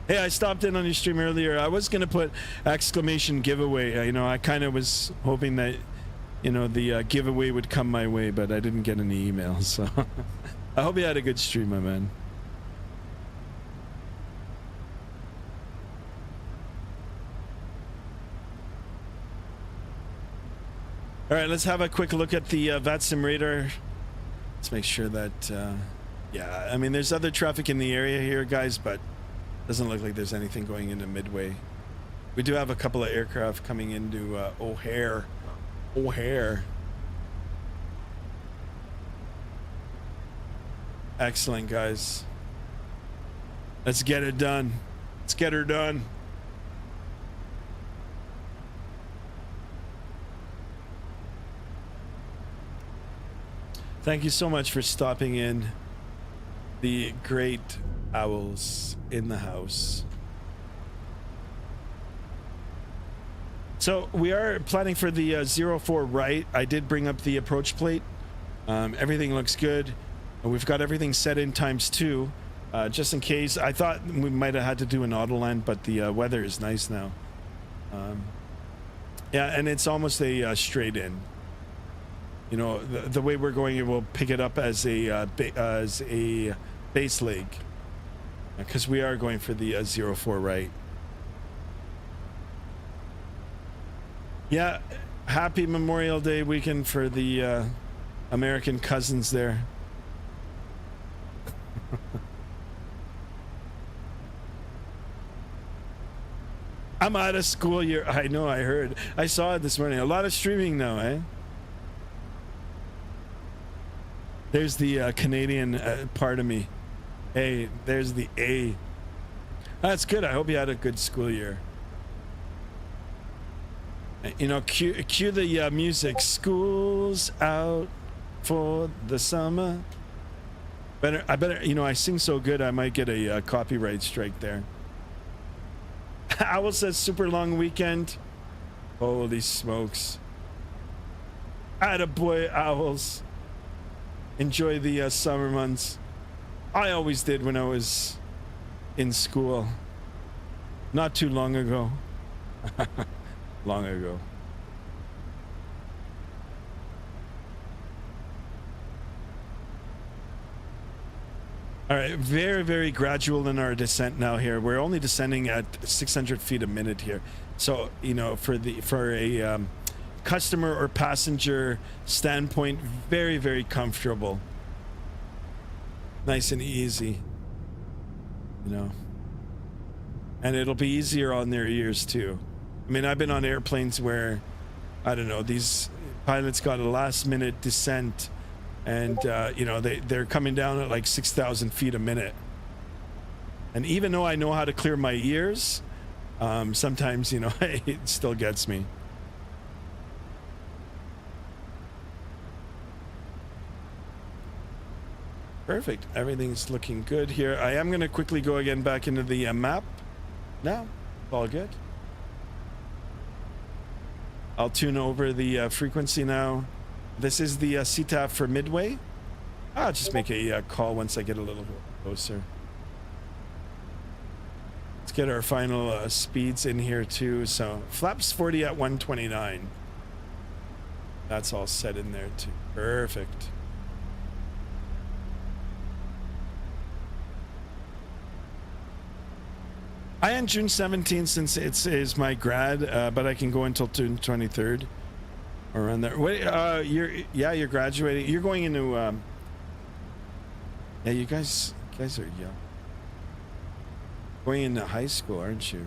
Hey, I stopped in on your stream earlier. I was going to put exclamation giveaway. You know, I kind of was hoping that you know, the giveaway would come my way, but I didn't get any emails. So I hope you had a good stream, my man. All right, let's have a quick look at the Vatsim radar. Let's make sure that, yeah, I mean, there's other traffic in the area here, guys, but doesn't look like there's anything going into Midway. We do have a couple of aircraft coming into O'Hare. Excellent, guys. Let's get it done. Let's get her done. Thank you so much for stopping in. The great owls in the house. So we are planning for the 04 right. I did bring up the approach plate. Everything looks good. We've got everything set in ×2, just in case. I thought we might have had to do an auto land, but the weather is nice now. Yeah, and it's almost a straight in. You know, the way we're going, it will pick it up as a base leg, because we are going for the 04 right. Yeah, happy Memorial Day weekend for the American cousins there. I'm out of school year. I know, I heard. I saw it this morning. A lot of streaming now, eh? There's the Canadian part of me. Hey, there's the A. That's good. I hope you had a good school year. You know, cue the music. School's out for the summer. I better, you know, I sing so good I might get a copyright strike there. Owl says super long weekend. Holy smokes. Attaboy, Owls. Enjoy the summer months. I always did when I was in school. Not too long ago. Long ago. All right, very, very gradual in our descent now here. We're only descending at 600 feet a minute here. So, you know, for a customer or passenger standpoint, very, very comfortable. Nice and easy, you know. And it'll be easier on their ears too. I mean, I've been on airplanes where, I don't know, these pilots got a last minute descent and, you know, they're coming down at like 6,000 feet a minute. And even though I know how to clear my ears, sometimes, you know, it still gets me. Perfect. Everything's looking good here. I am going to quickly go again back into the map. Now, all good. I'll tune over the frequency now. This is the CTAF for Midway. I'll just make a call once I get a little closer. Let's get our final speeds in here too. So flaps 40 at 129. That's all set in there too. Perfect. I end June 17th since it's my grad, but I can go until June 23rd or around there. Wait, you're graduating. You're going into yeah, you guys are young. Going into high school, aren't you?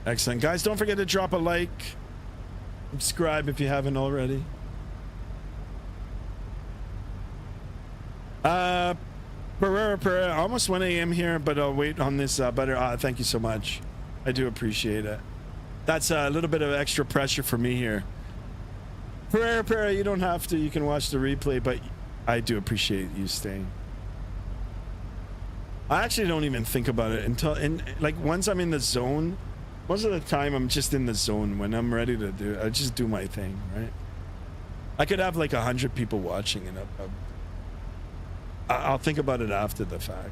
Excellent. Guys, don't forget to drop a like. Subscribe if you haven't already. Almost 1 a.m. here, but I'll wait on this butter. Thank you so much. I do appreciate it. That's a little bit of extra pressure for me here. Pereira, you don't have to. You can watch the replay, but I do appreciate you staying. I actually don't even think about it until, like, once I'm in the zone. Most of the time, I'm just in the zone. When I'm ready to do it, I just do my thing, right? I could have like 100 people watching, and I'll think about it after the fact.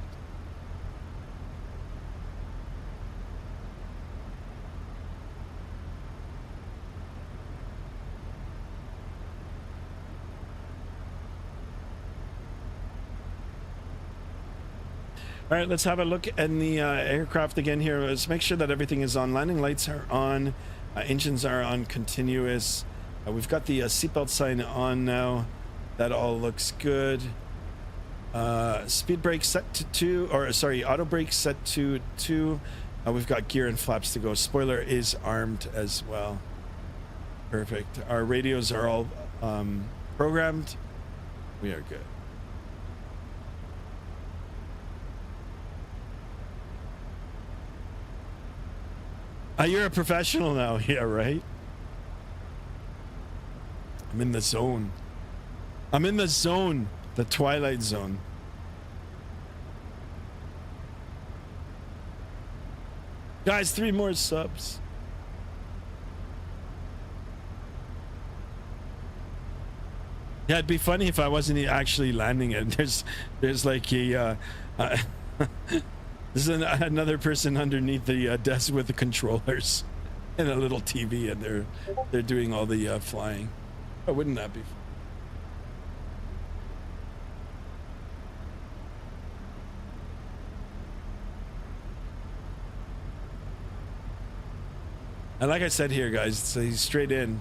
All right, let's have a look in the aircraft again here. Let's make sure that everything is on. Landing lights are on. Engines are on continuous. We've got the seatbelt sign on now. That all looks good. Speed brake set to 2, or sorry, auto brake set to 2. We've got gear and flaps to go. Spoiler is armed as well. Perfect. Our radios are all programmed. We are good. You're a professional now. Yeah, right? I'm in the zone. I'm in the zone. The Twilight Zone. Guys, 3 more subs. Yeah, it'd be funny if I wasn't actually landing it. There's like a there's another person underneath the desk with the controllers and a little TV, and they're doing all the flying. Oh, wouldn't that be fun? And like I said here, guys, so he's straight in.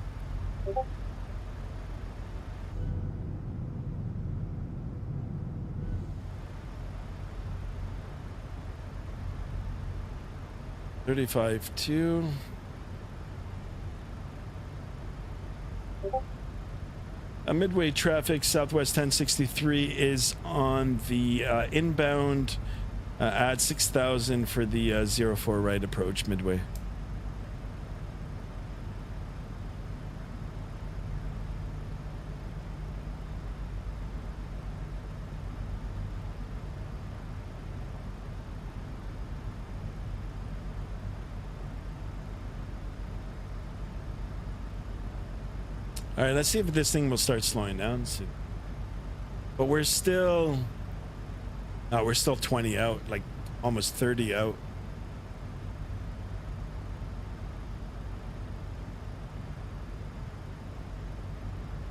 $35.2. Midway traffic, Southwest 1063 is on the inbound at 6,000 for the 04 right approach, Midway. All right, let's see if this thing will start slowing down soon. But we're still 20 out, like almost 30 out.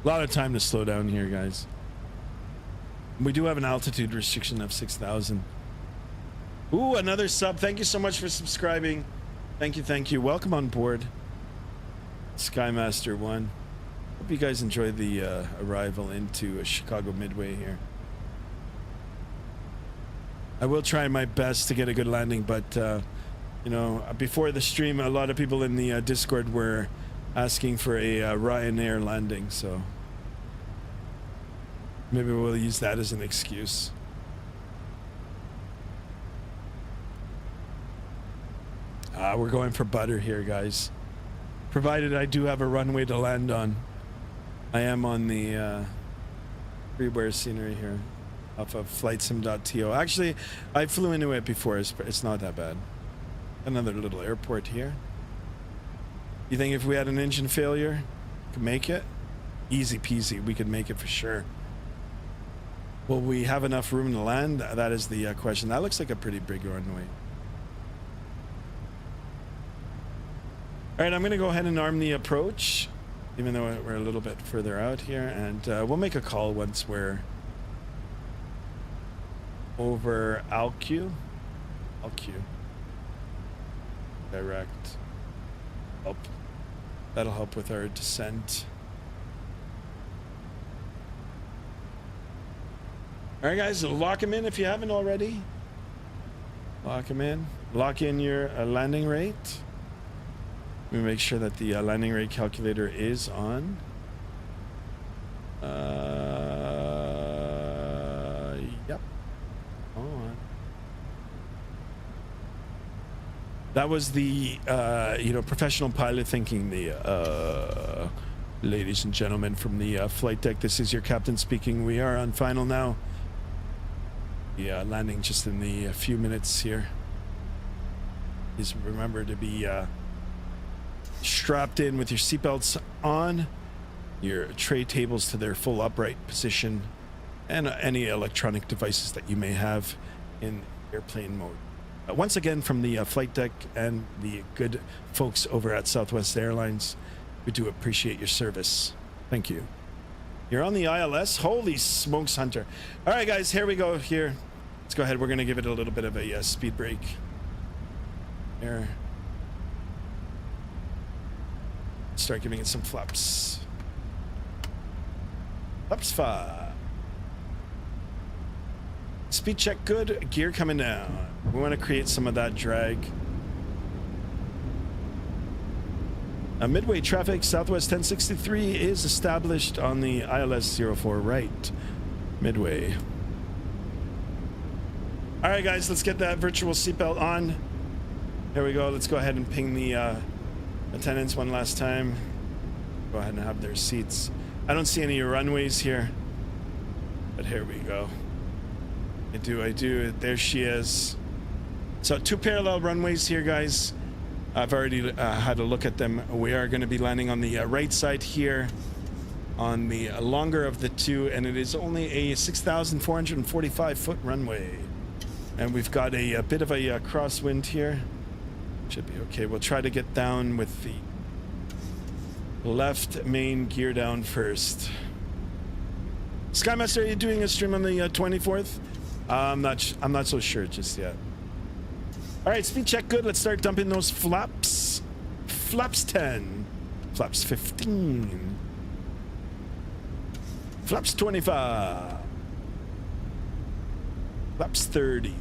A lot of time to slow down here, guys. We do have an altitude restriction of 6,000. Ooh, another sub. Thank you so much for subscribing. Thank you, thank you. Welcome on board, Skymaster 1. Hope you guys enjoy the arrival into Chicago Midway here. I will try my best to get a good landing, but you know, before the stream, a lot of people in the Discord were asking for a Ryanair landing, so maybe we'll use that as an excuse. We're going for butter here, guys. Provided I do have a runway to land on. I am on the freeware scenery here off of flightsim.to. Actually, I flew into it before. It's not that bad. Another little airport here. You think if we had an engine failure, we could make it? Easy peasy. We could make it for sure. Will we have enough room to land? That is the question. That looks like a pretty big runway. All right, I'm going to go ahead and arm the approach, even though we're a little bit further out here, and we'll make a call once we're over Alq. Direct. Help. That'll help with our descent. All right, guys, lock them in if you haven't already. Lock them in. Lock in your landing rate. Let me make sure that the landing rate calculator is on. Yep. On. That was the you know, professional pilot thinking. The ladies and gentlemen from the flight deck, this is your captain speaking. We are on final now. Yeah, landing just in the few minutes here. Please remember to be strapped in with your seatbelts on, your tray tables to their full upright position, and any electronic devices that you may have in airplane mode. Once again, from the flight deck and the good folks over at Southwest Airlines, we do appreciate your service. Thank you. You're on the ILS? Holy smokes, Hunter. All right, guys, here we go here. Let's go ahead. We're going to give it a little bit of a speed brake. There. Start giving it some flaps. Flaps 5. Speed check good. Gear coming down. We want to create some of that drag. Midway traffic, Southwest 1063 is established on the ILS 04 right. Midway. All right, guys, let's get that virtual seatbelt on. Here we go. Let's go ahead and ping the attendants one last time. Go ahead and have their seats. I don't see any runways here, but here we go. I do. There she is. So 2 parallel runways here, guys. I've already had a look at them. We are going to be landing on the right side here on the longer of the 2, and it is only a 6,445 foot runway. And we've got a bit of a crosswind here. Should be okay. We'll try to get down with the left main gear down first. Skymaster, are you doing a stream on the 24th? I'm not so sure just yet. All right, speed check good. Let's start dumping those flaps. Flaps 10. Flaps 15. Flaps 25. Flaps 30.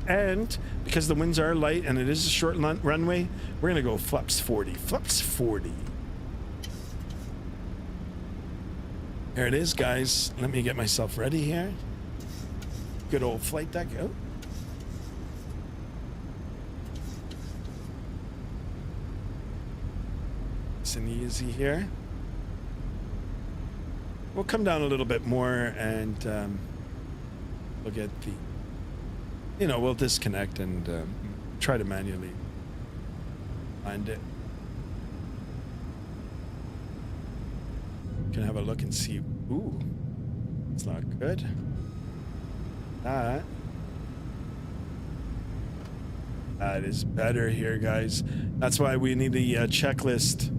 And because the winds are light and it is a short runway, we're going to go flaps 40. Flaps 40. There it is, guys. Let me get myself ready here. Good old flight deck. Oh. Nice and easy here. We'll come down a little bit more and we'll get the, we'll disconnect and try to manually find it. Can have a look and see. Ooh, it's not good. That is better here, guys. That's why we need the checklist.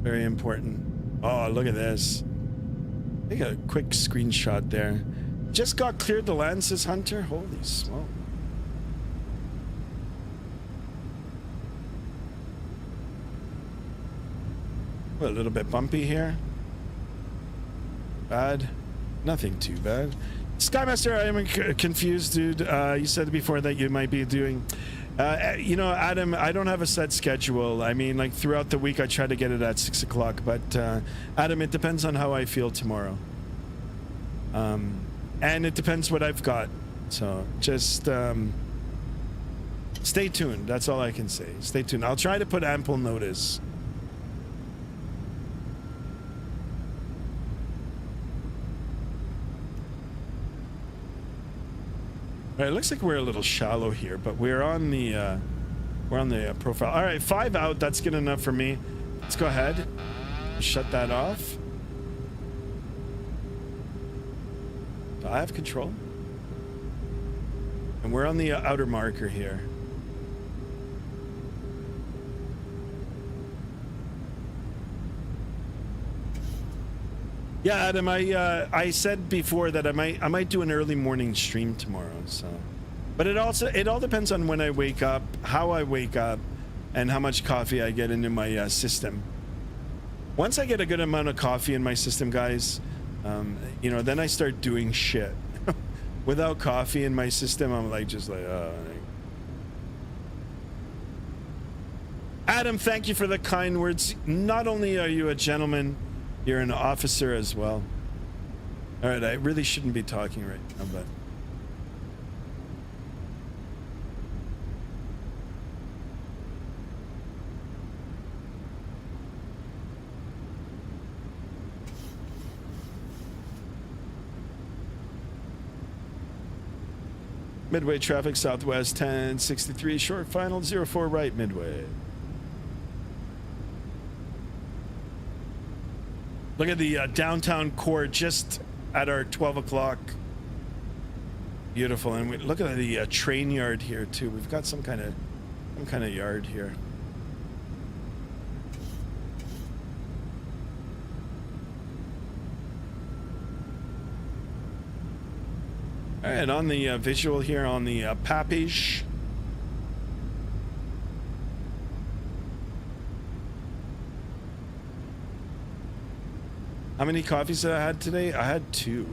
Very important. Oh, look at this. Take a quick screenshot there. Just got cleared to land, says Hunter. Holy smoke. A little bit bumpy here. Bad. Nothing too bad. Skymaster, I am confused, dude. You said before that you might be doing... Adam, I don't have a set schedule. I mean, like, throughout the week I try to get it at 6 o'clock, but Adam, it depends on how I feel tomorrow. And it depends what I've got. So just stay tuned. That's all I can say. Stay tuned. I'll try to put ample notice. All right, it looks like we're a little shallow here, but we're on the profile. All right, 5 out. That's good enough for me. Let's go ahead. Shut that off. So I have control. And we're on the outer marker here. Yeah, Adam, I said before that I might do an early morning stream tomorrow, so. But it all depends on when I wake up, how I wake up, and how much coffee I get into my system. Once I get a good amount of coffee in my system, guys, then I start doing shit. Without coffee in my system, I'm just like, oh. Adam, thank you for the kind words. Not only are you a gentleman, you're an officer as well. All right, I really shouldn't be talking right now, but... Midway traffic, Southwest 1063, short final, 04 right, Midway. Look at the downtown core just at our 12 o'clock. Beautiful. And look at the train yard here too. We've got some kind of yard here. All right, on the visual here on the package. How many coffees did I had today? I had 2.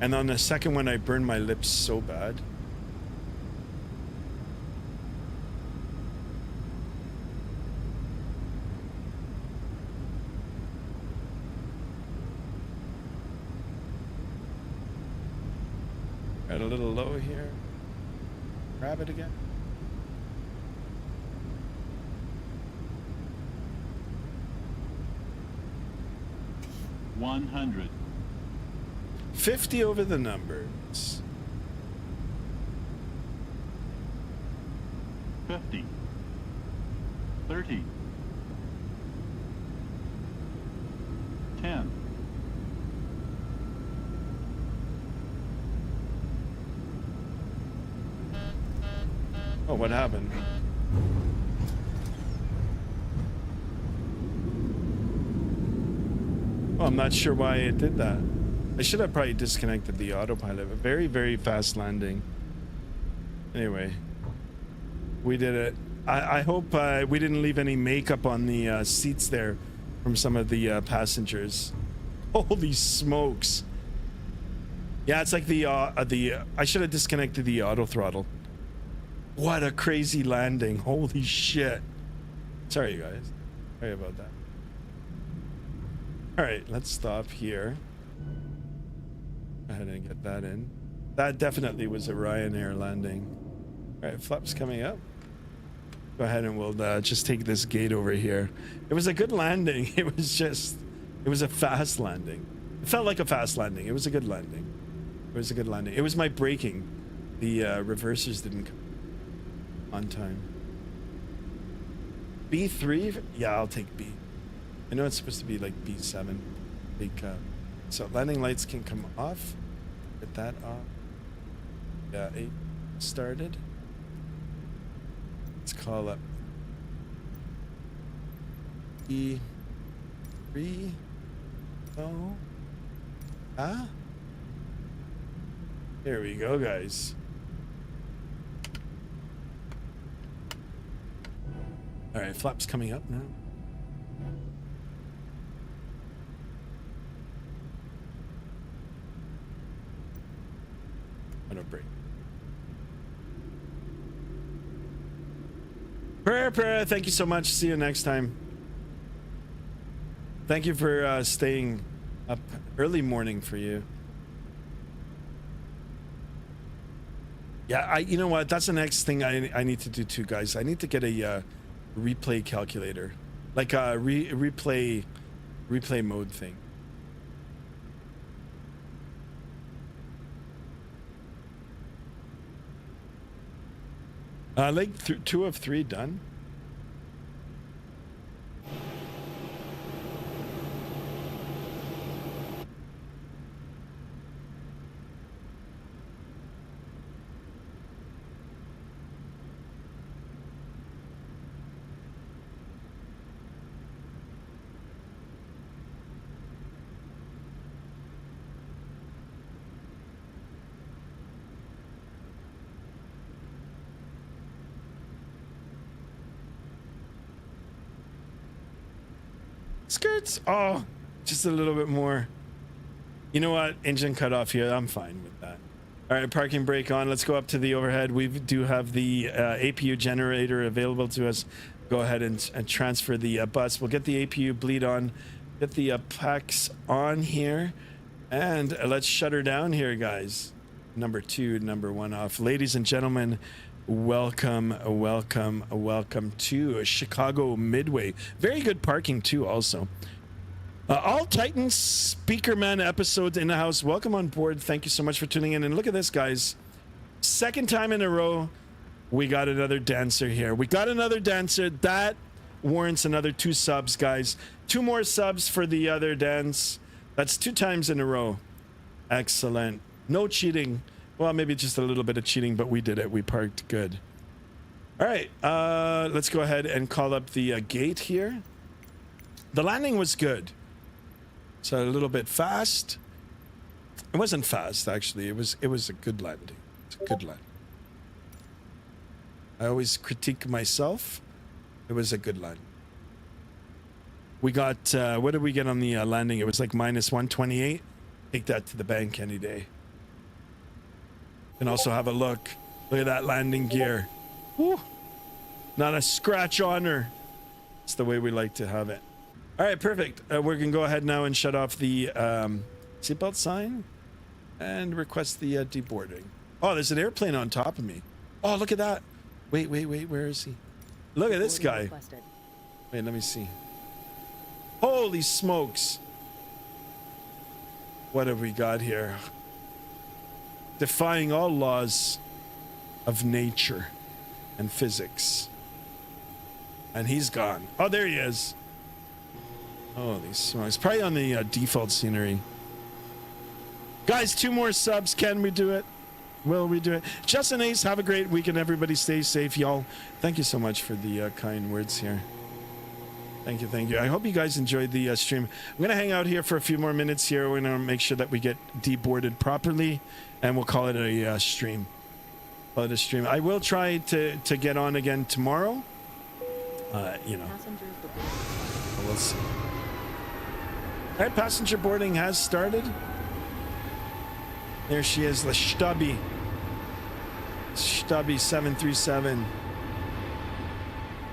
And on the second one, I burned my lips so bad. Got a little low here. Grab it again. $100. 50 over the numbers. 50. 30. 10. 'Oh, what happened? Oh, I'm not sure why it did that. I should have probably disconnected the autopilot. A very, very fast landing. Anyway, we did it. I hope we didn't leave any makeup on the seats there from some of the passengers. Holy smokes. Yeah, it's like I should have disconnected the auto throttle. What a crazy landing. Holy shit. Sorry, you guys. Sorry about that. All right, let's stop here. Go ahead and get that in. That definitely was a Ryanair landing. All right, flaps coming up. Go ahead and we'll just take this gate over here. It was a good landing. It was a fast landing. It felt like a fast landing. It was a good landing. It was a good landing. It was my braking. The reversers didn't come on time. B3? Yeah, I'll take B. I know it's supposed to be like B7. So landing lights can come off. Get that off. Yeah, 8 started. Let's call up E3. Oh. Ah. Here we go, guys. All right, flaps coming up now. Auto brake. Prayer, thank you so much. See you next time. Thank you for staying up early morning for you. Yeah, you know what? That's the next thing I need to do too, guys. I need to get a replay calculator, like a replay mode thing. Like 2 of 3 done. Skirts. Oh, just a little bit more. You know what? Engine cut off here. I'm fine with that. All right, parking brake on. Let's go up to the overhead. We do have the APU generator available to us. Go ahead and transfer the bus. We'll get the APU bleed on. Get the packs on here. And let's shut her down here, guys. Number 2, number 1 off. Ladies and gentlemen, welcome to Chicago Midway. Very good parking too also. All Titans Speakerman episodes in the house. Welcome on board. Thank you so much for tuning in. And look at this, guys. Second time in a row, we got another dancer here. We got another dancer. That warrants another 2 subs, guys. 2 more subs for the other dance. That's 2 times in a row. Excellent. No cheating. Well, maybe just a little bit of cheating, but we did it. We parked good. All right, let's go ahead and call up the gate here. The landing was good. So a little bit fast. It wasn't fast, actually. It was a good landing. It's a good landing. I always critique myself. It was a good landing. We got, what did we get on the landing? It was like minus 128. Take that to the bank any day. You can also have a look. Look at that landing gear. Woo. Not a scratch on her. It's the way we like to have it. All right, perfect. We're going to go ahead now and shut off the seatbelt sign and request the deboarding. Oh, there's an airplane on top of me. Oh, look at that. Wait. Where is he? Look at this guy. Wait, let me see. Holy smokes. What have we got here? Defying all laws of nature and physics. And he's gone. Oh, there he is. Holy smokes. Probably on the default scenery. Guys, 2 more subs. Can we do it? Will we do it? Justin Ace, have a great weekend. Everybody stay safe, y'all. Thank you so much for the kind words here. Thank you. I hope you guys enjoyed the stream. I'm going to hang out here for a few more minutes here. We're going to make sure that we get deboarded properly, and we'll call it a stream. Call it a stream. I will try to get on again tomorrow. You know. We'll see. All right, passenger boarding has started. There she is, the Stubby 737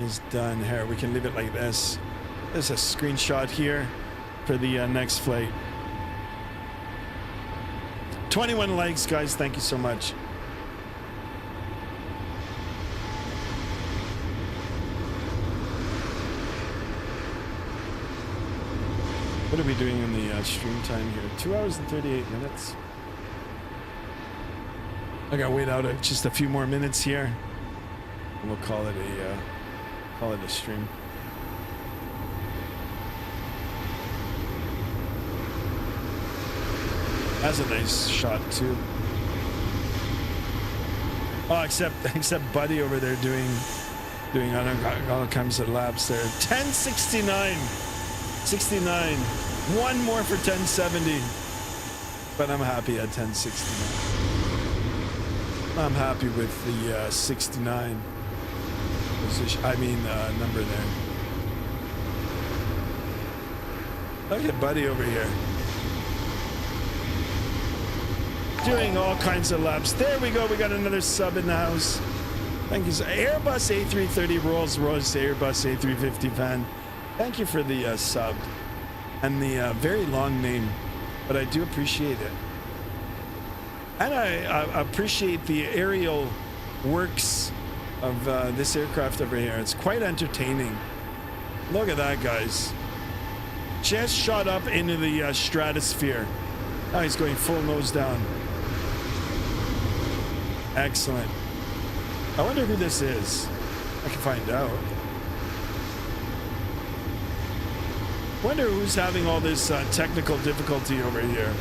is done. Here, we can leave it like this. There's a screenshot here for the next flight. 21 likes, guys. Thank you so much. What are we doing in the stream time here? 2 hours and 38 minutes. I gotta wait out just a few more minutes here, and we'll call it a stream. That's a nice shot too. Oh, except Buddy over there doing all kinds of laps there. 1069, 69. One more for 1070, but I'm happy at 1069. I'm happy with the 69 position. I mean, number there. Look at Buddy over here. Doing all kinds of laps. There we go. We got another sub in the house. Thank you. Airbus A330 Rolls-Royce Airbus A350 fan. Thank you for the sub. And the very long name. But I do appreciate it. And I appreciate the aerial works of this aircraft over here. It's quite entertaining. Look at that, guys. Just shot up into the stratosphere. Now he's going full nose down. Excellent. I wonder who this is. I can find out. Wonder who's having all this technical difficulty over here.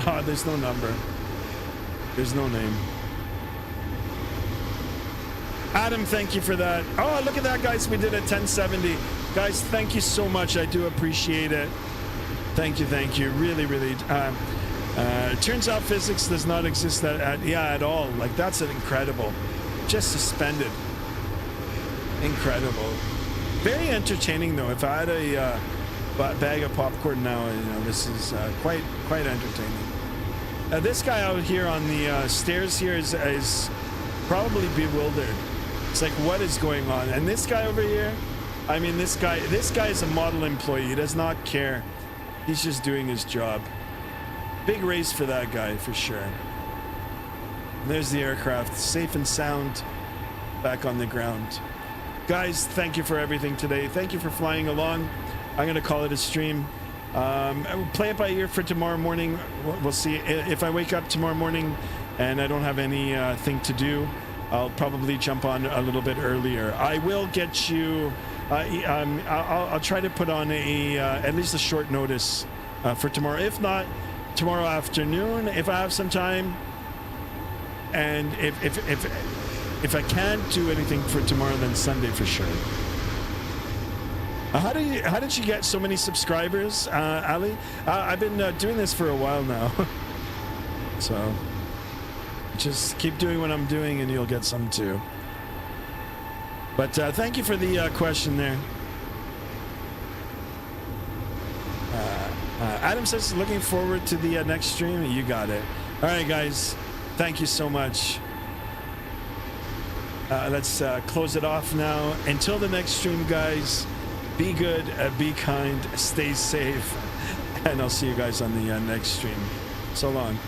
Oh, there's no number. There's no name. Adam, thank you for that. Oh, look at that, guys. We did a 1070. Guys, thank you so much. I do appreciate it. Thank you. Really. Turns out physics does not exist at all. Like, that's incredible. Just suspended. Incredible. Very entertaining, though. If I had a bag of popcorn now, you know, this is quite entertaining. This guy out here on the stairs here is probably bewildered. It's like, what is going on? And this guy over here, I mean, this guy is a model employee. He does not care. He's just doing his job. Big race for that guy, for sure. And there's the aircraft, safe and sound, back on the ground. Guys, thank you for everything today. Thank you for flying along. I'm going to call it a stream. Play it by ear for tomorrow morning. We'll see. If I wake up tomorrow morning and I don't have anything to do, I'll probably jump on a little bit earlier. I will get you. I'll try to put on at least a short notice for tomorrow. If not, tomorrow afternoon, if I have some time, and if I can't do anything for tomorrow, then Sunday for sure. How did you get so many subscribers, Ali? I've been doing this for a while now, so just keep doing what I'm doing, and you'll get some too. But thank you for the question there. Adam says looking forward to the next stream. You got it. All right, guys. Thank you so much. Let's close it off now. Until the next stream, guys. Be good, be kind, stay safe, and I'll see you guys on the next stream. So long.